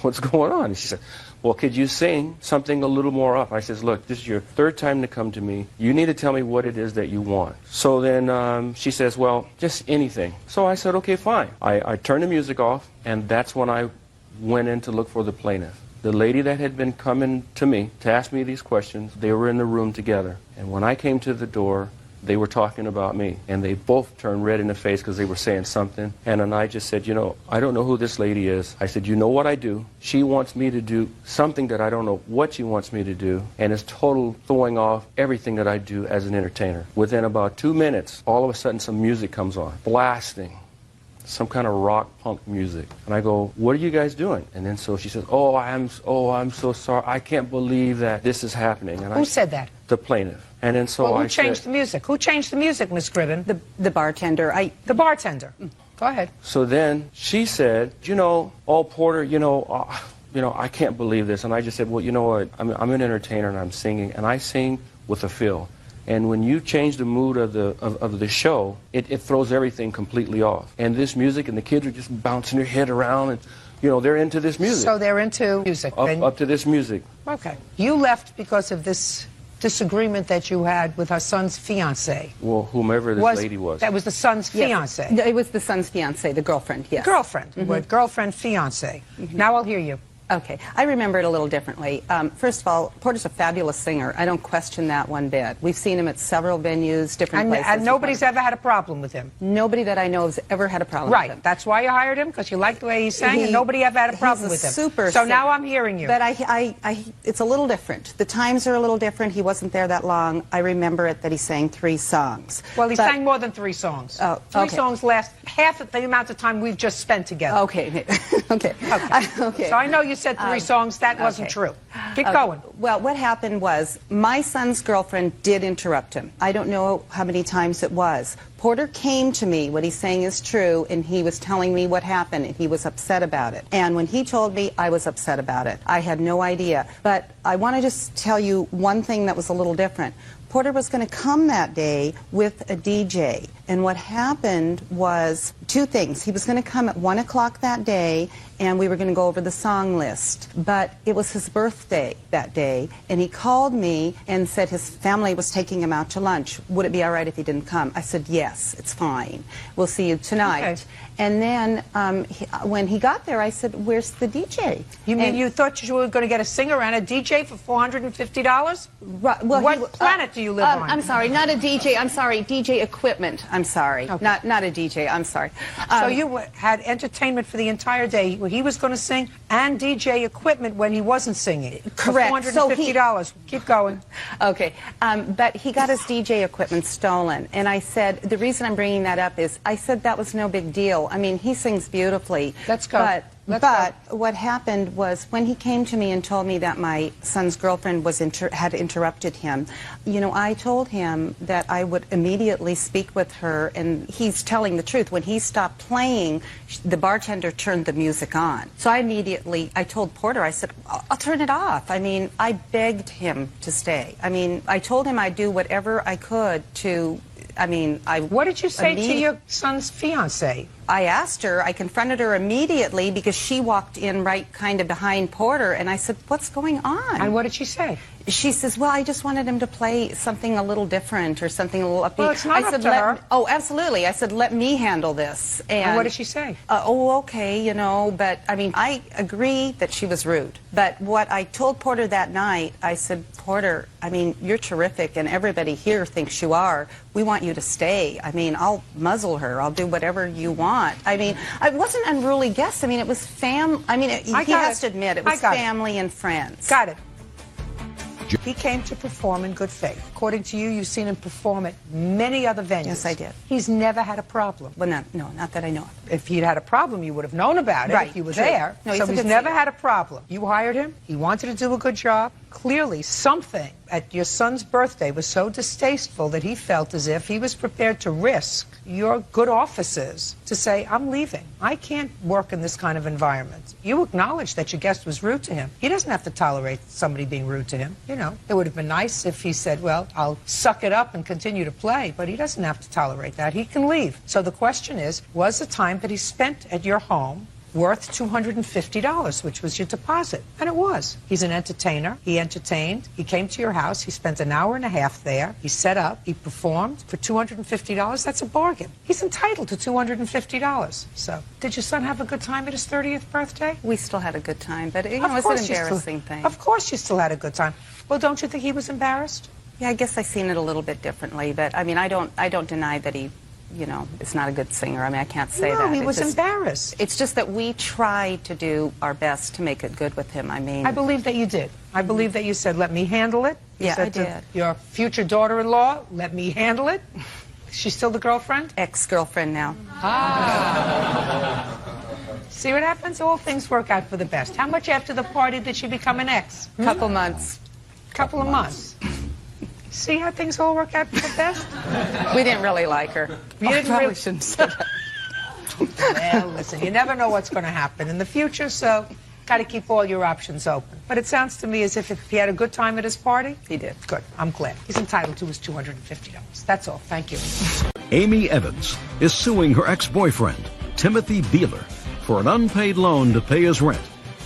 "What's going on?" And she said, "Well, could you sing something a little more up?" I says, "Look, this is your 3rd time to come to me. You need to tell me what it is that you want." So then she says, "Well, just anything." So I said, "Okay, fine." I turned the music off, and that's when I went in to look for the plaintiff. The lady that had been coming to me to ask me these questions, they were in the room together. And when I came to the door, they were talking about me, and they both turned red in the face because they were saying something. And then I just said, "I don't know who this lady is." I said, "You know what I do? She wants me to do something that I don't know what she wants me to do, and it's total throwing off everything that I do as an entertainer." Within about 2 minutes, all of a sudden some music comes on, blasting. Some kind of rock punk music. And I go, "What are you guys doing?" And then so she says, "Oh, I'm so sorry. I can't believe that this is happening." And Who said that? The plaintiff. And then so who changed the music? Who changed the music, Miss Gribben? The bartender. The bartender. Go ahead. So then she said, "Oh, Porter, I can't believe this." And I just said, "Well, you know what? I'm an entertainer and I'm singing, and I sing with a feel. And when you change the mood of the show, it throws everything completely off. And this music, and the kids are just bouncing their head around, and they're into this music." So they're into music. Up to this music. Okay. You left because of this disagreement that you had with her son's fiancé. Well, whomever this lady was. That was the son's fiancé. It was the son's fiancé, the girlfriend, yes. Girlfriend. Girlfriend, fiancé. Now I'll hear you. Okay, I remember it a little differently. First of all, Porter's a fabulous singer. I don't question that one bit. We've seen him at several venues, different places. And nobody's ever had a problem with him? Nobody that I know has ever had a problem with him. Right, that's why you hired him, because you liked the way he sang, and nobody ever had a problem with him. Super so now I'm hearing you. But it's a little different. The times are a little different. He wasn't there that long. I remember it that he sang 3 songs. Well, he sang more than 3 songs. Oh, Three okay. songs last half of the amount of time we've just spent together. Okay. Okay. So I know you said 3 songs. That wasn't true. Keep going. Well, what happened was my son's girlfriend did interrupt him. I don't know how many times it was. Porter came to me, what he's saying is true, and he was telling me what happened, and he was upset about it. And when he told me, I was upset about it. I had no idea. But I want to just tell you one thing that was a little different. Porter was going to come that day with a DJ. And what happened was 2 things. He was going to come at 1 o'clock that day, and we were going to go over the song list. But it was his birthday that day, and he called me and said his family was taking him out to lunch. Would it be all right if he didn't come? I said, yes, it's fine. We'll see you tonight. Okay. And then when he got there, I said, where's the DJ? You mean you thought you were going to get a singer and a DJ for $450? Right, well, what planet do you live on? I'm sorry, not a DJ. I'm sorry, DJ equipment. I'm sorry, okay. not a DJ. I'm sorry. So you had entertainment for the entire day where he was going to sing and DJ equipment when he wasn't singing. Correct. For $450. Keep going. Okay, but he got his DJ equipment stolen, and I said the reason I'm bringing that up is I said that was no big deal. I mean, he sings beautifully. Let's go. But what happened was when he came to me and told me that my son's girlfriend had interrupted him, you know, I told him that I would immediately speak with her, and he's telling the truth. When he stopped playing, the bartender turned the music on. So I told Porter, I said, I'll turn it off. I mean, I begged him to stay. I mean, I told him I'd do whatever I could to... What did you say to your son's fiancée? I asked her, I confronted her immediately because she walked in right kind of behind Porter, and I said, what's going on? And what did she say? She says, well, I just wanted him to play something a little different or something a little upbeat. Well, it's not up to her. Oh, absolutely. I said, let me handle this. And what did she say? Okay, you know, but, I mean, I agree that she was rude. But what I told Porter that night, I said, Porter, I mean, you're terrific, and everybody here thinks you are. We want you to stay. I mean, I'll muzzle her. I'll do whatever you want. I mean, it wasn't unruly guests. I mean, it was he has to admit, it was family and friends. Got it. He came to perform in good faith. According to you, you've seen him perform at many other venues. Yes, I did. He's never had a problem. Well, no, not that I know of. If he'd had a problem, you would have known about it if you were there. No, so he's never had a problem. You hired him. He wanted to do a good job. Clearly, something at your son's birthday was so distasteful that he felt as if he was prepared to risk your good offices to say, I'm leaving. I can't work in this kind of environment. You acknowledge that your guest was rude to him. He doesn't have to tolerate somebody being rude to him. You know, it would have been nice if he said, well, I'll suck it up and continue to play, but he doesn't have to tolerate that. He can leave. So the question is, was the time that he spent at your home worth $250, which was your deposit? And it was. He's an entertainer. He entertained. He came to your house. He spent an hour and a half there. He set up. He performed for $250. That's a bargain. He's entitled to $250. So, did your son have a good time at his 30th birthday? We still had a good time, but it was an embarrassing thing. Of course you still had a good time. Well, don't you think he was embarrassed? Yeah, I guess I've seen it a little bit differently, but I mean, I don't deny that he, you know, is not a good singer. I mean, I can't say that. No, he was embarrassed. It's just that we tried to do our best to make it good with him. I mean... I believe that you did. I believe that you said, let me handle it. Yeah, I did. Your future daughter-in-law, let me handle it. She's still the girlfriend? Ex-girlfriend now. See what happens? All things work out for the best. How much after the party did she become an ex? Couple months. Couple of months. See how things all work out for the best? We didn't really like her. You didn't really... shouldn't say that. Well, listen, you never know what's going to happen in the future, so got to keep all your options open. But it sounds to me as if he had a good time at his party. He did. Good. I'm glad. He's entitled to his $250. That's all. Thank you. Amy Evans is suing her ex-boyfriend, Timothy Beeler, for an unpaid loan to pay his rent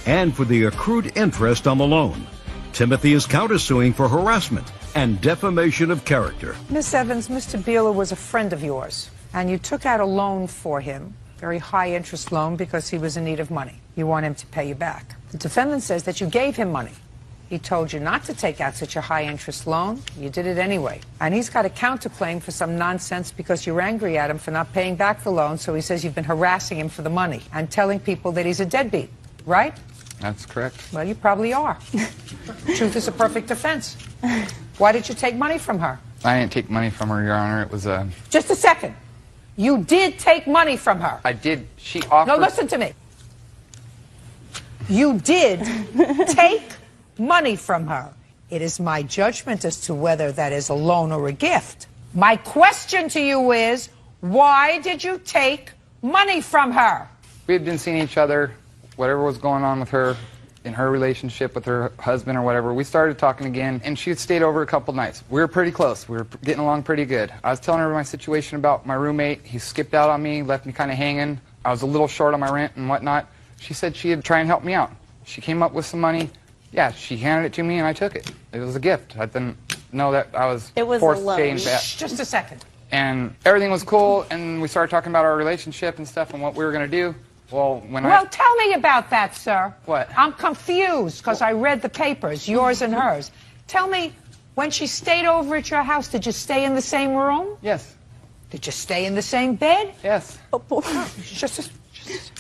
and for the accrued interest on the loan. Timothy is countersuing for harassment and defamation of character. Miss Evans, Mr. Beeler was a friend of yours, and you took out a loan for him, very high-interest loan, because he was in need of money. You want him to pay you back. The defendant says that you gave him money. He told you not to take out such a high-interest loan. You did it anyway. And he's got a counterclaim for some nonsense because you're angry at him for not paying back the loan, so he says you've been harassing him for the money and telling people that he's a deadbeat, right? That's correct. Well, you probably are. Truth is a perfect defense. Why did you take money from her? I didn't take money from her, Your Honor. It was a... Just a second. You did take money from her. I did. She offered... No, listen to me. You did take money from her. It is my judgment as to whether that is a loan or a gift. My question to you is, why did you take money from her? We had been seeing each other, whatever was going on with her, in her relationship with her husband or whatever. We started talking again, and she had stayed over a couple nights. We were pretty close. We were getting along pretty good. I was telling her my situation about my roommate. He skipped out on me, left me kind of hanging. I was a little short on my rent and whatnot. She said she'd try and help me out. She came up with some money. Yeah, she handed it to me, and I took it. It was a gift. I didn't know that I was forced to pay back. Just a second. And everything was cool, and we started talking about our relationship and stuff and what we were going to do. Well, Tell me about that, sir. What? I'm confused because I read the papers, yours and hers. Tell me, when she stayed over at your house, did you stay in the same room? Yes. Did you stay in the same bed? Yes. Just a minute.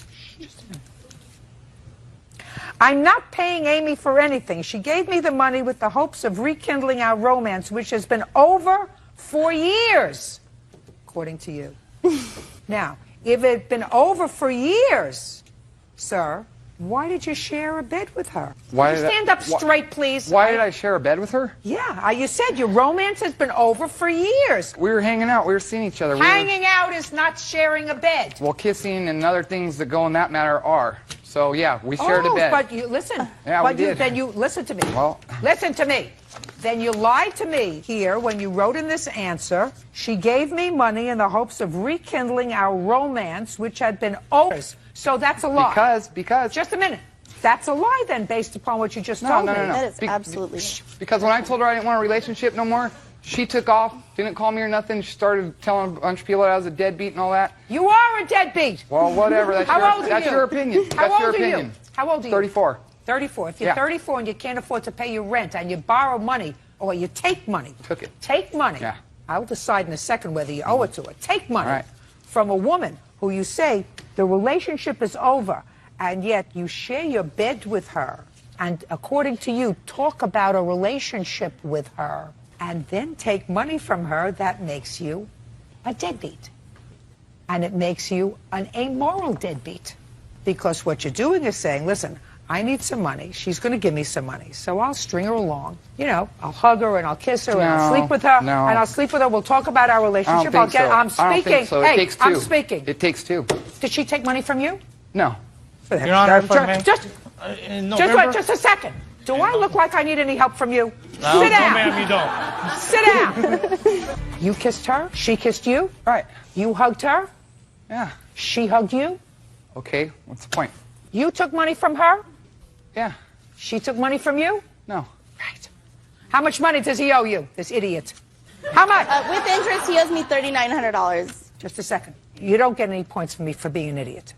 I'm not paying Amy for anything. She gave me the money with the hopes of rekindling our romance, which has been over for years, according to you. Now, if it had been over for years, sir, why did you share a bed with her? Stand up straight, please. Why did I share a bed with her? Yeah, you said your romance has been over for years. We were hanging out. We were seeing each other. Hanging out is not sharing a bed. Well, kissing and other things that go in that matter are. So, yeah, we shared a bed. But you, listen. Yeah, we did. Then you, listen to me. Well. Listen to me. Then you lied to me here when you wrote in this answer, she gave me money in the hopes of rekindling our romance, which had been over. So that's a lie. Because. Just a minute. That's a lie then, based upon what you just told me. No. That is absolutely. Because when I told her I didn't want a relationship no more, she took off, didn't call me or nothing. She started telling a bunch of people that I was a deadbeat and all that. You are a deadbeat. Well, whatever. That's your opinion. How old are you? How old are you? 34. 34. If you're 34 and you can't afford to pay your rent and you borrow money or you take money. Took it. Take money. Yeah. I'll decide in a second whether you owe it to her. Take money from a woman who you say the relationship is over, and yet you share your bed with her, and according to you, talk about a relationship with her, and then take money from her. That makes you a deadbeat. And it makes you an amoral deadbeat. Because what you're doing is saying, listen, I need some money. She's going to give me some money. So I'll string her along. You know, I'll hug her and I'll kiss her and I'll sleep with her. And I'll sleep with her. We'll talk about our relationship. I'm speaking. I don't think so. It takes two. I'm speaking. It takes two. Did she take money from you? No. Your Honor, if I may. Just a second. Do I look like I need any help from you? No, Sit down. ma'am, you don't. Sit down. You kissed her. She kissed you. Right. You hugged her. Yeah. She hugged you. Okay. What's the point? You took money from her. Yeah. She took money from you. No. Right. How much money does he owe you, this idiot? How much? With interest, he owes me $3,900. Just a second. You don't get any points from me for being an idiot.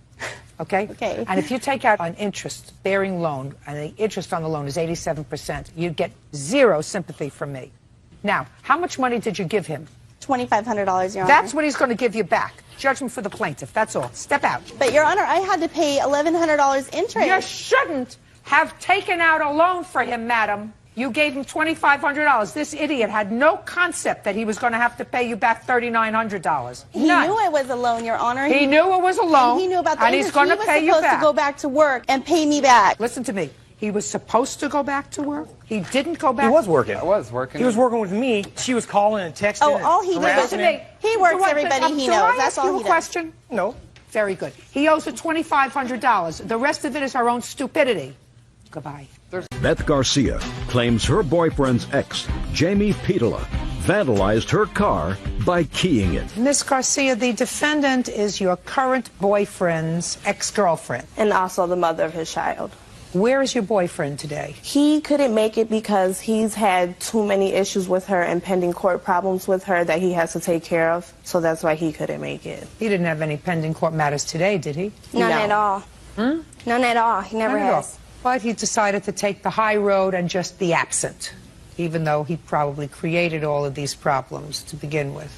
Okay? Okay. And if you take out an interest-bearing loan, and the interest on the loan is 87%, you'd get zero sympathy from me. Now, how much money did you give him? $2,500, Your Honor. That's what he's going to give you back. Judgment for the plaintiff. That's all. Step out. But, Your Honor, I had to pay $1,100 interest. You shouldn't have taken out a loan for him, madam. You gave him $2,500. This idiot had no concept that he was going to have to pay you back $3,900. He knew it was a loan, Your Honor. He knew it was a loan. And he knew about the and he's going to pay you supposed back. to go back to work and pay me back. Listen to me. He was supposed to go back to work. He didn't go back. He was working. I was working. He was working with me. She was calling and texting. Oh, all he did was he works everybody he knows. That's all he does. Do I ask you a question? No. Very good. He owes her $2,500. The rest of it is her own stupidity. Goodbye. Beth Garcia claims her boyfriend's ex, Jamie Petola, vandalized her car by keying it. Miss Garcia, the defendant is your current boyfriend's ex-girlfriend. And also the mother of his child. Where is your boyfriend today? He couldn't make it because he's had too many issues with her and pending court problems with her that he has to take care of. So that's why he couldn't make it. He didn't have any pending court matters today, did he? None at all. Hmm? None at all. He never None at has. all. But he decided to take the high road and just be absent, even though he probably created all of these problems to begin with.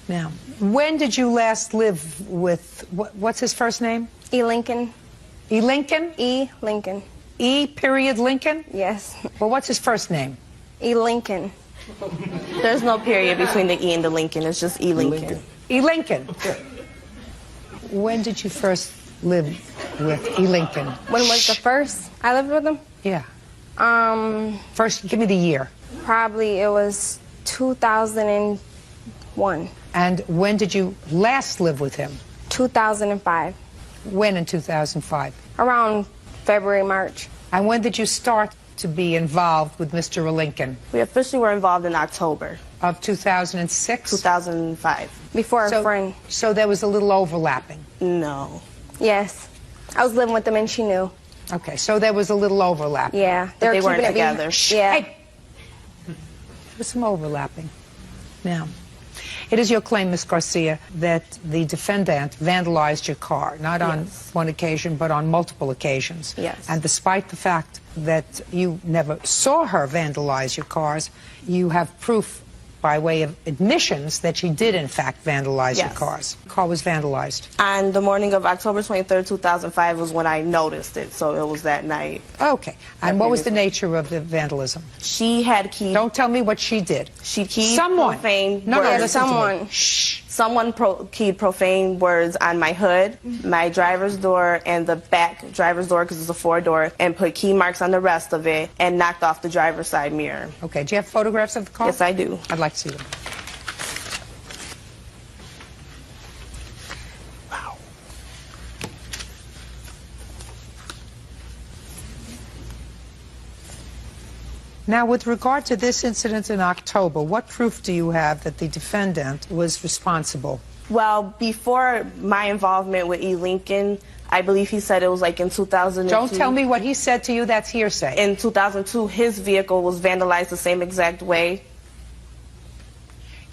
Now, when did you last live with, what's his first name? E. Lincoln. E. Lincoln? E. Lincoln. E. period Lincoln? Yes. Well, what's his first name? E. Lincoln. There's no period between the E and the Lincoln. It's just E. Lincoln. E. Lincoln. When did you first live with E. Lincoln? When was the first I lived with him? Yeah. First, give me the year. Probably it was 2001. And when did you last live with him? 2005. When in 2005? Around February, March. And when did you start to be involved with Mr. Lincoln? We officially were involved in October. Of 2006? 2005. Before a friend. So there was a little overlapping? No. Yes. I was living with them and she knew. Okay, so there was a little overlap. Yeah. But they weren't together. Yeah. Hey. There was some overlapping. Now, it is your claim, Ms. Garcia, that the defendant vandalized your car, not on one occasion, but on multiple occasions. Yes. And despite the fact that you never saw her vandalize your cars, you have proof by way of admissions that she did, in fact, vandalize your cars. The car was vandalized. On the morning of October 23rd, 2005 was when I noticed it, so it was that night. Okay. And what was the nature of the vandalism? She had keyed... Don't tell me what she did. She keyed profane profane No, words. listen to me. Someone. Shh. Someone keyed profane words on my hood, my driver's door, and the back driver's door, because it's a 4-door, and put key marks on the rest of it, and knocked off the driver's side mirror. Okay. Do you have photographs of the car? Yes, I do. I'd like to see them. Wow. Now, with regard to this incident in October, what proof do you have that the defendant was responsible? Well, before my involvement with E. Lincoln, I believe he said it was like in 2002. Don't tell me what he said to you. That's hearsay. In 2002, his vehicle was vandalized the same exact way.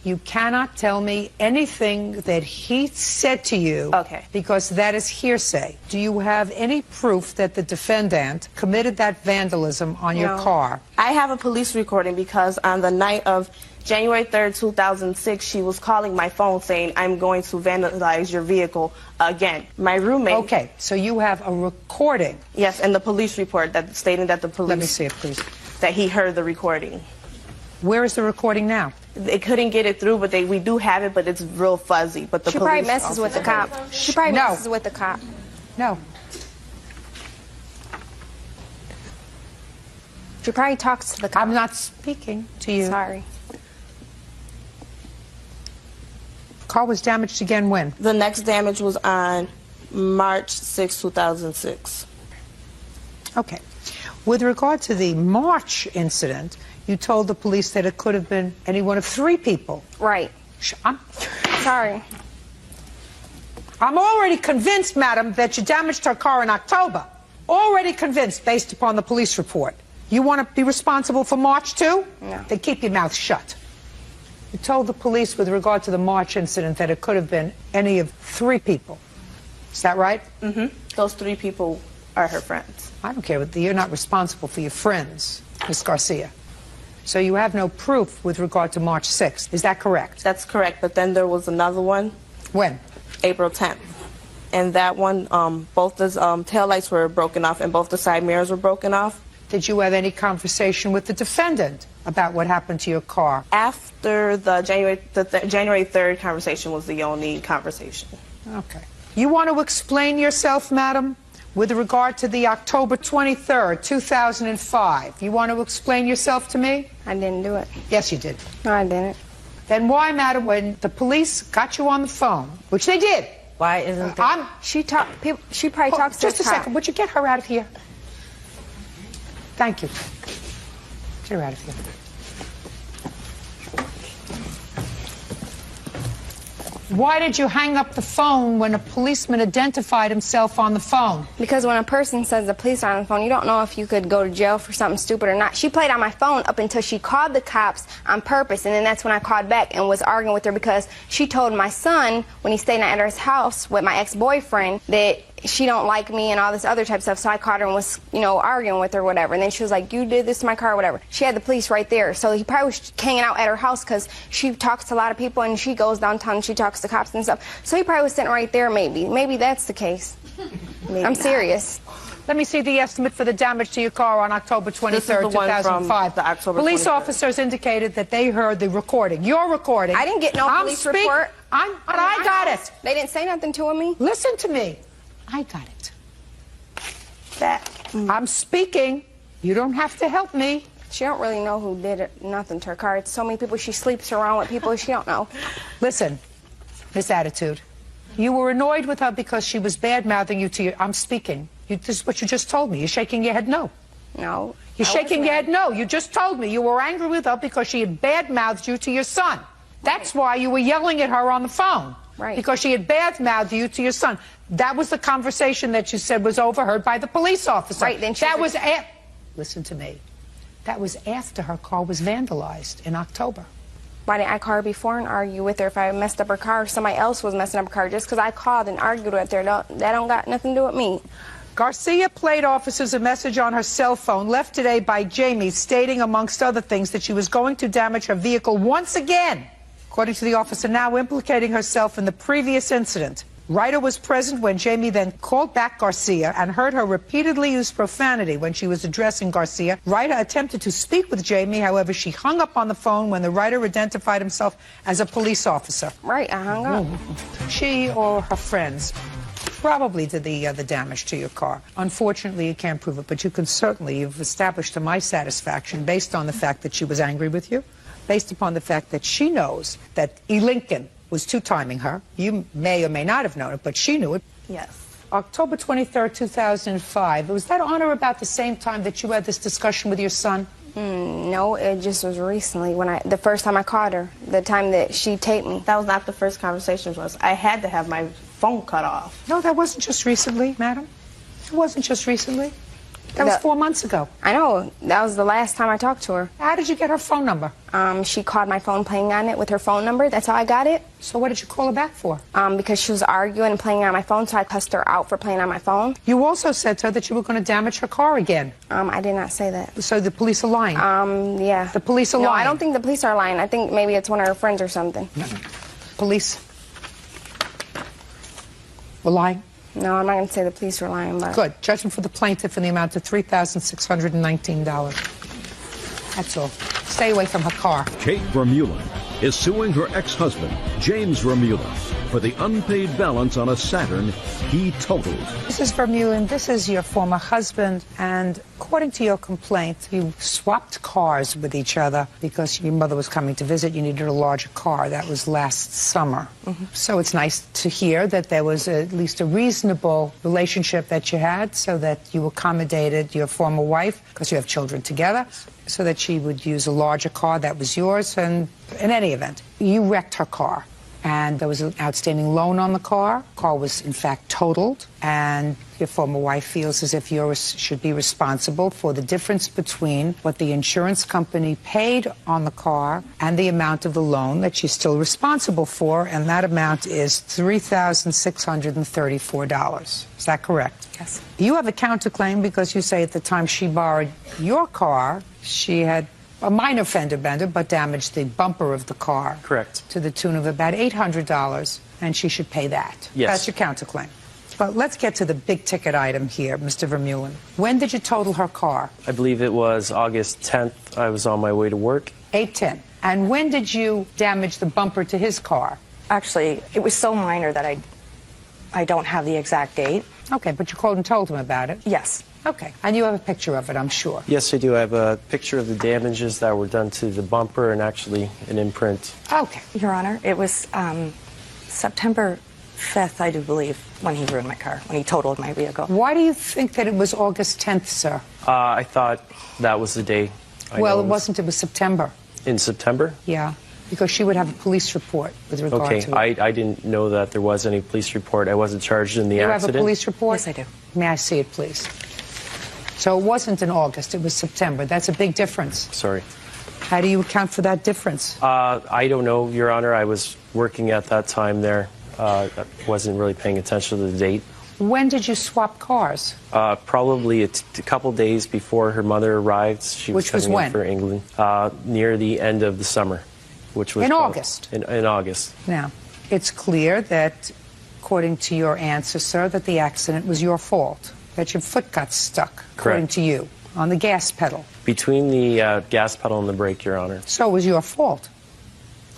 You cannot tell me anything that he said to you because that is hearsay. Do you have any proof that the defendant committed that vandalism on your car? I have a police recording because on the night of January 3rd, 2006, she was calling my phone saying, I'm going to vandalize your vehicle again. My roommate... Okay, so you have a recording. Yes, and the police report that stating that the police... Let me see it, please. That he heard the recording. Where is the recording now? They couldn't get it through, but we do have it, but it's real fuzzy. But the She police probably messes with the cop. She probably messes with the cop. No. She probably talks to the cop. I'm not speaking to you. Sorry. Car was damaged again when? The next damage was on March 6, 2006. Okay. With regard to the March incident, you told the police that it could have been any one of 3 people. Right. Sorry. I'm already convinced, madam, that you damaged her car in October. Already convinced based upon the police report. You want to be responsible for March too? No. Then keep your mouth shut. You told the police with regard to the March incident that it could have been any of 3 people. Is that right? Mm-hmm. Those 3 people are her friends. I don't care. You're not responsible for your friends, Ms. Garcia. So you have no proof with regard to March 6th. Is that correct? That's correct. But then there was another one. When? April 10th. And that one, both the taillights were broken off and both the side mirrors were broken off. Did you have any conversation with the defendant about what happened to your car? After the January 3rd conversation was the only conversation. Okay. You want to explain yourself, madam, with regard to the October 23rd, 2005? You want to explain yourself to me? I didn't do it. Yes, you did. No, I didn't. Then why, madam, when the police got you on the phone, which they did? Why isn't that? She probably talks to Just the a cop. second. Would you get her out of here? Thank you. Get her out of here. Why did you hang up the phone when a policeman identified himself on the phone? Because when a person says the police are on the phone, you don't know if you could go to jail for something stupid or not. She played on my phone up until she called the cops on purpose, and then that's when I called back and was arguing with her because she told my son when he stayed at her house with my ex-boyfriend that she don't like me and all this other type of stuff. So I caught her and was, you know, arguing with her or whatever. And then she was like, you did this to my car or whatever. She had the police right there. So he probably was hanging out at her house because she talks to a lot of people and she goes downtown and she talks to cops and stuff. So he probably was sitting right there maybe. Maybe that's the case. I'm serious. Let me see the estimate for the damage to your car on October 23rd, This is the one from 2005. the October Police 23rd. officers indicated that they heard the recording. Your recording. I didn't get no police report. But I got it. They didn't say nothing to me. Listen to me. I got it. I'm speaking. You don't have to help me. She don't really know who did it, nothing to her car. It's so many people. She sleeps around with people she don't know. Listen, Miss Attitude, you were annoyed with her because she was bad-mouthing you to your... I'm speaking. This is what you just told me. You're shaking your head no. No. You're shaking your head no. You just told me you were angry with her because she had bad-mouthed you to your son. That's why you were yelling at her on the phone. Right. Because she had bad-mouthed you to your son. That was the conversation that you said was overheard by the police officer. Right, then that was... Listen to me. That was after her car was vandalized in October. Why didn't I call her before and argue with her if I messed up her car or somebody else was messing up her car? Just because I called and argued with her, that don't got nothing to do with me. Garcia played officers a message on her cell phone left today by Jamie stating, amongst other things, that she was going to damage her vehicle once again, according to the officer now implicating herself in the previous incident. Ryder was present when Jamie then called back Garcia and heard her repeatedly use profanity when she was addressing Garcia. Ryder attempted to speak with Jamie, however, she hung up on the phone when the Ryder identified himself as a police officer. Right, I hung up. She or her friends probably did the damage to your car. Unfortunately, you can't prove it, but you can certainly, you've established to my satisfaction, based on the fact that she was angry with you, based upon the fact that she knows that E. Lincoln was two-timing her. You may or may not have known it, but she knew it. Yes. October 23rd, 2005. Was that on or about the same time that you had this discussion with your son? No, it just was recently when the first time I called her, the time that she taped me. That was not the first conversation with us. I had to have my phone cut off. No, that wasn't just recently, madam. It wasn't just recently. That was 4 months ago. I know. That was the last time I talked to her. How did you get her phone number? She called my phone playing on it with her phone number. That's how I got it. So what did you call her back for? Because she was arguing and playing on my phone, so I cussed her out for playing on my phone. You also said to her that you were going to damage her car again. I did not say that. So the police are lying? Yeah. The police are lying? No, lying? I don't think the police are lying. I think maybe it's one of her friends or something. No. Police were lying? No, I'm not going to say the police were lying, but... Good. Judgment for the plaintiff in the amount of $3,619. That's all. Stay away from her car. Kate Vermeulen is suing her ex-husband, James Vermeulen, for the unpaid balance on a Saturn he totaled. Mrs. Vermeulen, this is your former husband, and according to your complaint, you swapped cars with each other because your mother was coming to visit. You needed a larger car. That was last summer. So it's nice to hear that there was at least a reasonable relationship that you had so that you accommodated your former wife, because you have children together, so that she would use a larger car that was yours. And in any event, you wrecked her car. And there was an outstanding loan on the car. The car was, in fact, totaled. And your former wife feels as if you should be responsible for the difference between what the insurance company paid on the car and the amount of the loan that she's still responsible for. And that amount is $3,634. Is that correct? Yes. You have a counterclaim because you say at the time she borrowed your car, she had a minor fender bender, but damaged the bumper of the car. Correct. To the tune of about $800, and she should pay that. Yes. That's your counterclaim. But let's get to the big ticket item here, Mr. Vermeulen. When did you total her car? I believe it was August 10th. I was on my way to work. 8/10. And when did you damage the bumper to his car? Actually, it was so minor that I don't have the exact date. Okay, but you called and told him about it? Yes. Okay. And you have a picture of it, I'm sure. Yes, I do. I have a picture of the damages that were done to the bumper and actually an imprint. Okay. Your Honor, it was September 5th, I do believe, when he ruined my car, when he totaled my vehicle. Why do you think that it was August 10th, sir? I thought that was the day. Well, it wasn't. It was September. In September? Yeah, because she would have a police report with regard to it. Okay, I didn't know that there was any police report. I wasn't charged in the accident. You have a police report? Yes, I do. May I see it, please? So it wasn't in August, it was September. That's a big difference. Sorry. How do you account for that difference? I don't know, Your Honor. I was working at that time there. I wasn't really paying attention to the date. When did you swap cars? Probably a couple days before her mother arrived. She was Which was coming when? in for England. Near the end of the summer, which was In August? In August. Now, it's clear that, according to your answer, sir, that the accident was your fault, that your foot got stuck, according to you, on the gas pedal. Between the gas pedal and the brake, Your Honor. So it was your fault,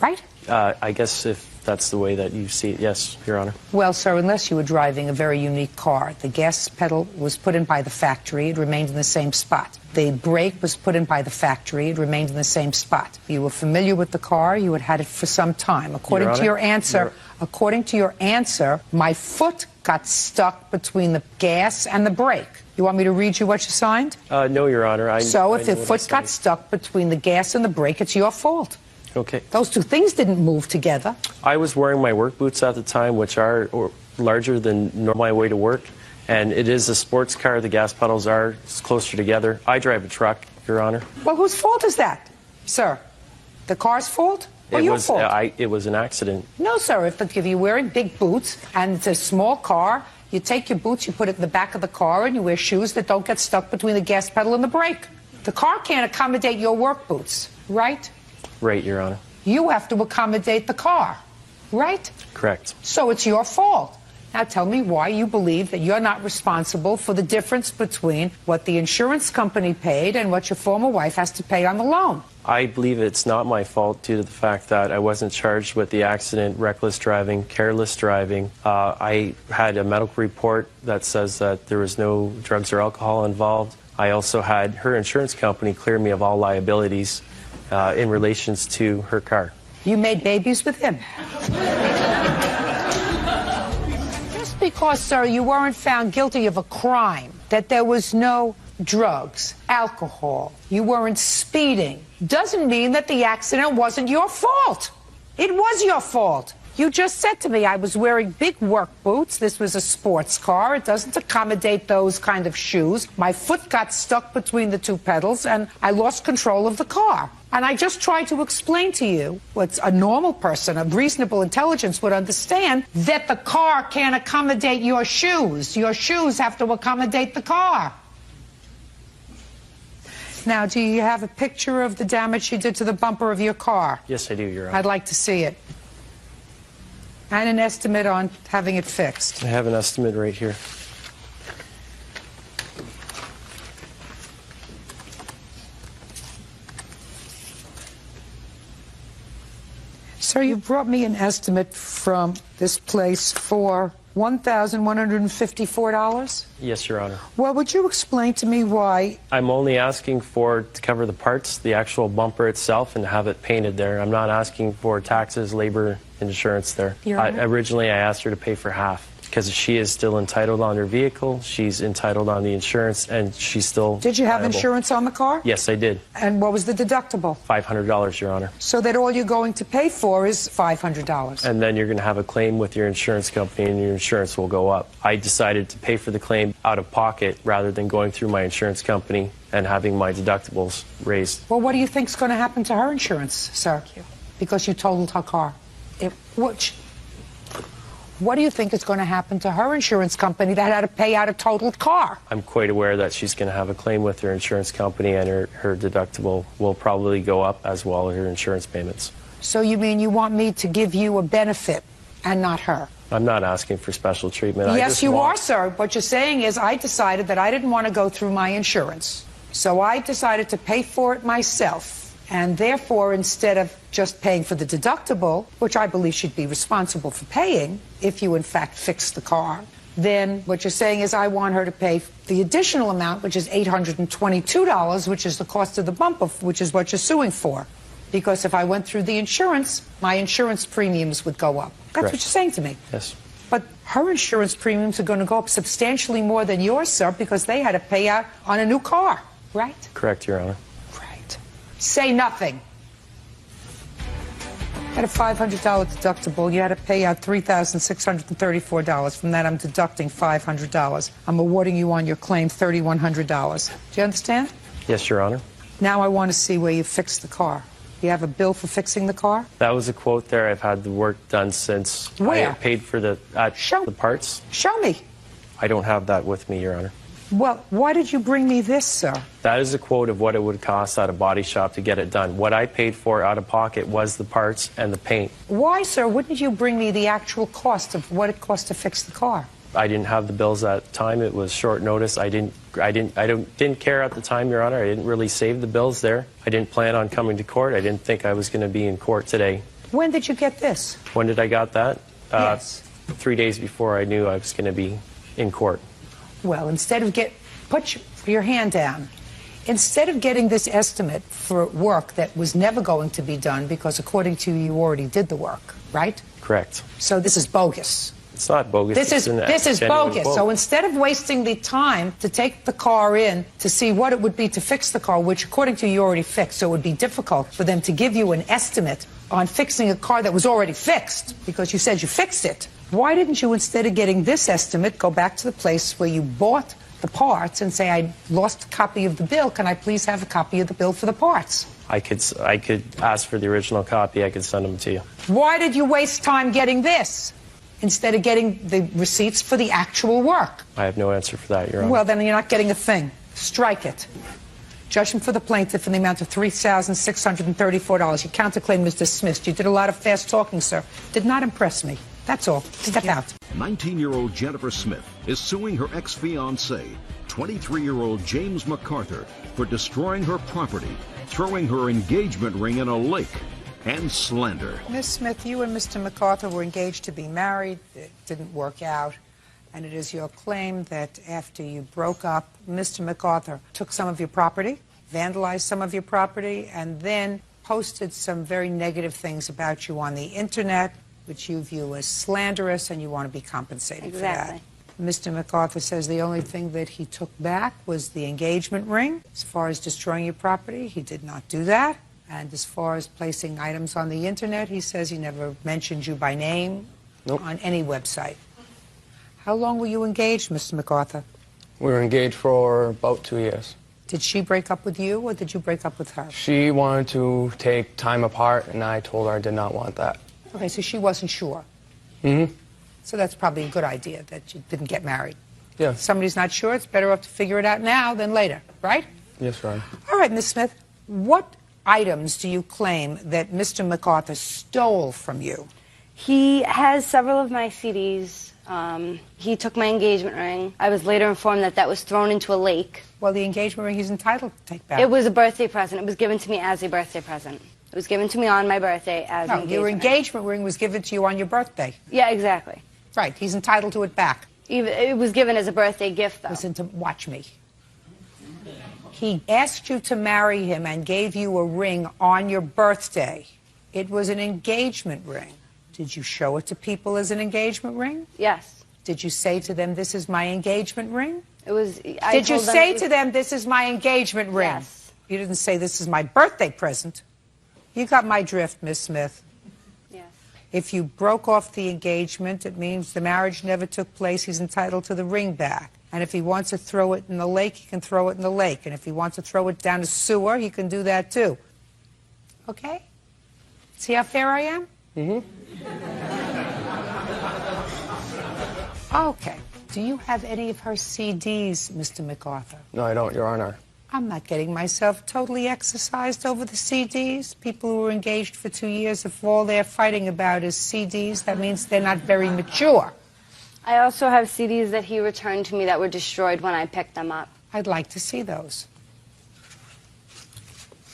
right? I guess if that's the way that you see it, yes, Your Honor. Well, sir, unless you were driving a very unique car. The gas pedal was put in by the factory. It remained in the same spot. The brake was put in by the factory. It remained in the same spot. You were familiar with the car. You had had it for some time. According to your answer, my foot got stuck between the gas and the brake. You want me to read you what you signed? No, Your Honor. So if the foot got stuck between the gas and the brake, it's your fault. Okay. Those two things didn't move together. I was wearing my work boots at the time, which are larger than my way to work. And it is a sports car. The gas pedals are closer together. I drive a truck, Your Honor. Well, whose fault is that, sir? The car's fault or your fault? It was an accident. No, sir. If you're wearing big boots and it's a small car, you take your boots, you put it in the back of the car, and you wear shoes that don't get stuck between the gas pedal and the brake. The car can't accommodate your work boots, right? Right, Your Honor. You have to accommodate the car, right? Correct. So it's your fault. Now tell me why you believe that you're not responsible for the difference between what the insurance company paid and what your former wife has to pay on the loan. I believe it's not my fault due to the fact that I wasn't charged with the accident, reckless driving, careless driving. I had a medical report that says that there was no drugs or alcohol involved. I also had her insurance company clear me of all liabilities in relations to her car. You made babies with him. Just because, sir, you weren't found guilty of a crime, that there was no drugs, alcohol, you weren't speeding, doesn't mean that the accident wasn't your fault. It was your fault. You just said to me I was wearing big work boots. This was a sports car. It doesn't accommodate those kind of shoes. My foot got stuck between the two pedals and I lost control of the car. And I just tried to explain to you what a normal person of reasonable intelligence would understand, that the car can't accommodate your shoes. Your shoes have to accommodate the car. Now, do you have a picture of the damage you did to the bumper of your car? Yes, I do, Your Honor. I'd like to see it. And an estimate on having it fixed. I have an estimate right here. Sir, you brought me an estimate from this place for $1,154? Yes, Your Honor. Well, would you explain to me why? I'm only asking to cover the parts, the actual bumper itself, and have it painted there. I'm not asking for taxes, labor, insurance there. Your Honor? Originally, I asked her to pay for half because she is still entitled on her vehicle. She's entitled on the insurance, and she's still Did you have liable. insurance on the car? Yes, I did. And what was the deductible? $500, Your Honor. So that all you're going to pay for is $500. And then you're going to have a claim with your insurance company, and your insurance will go up. I decided to pay for the claim out of pocket rather than going through my insurance company and having my deductibles raised. Well, what do you think's going to happen to her insurance, sir? Because you totaled her car. What do you think is going to happen to her insurance company that had to pay out a totaled car? I'm quite aware that she's going to have a claim with her insurance company, and her deductible will probably go up as well as her insurance payments. So you mean you want me to give you a benefit and not her? I'm not asking for special treatment. Yes, you are, sir. What you're saying is I decided that I didn't want to go through my insurance. So I decided to pay for it myself. And therefore, instead of just paying for the deductible, which I believe should be responsible for paying, if you in fact fix the car, then what you're saying is I want her to pay the additional amount, which is $822, which is the cost of the bumper, which is what you're suing for. Because if I went through the insurance, my insurance premiums would go up. That's Correct. what you're saying to me. Yes. But her insurance premiums are going to go up substantially more than yours, sir, because they had to pay out on a new car, right? Correct, Your Honor. Say nothing. Had a $500 deductible. You had to pay out $3,634. From that, I'm deducting $500. I'm awarding you on your claim $3,100. Do you understand? Yes, Your Honor. Now I want to see where you fixed the car. You have a bill for fixing the car? That was a quote there. I've had the work done since Where? I paid for the parts. Show me. I don't have that with me, Your Honor. Well, why did you bring me this, sir? That is a quote of what it would cost at a body shop to get it done. What I paid for out of pocket was the parts and the paint. Why, sir? Wouldn't you bring me the actual cost of what it cost to fix the car? I didn't have the bills at the time. It was short notice. I didn't care at the time, Your Honor. I didn't really save the bills there. I didn't plan on coming to court. I didn't think I was going to be in court today. When did you get this? When did I got that? Yes. 3 days before I knew I was going to be in court. Well, instead of put your hand down. Instead of getting this estimate for work that was never going to be done because according to you already did the work, right? Correct. So this is bogus. It's not bogus. This is bogus. Quote. So instead of wasting the time to take the car in to see what it would be to fix the car, which according to you already fixed, so it would be difficult for them to give you an estimate on fixing a car that was already fixed because you said you fixed it. Why didn't you, instead of getting this estimate, go back to the place where you bought the parts and say, I lost a copy of the bill. Can I please have a copy of the bill for the parts? I could ask for the original copy. I could send them to you. Why did you waste time getting this instead of getting the receipts for the actual work? I have no answer for that, Your Honor. Well, then you're not getting a thing. Strike it. Judgment for the plaintiff in the amount of $3,634. Your counterclaim is dismissed. You did a lot of fast talking, sir. Did not impress me. That's all. Step out. 19-year-old Jennifer Smith is suing her ex-fiancé, 23-year-old James MacArthur, for destroying her property, throwing her engagement ring in a lake, and slander. Miss Smith, you and Mr. MacArthur were engaged to be married. It didn't work out. And it is your claim that after you broke up, Mr. MacArthur took some of your property, vandalized some of your property, and then posted some very negative things about you on the Internet, which you view as slanderous, and you want to be compensated for that. Mr. MacArthur says the only thing that he took back was the engagement ring. As far as destroying your property, he did not do that. And as far as placing items on the Internet, he says he never mentioned you by name on any website. How long were you engaged, Mr. MacArthur? We were engaged for about 2 years. Did she break up with you, or did you break up with her? She wanted to take time apart, and I told her I did not want that. Okay, so she wasn't sure. Mm-hmm. So that's probably a good idea that you didn't get married. Yeah. If somebody's not sure, it's better off to figure it out now than later, right? Yes, Ron. All right, Miss Smith, what items do you claim that Mr. MacArthur stole from you? He has several of my CDs. He took my engagement ring. I was later informed that that was thrown into a lake. Well, the engagement ring he's entitled to take back. It was a birthday present. It was given to me as a birthday present. It was given to me on my birthday as an engagement your engagement ring was given to you on your birthday. Yeah, exactly. Right, he's entitled to it back. It was given as a birthday gift, though. Listen to, watch me. He asked you to marry him and gave you a ring on your birthday. It was an engagement ring. Did you show it to people as an engagement ring? Yes. Did you say to them, this is my engagement ring? It was. Did you say to them, this is my engagement ring? Yes. You didn't say, this is my birthday present. You got my drift, Miss Smith. Yes. If you broke off the engagement, it means the marriage never took place. He's entitled to the ring back. And if he wants to throw it in the lake, he can throw it in the lake. And if he wants to throw it down a sewer, he can do that too. Okay? See how fair I am? Mm-hmm. Okay. Do you have any of her CDs, Mr. MacArthur? No, I don't, Your Honor. I'm not getting myself totally exercised over the CDs. People who were engaged for 2 years, if all they're fighting about is CDs, that means they're not very mature. I also have CDs that he returned to me that were destroyed when I picked them up. I'd like to see those.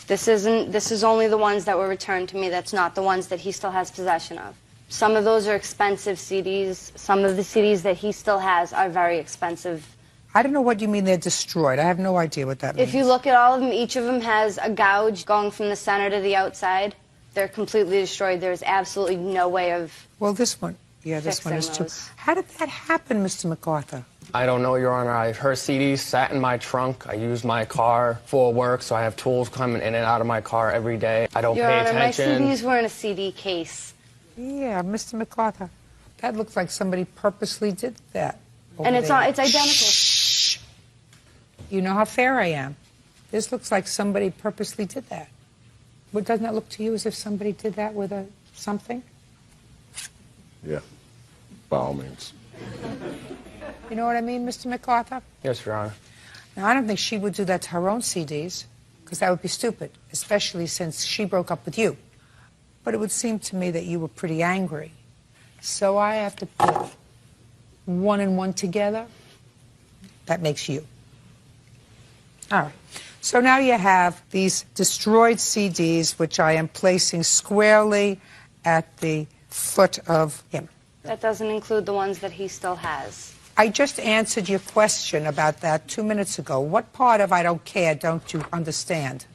This is only the ones that were returned to me. That's not the ones that he still has possession of. Some of those are expensive CDs. Some of the CDs that he still has are very expensive. I don't know what you mean they're destroyed. I have no idea what that means. If you look at all of them, each of them has a gouge going from the center to the outside. They're completely destroyed. There's absolutely no way of Well, this one. Yeah, this one is too. How did that happen, Mr. MacArthur? I don't know, Your Honor. Her CDs sat in my trunk. I use my car for work, so I have tools coming in and out of my car every day. I don't pay attention. My CDs were in a CD case. Yeah, Mr. MacArthur. That looks like somebody purposely did that. And it's identical. Shh. You know how fair I am. This looks like somebody purposely did that. But doesn't that look to you as if somebody did that with something? Yeah, by all means. You know what I mean, Mr. MacArthur? Yes, Your Honor. Now, I don't think she would do that to her own CDs, because that would be stupid, especially since she broke up with you. But it would seem to me that you were pretty angry. So I have to put 1 and 1 together. That makes you. All right. So now you have these destroyed CDs, which I am placing squarely at the foot of him. That doesn't include the ones that he still has. I just answered your question about that 2 minutes ago. What part of I don't care don't you understand?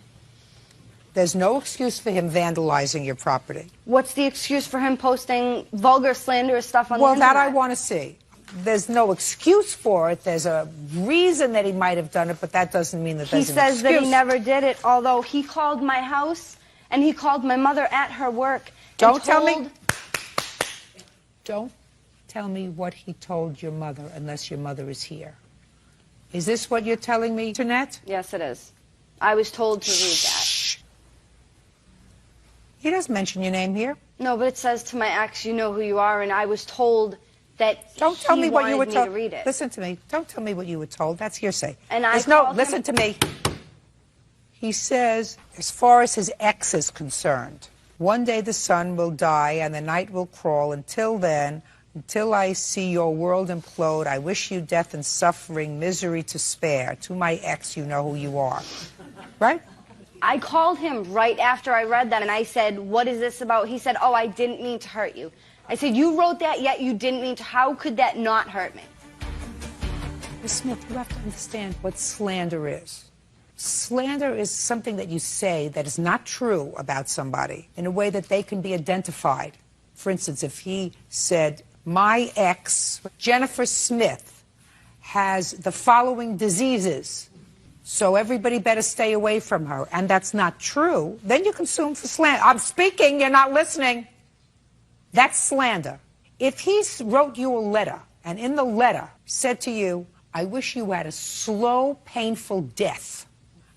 There's no excuse for him vandalizing your property. What's the excuse for him posting vulgar, slanderous stuff on the internet? Well, that I want to see. There's no excuse for it. There's a reason that he might have done it, but that doesn't mean that there's an excuse. He says that he never did it, although he called my house and he called my mother at her work. Don't tell me what he told your mother unless your mother is here. Is this what you're telling me, Jeanette? Yes, it is. I was told to read that. He doesn't mention your name here. No, but it says to my ex, you know who you are, and I was told that Don't tell he me what you were wanted me told. to read it. Listen to me. Don't tell me what you were told. That's hearsay. And listen to me. He says, as far as his ex is concerned, one day the sun will die and the night will crawl. Until then, until I see your world implode, I wish you death and suffering, misery to spare. To my ex, you know who you are. Right? I called him right after I read that, and I said, what is this about? He said, oh, I didn't mean to hurt you. I said, you wrote that, yet you didn't mean to. How could that not hurt me? Ms. Smith, you have to understand what slander is. Slander is something that you say that is not true about somebody in a way that they can be identified. For instance, if he said, my ex, Jennifer Smith, has the following diseases, so everybody better stay away from her, and that's not true, then you can sue him for slander. I'm speaking, you're not listening. That's slander. If he wrote you a letter, and in the letter said to you, I wish you had a slow, painful death,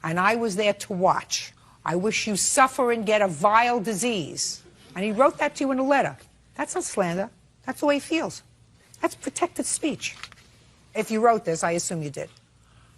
and I was there to watch. I wish you suffer and get a vile disease. And he wrote that to you in a letter. That's not slander. That's the way he feels. That's protected speech. If you wrote this, I assume you did.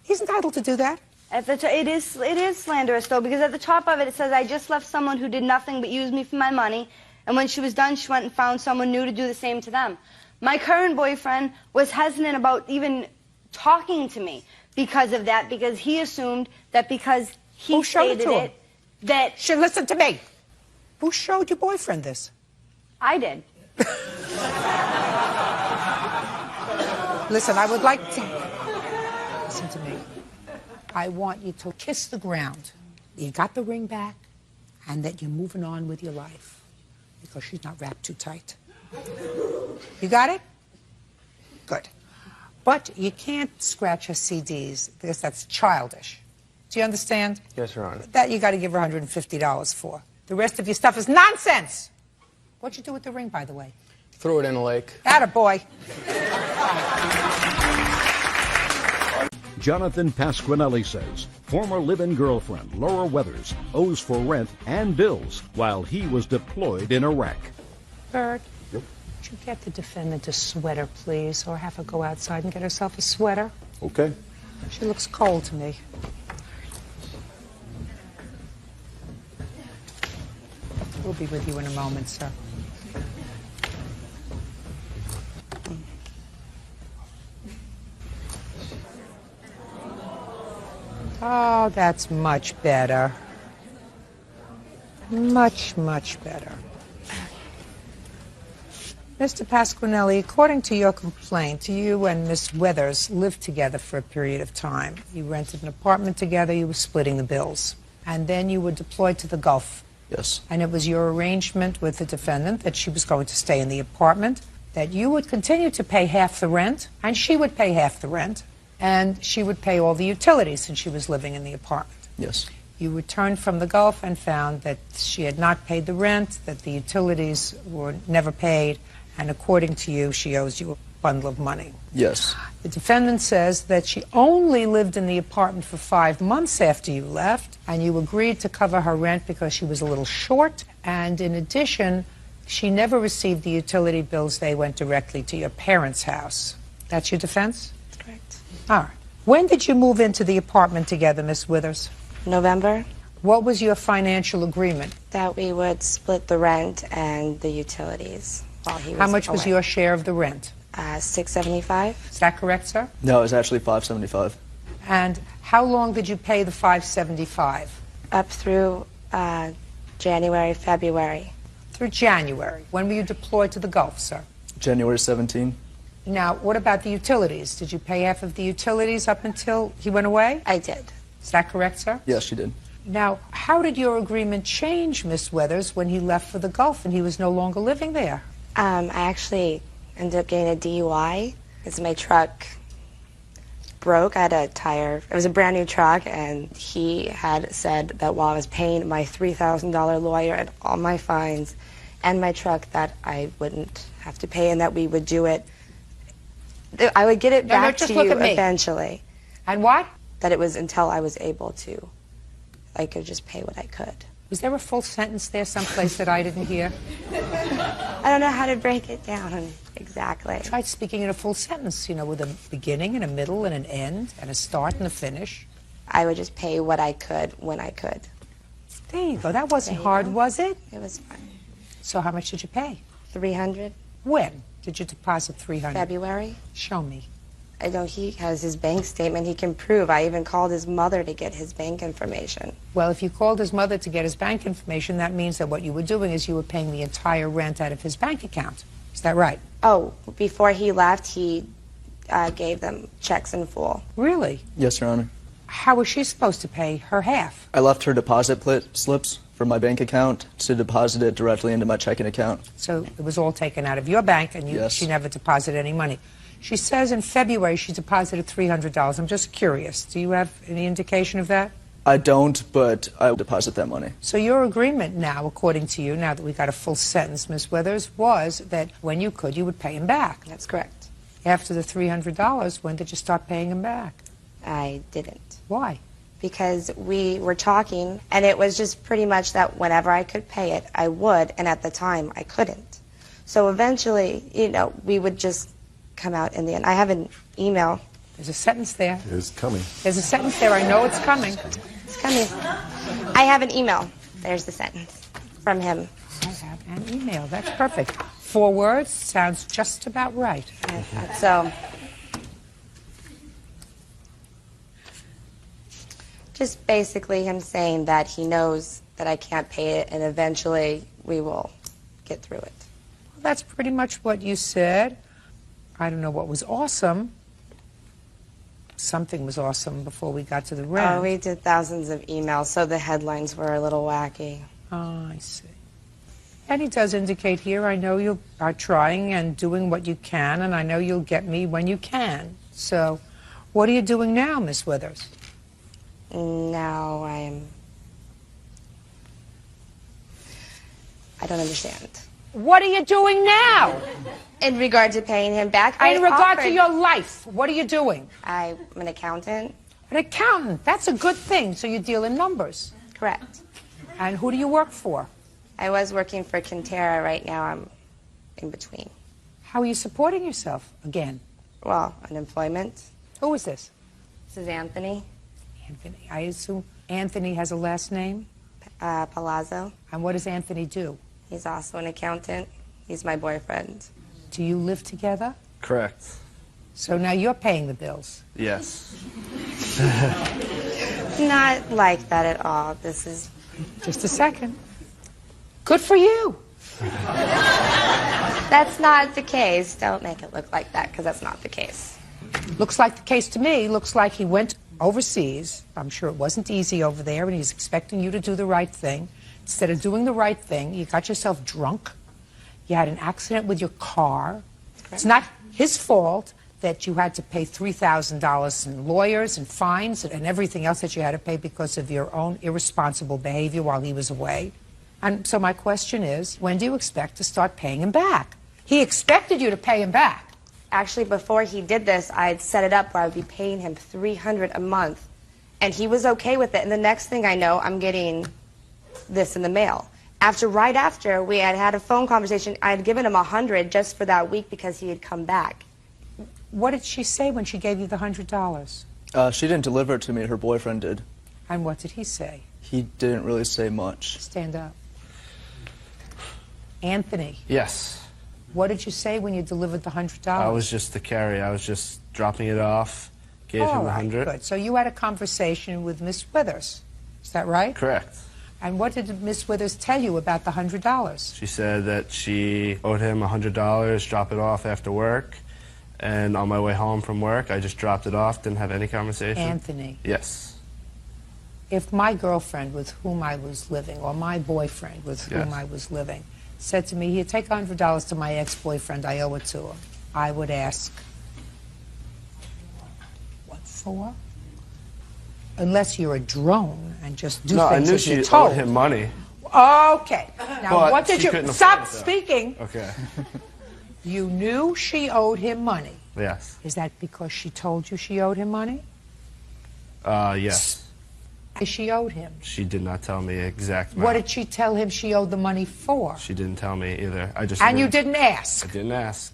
He's entitled to do that. It is slanderous, though, because at the top of it, it says, I just left someone who did nothing but use me for my money, and when she was done, she went and found someone new to do the same to them. My current boyfriend was hesitant about even talking to me because of that, because he assumed that because he stated it, that... Listen to me. Who showed your boyfriend this? I did. Listen, I would like to... Listen to me. I want you to kiss the ground. You got the ring back, and that you're moving on with your life. Because she's not wrapped too tight. You got it? Good. But you can't scratch her CDs, because that's childish. Do you understand? Yes, Your Honor. That you got to give her $150 for. The rest of your stuff is nonsense! What'd you do with the ring, by the way? Threw it in a lake. Attaboy. Jonathan Pasquinelli says former live-in girlfriend Laura Weathers owes for rent and bills while he was deployed in Iraq. Bird, would you get the defendant a sweater, please, or have her go outside and get herself a sweater? Okay. She looks cold to me. We'll be with you in a moment, sir. Oh, that's much better. Much, much better. Mr. Pasquinelli, according to your complaint, you and Miss Weathers lived together for a period of time. You rented an apartment together, you were splitting the bills. And then you were deployed to the Gulf. Yes. And it was your arrangement with the defendant that she was going to stay in the apartment, that you would continue to pay half the rent, and she would pay half the rent, and she would pay all the utilities since she was living in the apartment. Yes. You returned from the Gulf and found that she had not paid the rent, that the utilities were never paid, and according to you, she owes you a bundle of money. Yes. The defendant says that she only lived in the apartment for 5 months after you left, and you agreed to cover her rent because she was a little short, and in addition, she never received the utility bills. They went directly to your parents' house. That's your defense? That's correct. All right. When did you move into the apartment together, Miss Withers? November. What was your financial agreement? That we would split the rent and the utilities while he was How much was away. your share of the rent? $675. Is that correct, sir? No, it was actually $575. And how long did you pay the $575? Up through January, February. Through January. When were you deployed to the Gulf, sir? January 17. Now, what about the utilities? Did you pay half of the utilities up until he went away? I did. Is that correct, sir? Yes, she did. Now, how did your agreement change, Miss Withers, when he left for the Gulf and he was no longer living there? I actually ended up getting a DUI because my truck broke. I had a tire. It was a brand new truck, and he had said that while I was paying my $3,000 lawyer and all my fines and my truck, that I wouldn't have to pay and that we would do it. I would get it back to you eventually. And what? That it was until I was able to. I could just pay what I could. Was there a full sentence there someplace that I didn't hear? I don't know how to break it down exactly. Try speaking in a full sentence, you know, with a beginning and a middle and an end and a start and a finish. I would just pay what I could when I could. There you go. That wasn't hard, was it? It was fun. So how much did you pay? $300. When did you deposit $300? February. Show me. I know he has his bank statement he can prove. I even called his mother to get his bank information. Well, if you called his mother to get his bank information, that means that what you were doing is you were paying the entire rent out of his bank account. Is that right? Oh, before he left, he gave them checks in full. Really? Yes, Your Honor. How was she supposed to pay her half? I left her deposit slips from my bank account to deposit it directly into my checking account. So it was all taken out of your bank, and Yes. she never deposited any money. She says in February she deposited $300. I'm just curious. Do you have any indication of that? I don't, but I will deposit that money. So your agreement now, according to you, now that we got a full sentence, Ms. Withers, was that when you could, you would pay him back. That's correct. After the $300, when did you start paying him back? I didn't. Why? Because we were talking, and it was just pretty much that whenever I could pay it, I would, and at the time, I couldn't. So eventually, you know, we would just come out in the end. I have an email. There's a sentence there. It's coming. There's a sentence there. I know it's coming. It's coming. I have an email. There's the sentence from him. I have an email. That's perfect. 4 words. Sounds just about right. So, just basically him saying that he knows that I can't pay it, and eventually we will get through it. Well, that's pretty much what you said. I don't know what was awesome. Something was awesome before we got to the rent. Oh, we did thousands of emails, so the headlines were a little wacky. Oh, I see. And he does indicate here, I know you are trying and doing what you can, and I know you'll get me when you can. So, what are you doing now, Miss Withers? Now I don't understand. What are you doing now? In regard to paying him back? In regard to your life, what are you doing? I'm an accountant. An accountant. That's a good thing. So you deal in numbers. Correct. And who do you work for? I was working for Quintera. Right now I'm in between. How are you supporting yourself again? Well, unemployment. Who is this? This is Anthony. Anthony. I assume Anthony has a last name? Palazzo. And what does Anthony do? He's also an accountant. He's my boyfriend. Do you live together? Correct. So now you're paying the bills? Yes. Not like that at all. This is... Just a second. Good for you. That's not the case. Don't make it look like that, because that's not the case. Looks like the case to me. Looks like he went overseas. I'm sure it wasn't easy over there, and he's expecting you to do the right thing. Instead of doing the right thing, you got yourself drunk. You had an accident with your car. It's not his fault that you had to pay $3,000 in lawyers and fines and everything else that you had to pay because of your own irresponsible behavior while he was away. And so my question is, when do you expect to start paying him back? He expected you to pay him back. Actually, before he did this, I had set it up where I would be paying him $300 a month. And he was okay with it. And the next thing I know, I'm getting this in the mail. Right after we had had a phone conversation, I had given him $100 just for that week because he had come back. What did she say when she gave you the $100? She didn't deliver it to me. Her boyfriend did. And what did he say? He didn't really say much. Stand up. Anthony, Yes. what did you say when you delivered the $100? I was just the carrier. I was just dropping it off, gave him All the right, 100. good. So you had a conversation with Miss Withers. Is that right? Correct. And what did Miss Withers tell you about the $100? She said that she owed him $100, drop it off after work. And on my way home from work, I just dropped it off, didn't have any conversation. Anthony, Yes. if my girlfriend with whom I was living, or my boyfriend with whom Yes. I was living, said to me, here, take $100 to my ex-boyfriend, I owe it to him, I would ask, what for? Unless you're a drone and just do No, I things knew as you're she told. owed him money. Okay. Now, But what did she you... couldn't Stop afford it, though. speaking. Okay. You knew she owed him money. Yes. Is that because she told you she owed him money? Yes. She owed him. She did not tell me exact amount. What did she tell him she owed the money for? She didn't tell me either. I just And knew. you didn't ask? I didn't ask.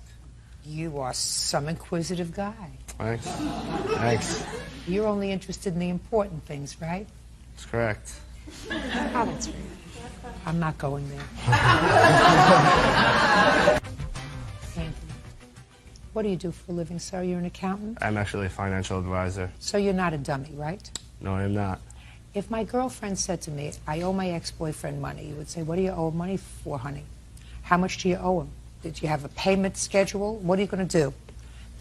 You are some inquisitive guy. Thanks. Thanks. You're only interested in the important things, right? That's correct. Oh, that's right. I'm not going there. Anthony, what do you do for a living, sir? You're an accountant? I'm actually a financial advisor. So you're not a dummy, right? No, I'm not. If my girlfriend said to me, I owe my ex-boyfriend money, you would say, what do you owe money for, honey? How much do you owe him? Did you have a payment schedule? What are you going to do?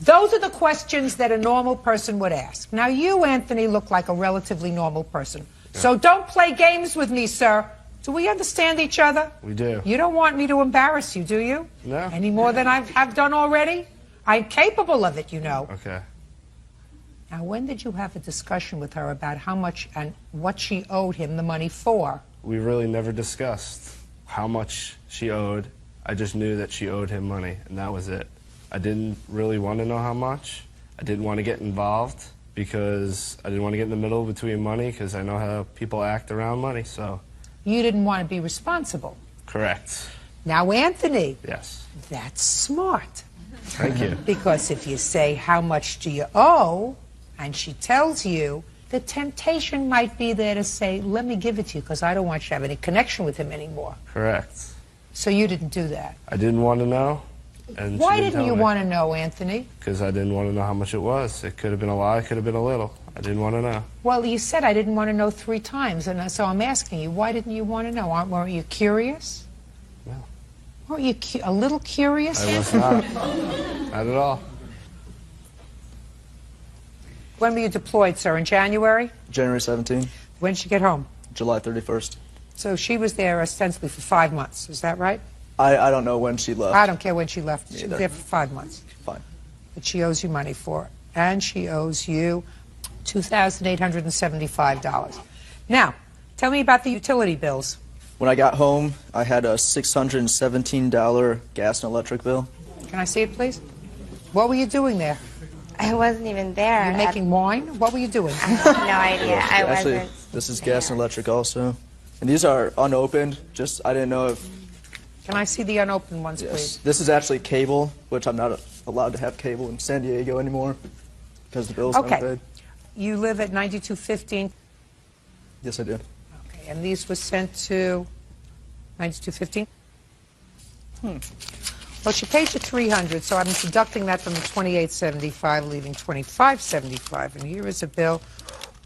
Those are the questions that a normal person would ask. Now, you, Anthony, look like a relatively normal person. Yeah. So don't play games with me, sir. Do we understand each other? We do. You don't want me to embarrass you, do you? No. Any more than I have done already? I'm capable of it, you know. Okay. Now, when did you have a discussion with her about how much and what she owed him the money for? We really never discussed how much she owed. I just knew that she owed him money, and that was it. I didn't really want to know how much. I didn't want to get involved because I didn't want to get in the middle between money because I know how people act around money, so. You didn't want to be responsible. Correct. Now, Anthony, Yes. that's smart. Thank you. Because if you say, how much do you owe, and she tells you, the temptation might be there to say, let me give it to you because I don't want you to have any connection with him anymore. Correct. So you didn't do that. I didn't want to know. And Why she didn't you want to know, Anthony? Because I didn't want to know how much it was. It could have been a lot, it could have been a little. I didn't want to know. Well, you said I didn't want to know 3 times, and so I'm asking you, why didn't you want to know? Weren't you curious? No. Weren't you a little curious, I was Anthony? not. Not at all. When were you deployed, sir? In January? January 17th. When did she get home? July 31st. So she was there ostensibly for 5 months. Is that right? I don't know when she left. I don't care when she left. She was Neither. there for 5 months. Fine. But she owes you money for it. And she owes you $2,875. Now, tell me about the utility bills. When I got home, I had a $617 gas and electric bill. Can I see it, please? What were you doing there? I wasn't even there. You're making wine? What were you doing? I have no idea. I Actually, wasn't. this is gas and electric also. And these are unopened. Just, I didn't know if... Can I see the unopened ones, Yes. please? This is actually cable, which I'm not allowed to have cable in San Diego anymore because the bill's Okay. unpaid. You live at 9215. Yes, I do. Okay, and these were sent to 9215? Well, she paid you $300, so I'm deducting that from the $28.75, leaving $25.75. And here is a bill.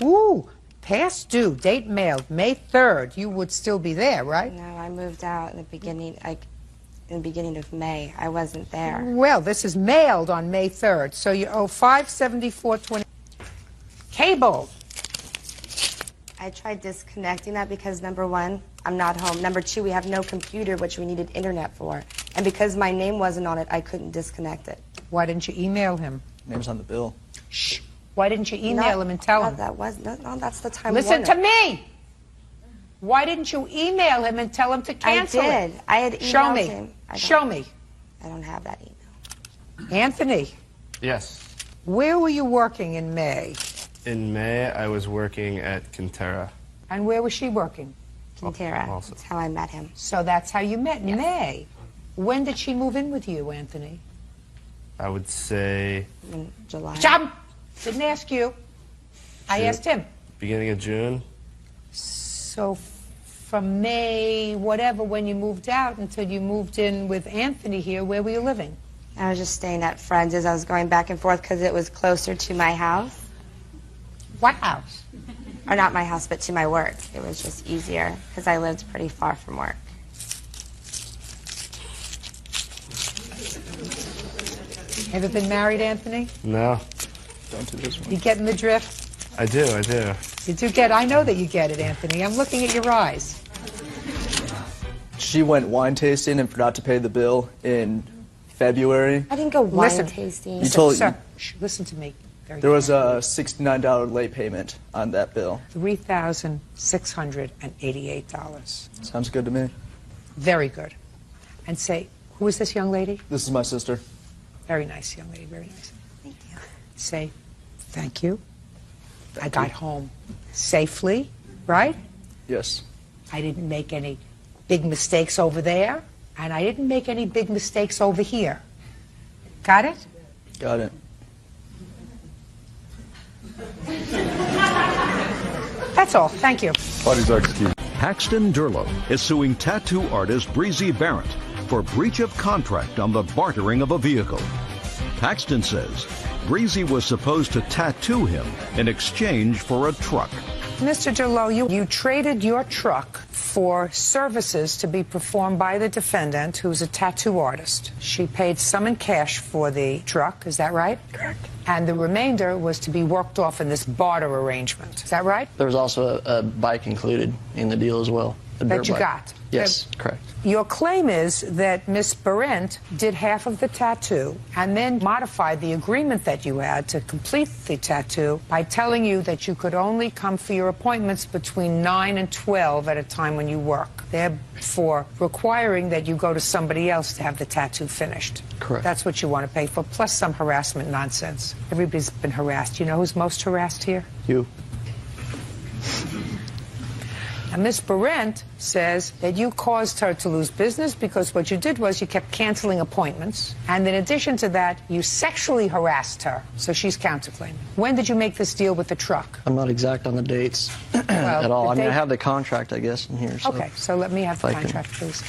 Ooh, past due, date mailed, May 3rd. You would still be there, right? No, I moved out in the beginning, in the beginning of May. I wasn't there. Well, this is mailed on May 3rd, so you owe $574.20. Cable. I tried disconnecting that because, number one, I'm not home. Number two, we have no computer, which we needed internet for. And because my name wasn't on it, I couldn't disconnect it. Why didn't you email him? Name's on the bill. Shh. Why didn't you email him and tell him? No, that's the time. Listen to me. Why didn't you email him and tell him to cancel it? I did. I had emailed Show me. him. Show me. I don't have that email. Anthony, Yes. where were you working in May? In May, I was working at Quintera. And where was she working? Quintera. Also. That's how I met him. So that's how you met in May. When did she move in with you, Anthony? I would say In July. Jump! Didn't ask you. I June. asked him. Beginning of June. So from May, whatever, when you moved out until you moved in with Anthony here, where were you living? I was just staying at friends as I was going back and forth because it was closer to my house. What house? Or not my house, but to my work. It was just easier because I lived pretty far from work. Ever been married, Anthony? No. Don't do this one. You getting the drift? I do. You do get, I know that you get it, Anthony. I'm looking at your eyes. She went wine tasting and forgot to pay the bill in February. I didn't go wine Listen. tasting. You told Sir, listen to me. Very there was a $69 late payment on that bill. $3,688. Sounds good to me. Very good. And say, who is this young lady? This is my sister. Very nice young lady, very nice. Thank you. Say, thank you. I got home safely, right? Yes. I didn't make any big mistakes over there, and I didn't make any big mistakes over here. Got it? Got it. That's all. Thank you. Parties are excused. Paxton Durlow is suing tattoo artist Breezy Barrett for breach of contract on the bartering of a vehicle. Paxton says Breezy was supposed to tattoo him in exchange for a truck. Mr. Durlow, you traded your truck for services to be performed by the defendant, who's a tattoo artist. She paid some in cash for the truck, is that right? Correct. And the remainder was to be worked off in this barter arrangement. Is that right? There was also a bike included in the deal as well. That you got? Yes, correct. Your claim is that Miss Barrett did half of the tattoo and then modified the agreement that you had to complete the tattoo by telling you that you could only come for your appointments between 9 and 12 at a time when you work, therefore requiring that you go to somebody else to have the tattoo finished. Correct. That's what you want to pay for, plus some harassment nonsense. Everybody's been harassed. You know who's most harassed here? You. And Miss Barrett says that you caused her to lose business because what you did was you kept canceling appointments. And in addition to that, you sexually harassed her. So she's counterclaiming. When did you make this deal with the truck? I'm not exact on the dates at all. I mean, I have the contract, I guess, in here. So Okay, so let me have the if I can- contract, please.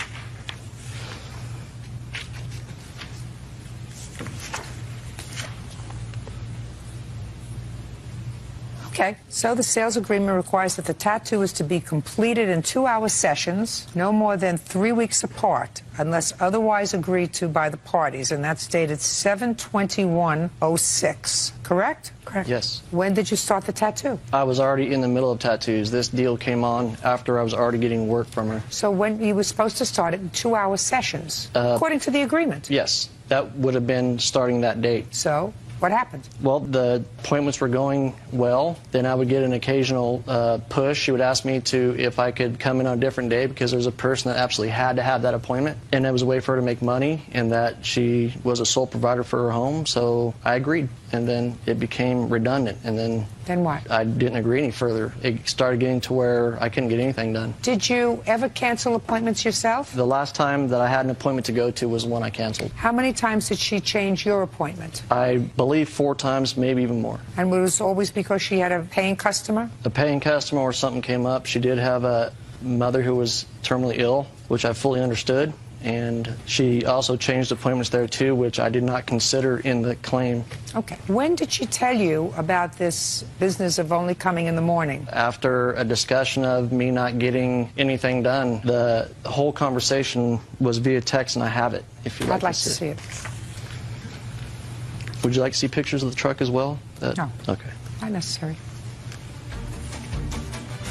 Okay, so the sales agreement requires that the tattoo is to be completed in 2-hour sessions, no more than 3 weeks apart, unless otherwise agreed to by the parties, and that's dated 7/21/06, correct? Correct. Yes. When did you start the tattoo? I was already in the middle of tattoos. This deal came on after I was already getting work from her. So when you were supposed to start it in 2-hour sessions, according to the agreement. Yes, that would have been starting that date. So what happened? Well, the appointments were going well. Then I would get an occasional push. She would ask me if I could come in on a different day because there was a person that absolutely had to have that appointment. And it was a way for her to make money and that she was a sole provider for her home. So I agreed. And then it became redundant. And then what? I didn't agree any further. It started getting to where I couldn't get anything done. Did you ever cancel appointments yourself? The last time that I had an appointment to go to was one I canceled. How many times did she change your appointment? I believe 4 times, maybe even more. And it was always because she had a paying customer? A paying customer or something came up. She did have a mother who was terminally ill, which I fully understood. And she also changed appointments there too, which I did not consider in the claim. Okay. When did she tell you about this business of only coming in the morning? After a discussion of me not getting anything done, the whole conversation was via text, and I have it, if you'd like I'd like to see it. Would you like to see pictures of the truck as well? No. Okay. Not necessary.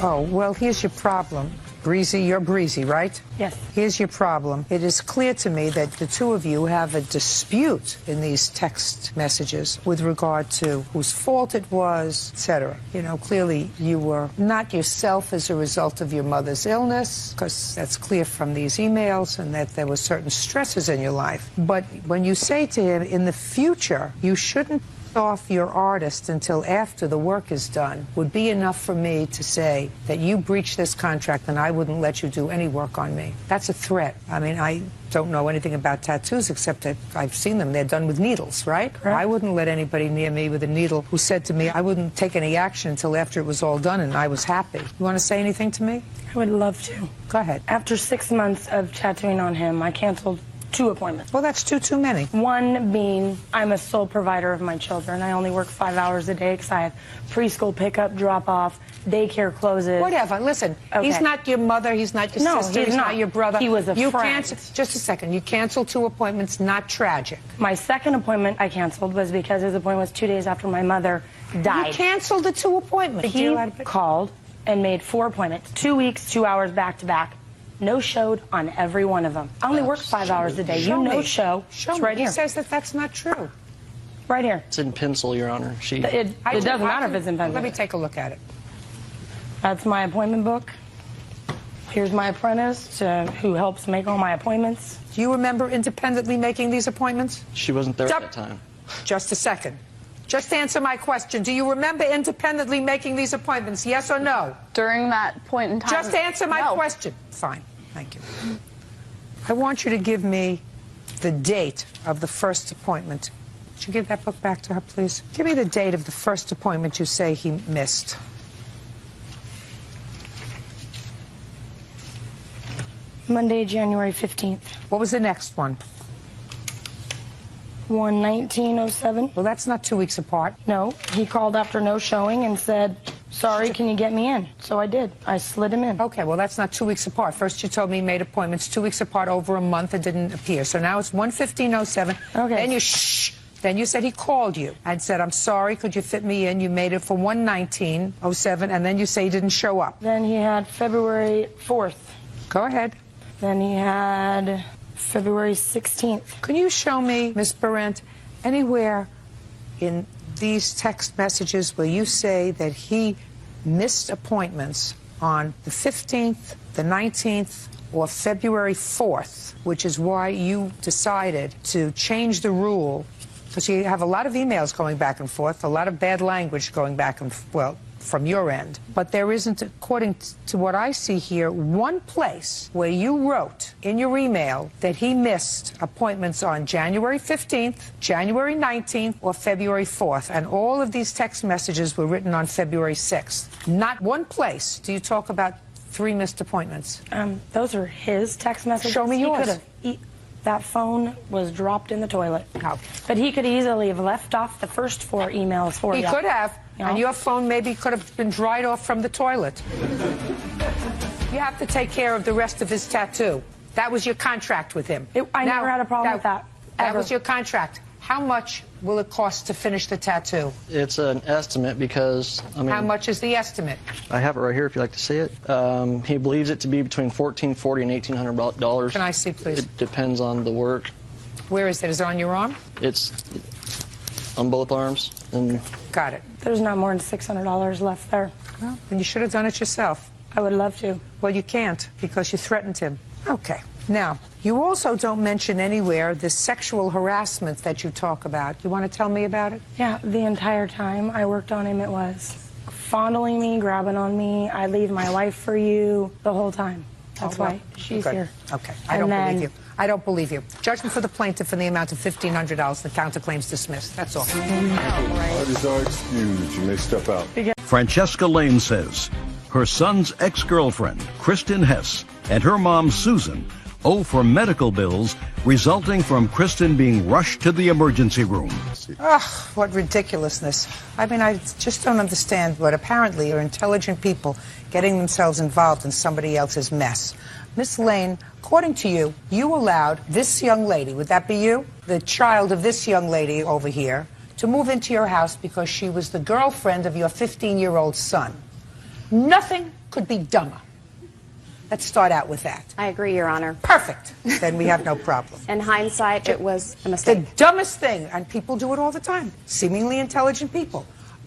Oh, well, here's your problem. Breezy, you're Breezy, right? Yes. Here's your problem. It is clear to me that the two of you have a dispute in these text messages with regard to whose fault it was, etc. You know, clearly you were not yourself as a result of your mother's illness, because that's clear from these emails, and that there were certain stresses in your life. But when you say to him, in the future, you shouldn't off your artist until after the work is done would be enough for me to say that you breached this contract and I wouldn't let you do any work on me. That's a threat. I mean, I don't know anything about tattoos except that I've seen them. They're done with needles, right? Correct. I wouldn't let anybody near me with a needle who said to me I wouldn't take any action until after it was all done and I was happy. You want to say anything to me? I would love to. Go ahead. After 6 months of tattooing on him, I canceled 2 appointments. Well, that's too many. One being I'm a sole provider of my children. I only work 5 hours a day because I have preschool pickup, drop off, daycare closes. Whatever. Listen, Okay. He's not your mother. He's not your No, sister. he's He's not. not your brother. He was a you friend. Just a second. You canceled 2 appointments. Not tragic. My second appointment I canceled was because his appointment was 2 days after my mother died. You canceled the 2 appointments. He called and made 4 appointments, 2 weeks, 2 hours back to back. No showed on every one of them. I only work 5 hours a day. Show you know me. show. Show It's me. right here. He says that that's not true. Right here. It's in pencil, Your Honor. It doesn't matter if it's in pencil. Let me take a look at it. That's my appointment book. Here's my apprentice who helps make all my appointments. Do you remember independently making these appointments? She wasn't there at that time. Just a second. Just answer my question. Do you remember independently making these appointments, yes or no? During that point in time. Just answer my no. question. Fine. Thank you. I want you to give me the date of the first appointment. Would you give that book back to her, please? Give me the date of the first appointment you say he missed. Monday, January 15th. What was the next one? 1907. Well, that's not 2 weeks apart. No, he called after no showing and said, sorry, can you get me in? So I did. I slid him in. Okay, well, that's not 2 weeks apart. First you told me he made appointments 2 weeks apart over a month and didn't appear. So now it's 1:15:07. Okay. Then Then you said he called you and said, I'm sorry, could you fit me in? You made it for 1:19:07, and then you say he didn't show up. Then he had February 4th. Go ahead. Then he had February 16th. Can you show me, Ms. Berendt, anywhere in these text messages where you say that he missed appointments on the 15th, the 19th, or February 4th, which is why you decided to change the rule, because you have a lot of emails going back and forth, a lot of bad language going back and well, from your end. But there isn't, according to what I see here, one place where you wrote in your email that he missed appointments on January 15th, January 19th, or February 4th. And all of these text messages were written on February 6th. Not one place do you talk about 3 missed appointments. Those are his text messages. Show me yours. That phone was dropped in the toilet. How? But he could easily have left off the first 4 emails for you. He could have. You know? And your phone maybe could have been dried off from the toilet. You have to take care of the rest of his tattoo. That was your contract with him. I never had a problem with that. That Ever. was your contract. How much will it cost to finish the tattoo? It's an estimate because, I mean... How much is the estimate? I have it right here if you'd like to see it. He believes it to be between $1,440 and $1,800. Can I see, please? It depends on the work. Where is it? Is it on your arm? It's on both arms. And got it. There's not more than $600 left there. Well, then you should have done it yourself. I would love to. Well, you can't because you threatened him. Okay. Now, you also don't mention anywhere the sexual harassment that you talk about. You want to tell me about it? Yeah, the entire time I worked on him, it was fondling me, grabbing on me. I leave my life for you the whole time. That's why she's good. here. Okay. I don't believe you. I don't believe you. Judgment for the plaintiff in the amount of $1,500. The counterclaim's dismissed. That's all. Parties are excused. You may step out. Francesca Lane says her son's ex-girlfriend, Kristen Hess, and her mom, Susan, owe for medical bills resulting from Kristen being rushed to the emergency room. Ugh, what ridiculousness. I mean, I just don't understand what apparently are intelligent people getting themselves involved in somebody else's mess. Miss Lane, according to you, you allowed this young lady, would that be you? The child of this young lady over here, to move into your house because she was the girlfriend of your 15-year-old son. Nothing could be dumber. Let's start out with that. I agree, Your Honor. Perfect. Then we have no problem. In hindsight, it was a mistake. The dumbest thing, and people do it all the time, seemingly intelligent people.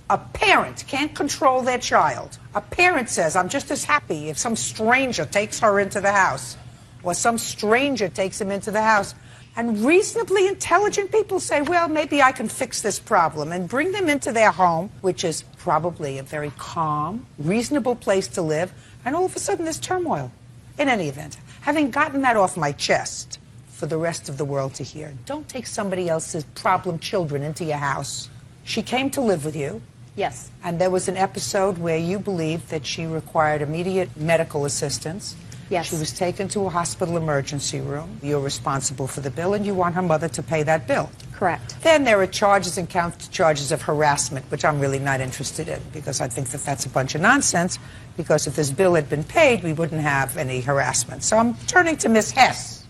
A parent can't control their child. A parent says, I'm just as happy if some stranger takes her into the house, or some stranger takes him into the house, And reasonably intelligent people say, well, maybe I can fix this problem, and bring them into their home, which is probably a very calm, reasonable place to live, and all of a sudden there's turmoil. In any event, having gotten that off my chest for the rest of the world to hear, don't take somebody else's problem children into your house. She came to live with you. Yes. And there was an episode where you believed that she required immediate medical assistance. Yes. She was taken to a hospital emergency room. You're responsible for the bill, and you want her mother to pay that bill. Correct. Then there are charges and counter charges of harassment, which I'm really not interested in, because I think that that's a bunch of nonsense, because if this bill had been paid, we wouldn't have any harassment. So I'm turning to Miss Hess.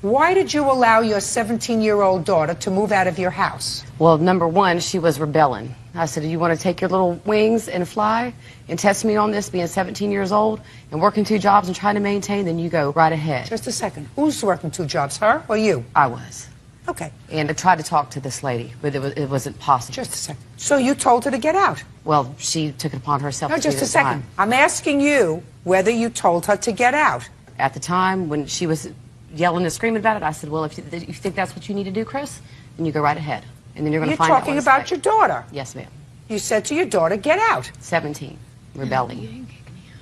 Why did you allow your 17-year-old daughter to move out of your house? Well, number one, she was rebelling. I said, do you want to take your little wings and fly and test me on this, being 17 years old and working 2 jobs and trying to maintain? Then you go right ahead. Just a second. Who's working 2 jobs, her or you? I was. Okay. And I tried to talk to this lady, but it wasn't possible. Just a second. So you told her to get out? Well, she took it upon herself No, to just do a it second. at the time. I'm asking you whether you told her to get out. At the time, when she was yelling and screaming about it, I said, well, if you think that's what you need to do, Chris, then you go right ahead. And then you're going to find out. You're talking about your daughter? Yes, ma'am. You said to your daughter, get out. 17. Rebelling.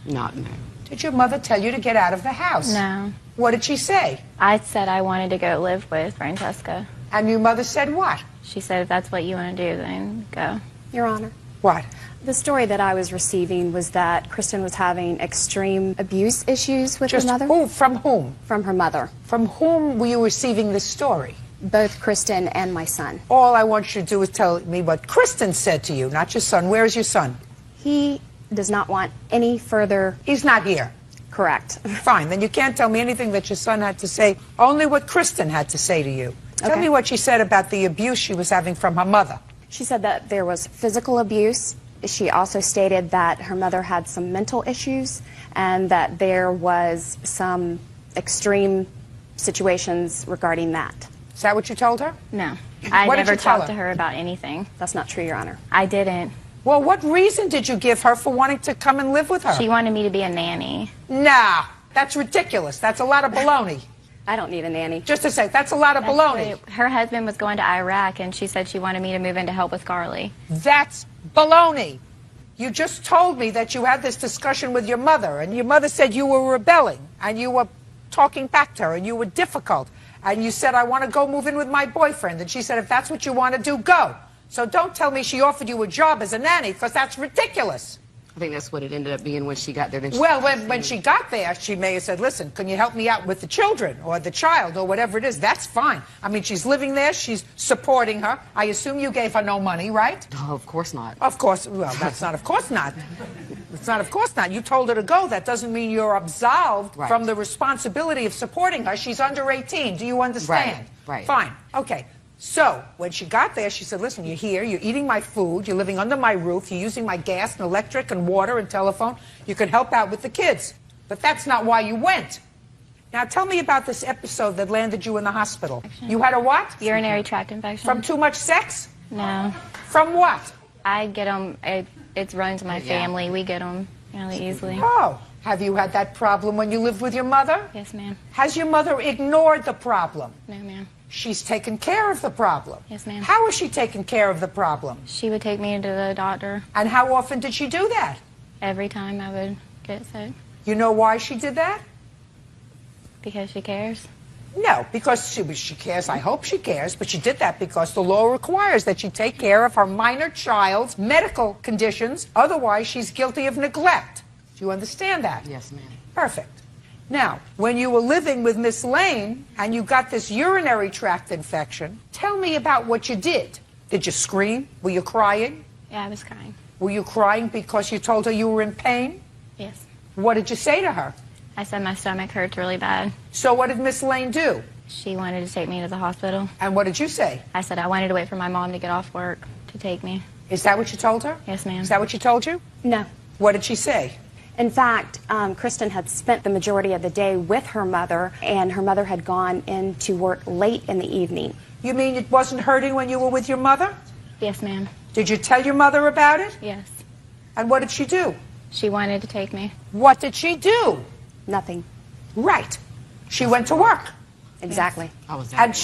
Not no. Did your mother tell you to get out of the house? No. What did she say? I said I wanted to go live with Francesca. And your mother said what? She said, if that's what you want to do, then go. Your Honor. What? The story that I was receiving was that Kristen was having extreme abuse issues with Just her mother. Who? From whom? From her mother. From whom were you receiving this story? Both Kristen and my son. All I want you to do is tell me what Kristen said to you, not your son. Where is your son? He does not want any further... He's not here. Correct. Fine, then you can't tell me anything that your son had to say, only what Kristen had to say to you. Tell Okay. me what she said about the abuse she was having from her mother. She said that there was physical abuse. She also stated that her mother had some mental issues and that there was some extreme situations regarding that. Is that what you told her? No. I What did never you tell talked her? to her about anything. That's not true, Your Honor. I didn't. Well, what reason did you give her for wanting to come and live with her? She wanted me to be a nanny. Nah, that's ridiculous. That's a lot of baloney. I don't need a nanny. Just to say, that's a lot of baloney. Her husband was going to Iraq, and she said she wanted me to move in to help with Carly. That's baloney. You just told me that you had this discussion with your mother, and your mother said you were rebelling, and you were talking back to her, and you were difficult. And you said, I want to go move in with my boyfriend. And she said, if that's what you want to do, go. So don't tell me she offered you a job as a nanny, because that's ridiculous. I think that's what it ended up being when she got there. Then Well, when she got there, she may have said, listen, can you help me out with the children or the child or whatever it is? That's fine. I mean, she's living there. She's supporting her. I assume you gave her no money, right? Oh, of course not. Of course. Well, that's not of course not. It's not of course not. You told her to go. That doesn't mean you're absolved from the responsibility of supporting her. She's under 18. Do you understand? Right. Fine. Okay. So, when she got there, she said, listen, you're here, you're eating my food, you're living under my roof, you're using my gas and electric and water and telephone, you can help out with the kids. But that's not why you went. Now, tell me about this episode that landed you in the hospital. You had a what? Urinary tract infection. From too much sex? No. From what? I get them. It runs in my family. We get them really easily. Oh. Have you had that problem when you lived with your mother? Yes, ma'am. Has your mother ignored the problem? No, ma'am. She's taken care of the problem. Yes, ma'am. How has she taken care of the problem? She would take me to the doctor. And how often did she do that? Every time I would get sick. You know why she did that? Because she cares. No, because she cares. I hope she cares. But she did that because the law requires that she take care of her minor child's medical conditions. Otherwise, she's guilty of neglect. Do you understand that? Yes, ma'am. Perfect. Now, when you were living with Miss Lane and you got this urinary tract infection, tell me about what you did. Did you scream? Were you crying? Yeah, I was crying. Were you crying because you told her you were in pain? Yes. What did you say to her? I said my stomach hurts really bad. So what did Miss Lane do? She wanted to take me to the hospital. And what did you say? I said I wanted to wait for my mom to get off work to take me. Is that what you told her? Yes, ma'am. Is that what she told you? No. What did she say? In fact, Kristen had spent the majority of the day with her mother, and her mother had gone into work late in the evening. You mean it wasn't hurting when you were with your mother? Yes, ma'am. Did you tell your mother about it? Yes. And what did she do? She wanted to take me. What did she do? Nothing. Right. She went to work. Exactly. I was And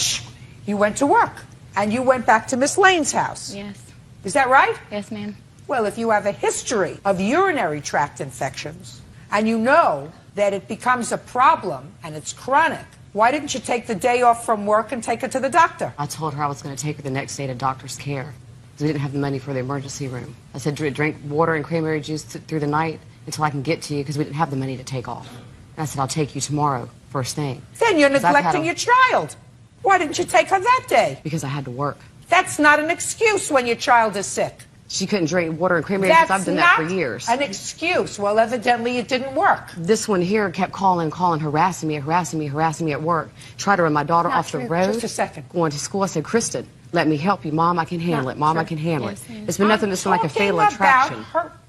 you went to work. And you went back to Miss Lane's house. Yes. Is that right? Yes, ma'am. Well, if you have a history of urinary tract infections and you know that it becomes a problem and it's chronic, why didn't you take the day off from work and take her to the doctor? I told her I was going to take her the next day to doctor's care. We didn't have the money for the emergency room. I said, drink water and cranberry juice through the night until I can get to you because we didn't have the money to take off. And I said, I'll take you tomorrow, first thing. Then you're neglecting your child. Why didn't you take her that day? Because I had to work. That's not an excuse when your child is sick. She couldn't drink water and cranberry juice. I've done that for years. An excuse. Well, evidently it didn't work. This one here kept calling, harassing me at work. Tried to run my daughter off the road. Just a second. Going to school. I said, Kristen, let me help you. Mom, I can handle it. Mom, I can handle it. It's been nothing that's been like a fatal attraction.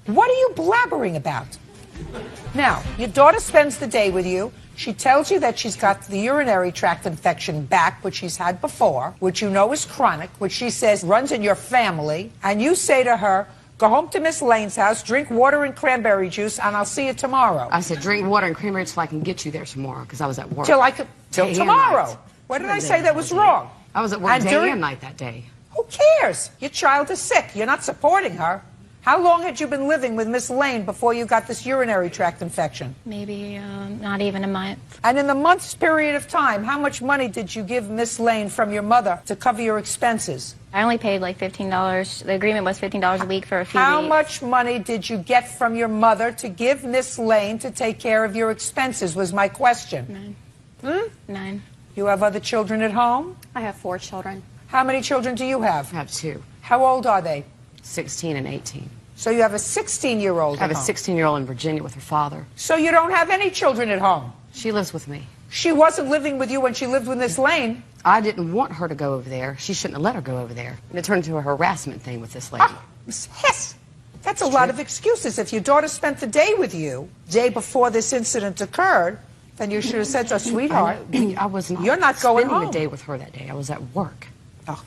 What are you blabbering about? Now, your daughter spends the day with you. She tells you that she's got the urinary tract infection back, which she's had before, which you know is chronic, which she says runs in your family. And you say to her, go home to Miss Lane's house, drink water and cranberry juice, and I'll see you tomorrow. I said, drink water and cranberry juice so I can get you there tomorrow, because I was at work. Till tomorrow. What did I say that was wrong? I was at work day and night that day. Who cares? Your child is sick. You're not supporting her. How long had you been living with Miss Lane before you got this urinary tract infection? Maybe not even a month. And in the month's period of time, how much money did you give Miss Lane from your mother to cover your expenses? I only paid like $15. The agreement was $15 a week for a few How weeks. much money did you get from your mother to give Miss Lane to take care of your expenses was my question. None. You have other children at home? I have 4 children. How many children do you have? I have 2. How old are they? 16 and 18. So you have a 16-year-old I have a 16-year-old in Virginia with her father. So you don't have any children at home? She lives with me. She wasn't living with you when she lived with Miss Lane. I didn't want her to go over there. She shouldn't have let her go over there. And it turned into a harassment thing with this lady. Miss Hess, that's a lot of excuses. If your daughter spent the day with you, day before this incident occurred, then you should have said to her, sweetheart, I was not you're not going spending home. the day with her that day. I was at work. Oh.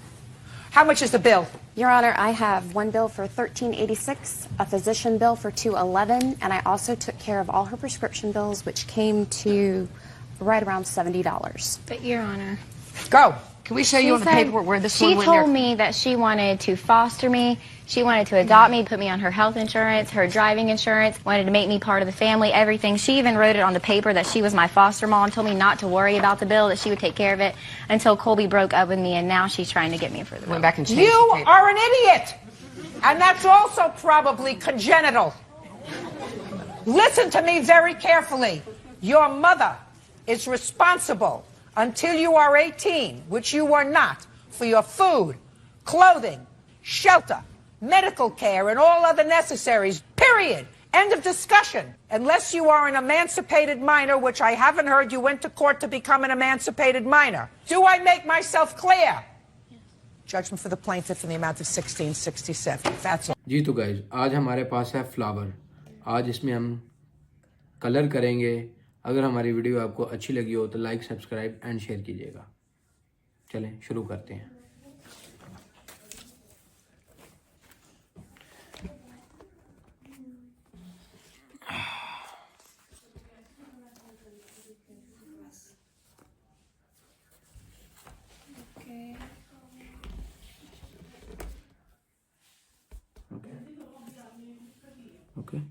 How much is the bill? Your Honor, I have one bill for $13.86, a physician bill for $2.11, and I also took care of all her prescription bills, which came to right around $70. But Your Honor. Go. Can we show you on the paperwork where this one She went told there? me that she wanted to foster me. She wanted to adopt me, put me on her health insurance, her driving insurance, wanted to make me part of the family, everything. She even wrote it on the paper that she was my foster mom, told me not to worry about the bill, that she would take care of it until Colby broke up with me, and now she's trying to get me for the bill. Went back and changed You the paper. are an idiot. And that's also probably congenital. Listen to me very carefully. Your mother is responsible until you are 18, which you are not, for your food, clothing, shelter, medical care, and all other necessaries, period. End of discussion. Unless you are an emancipated minor, which I haven't heard you went to court to become an emancipated minor. Do I make myself clear? Judgment for the plaintiff in the amount of $1667. That's all. जी तो guys आज हमारे पास है flower. आज इसमें हम colour करेंगे। अगर हमारी वीडियो आपको अच्छी लगी हो तो लाइक, सब्सक्राइब एंड शेयर कीजिएगा। चलें शुरू करते हैं। Okay.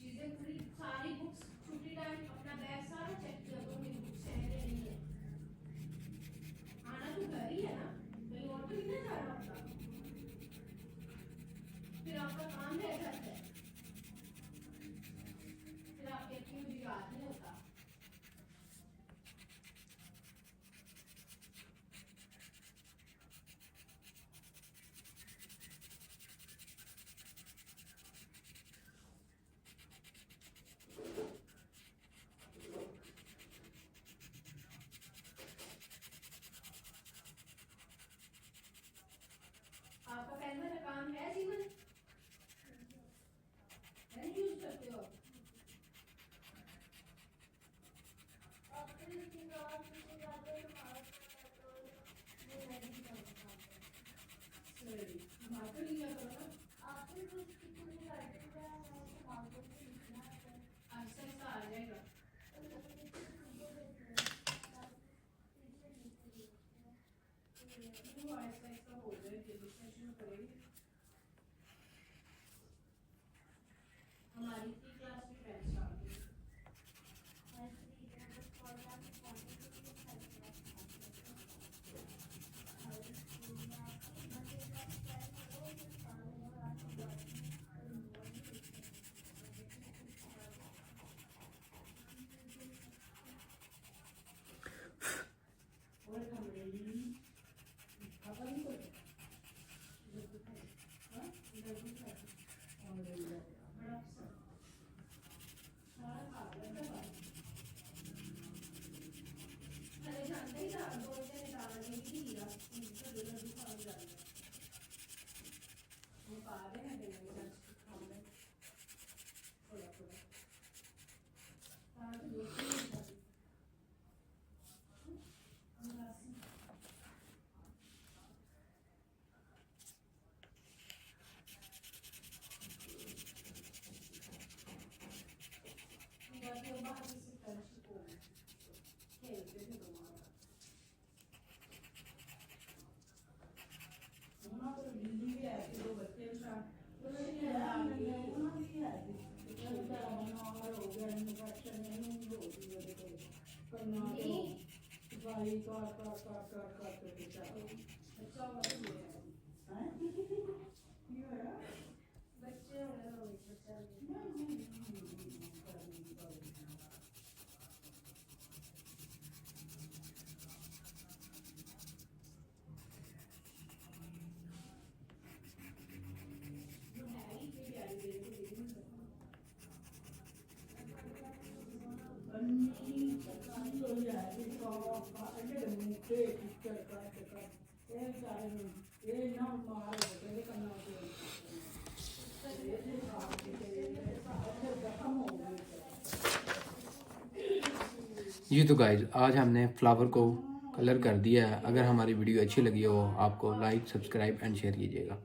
चीजें पूरी सारी बुक्स छुट्टी टाइम अपना बैग सारा चेक किया तो मेरी बुक्स है नहीं है आना तो घर ही है ना कहीं और तो नहीं जा रहा होता फिर आपका काम रह जाता है फिर आप कहती हैं मुझे याद नहीं होता आपका पहले वाला काम है जीवन नहीं यूज करते हो आ जाएगा हमारी 3 क्लास की फ्रेंड्स आ गई जी तो गाइज आज हमने फ्लावर को कलर कर दिया है। अगर हमारी वीडियो अच्छी लगी हो आपको लाइक सब्सक्राइब एंड शेयर कीजिएगा।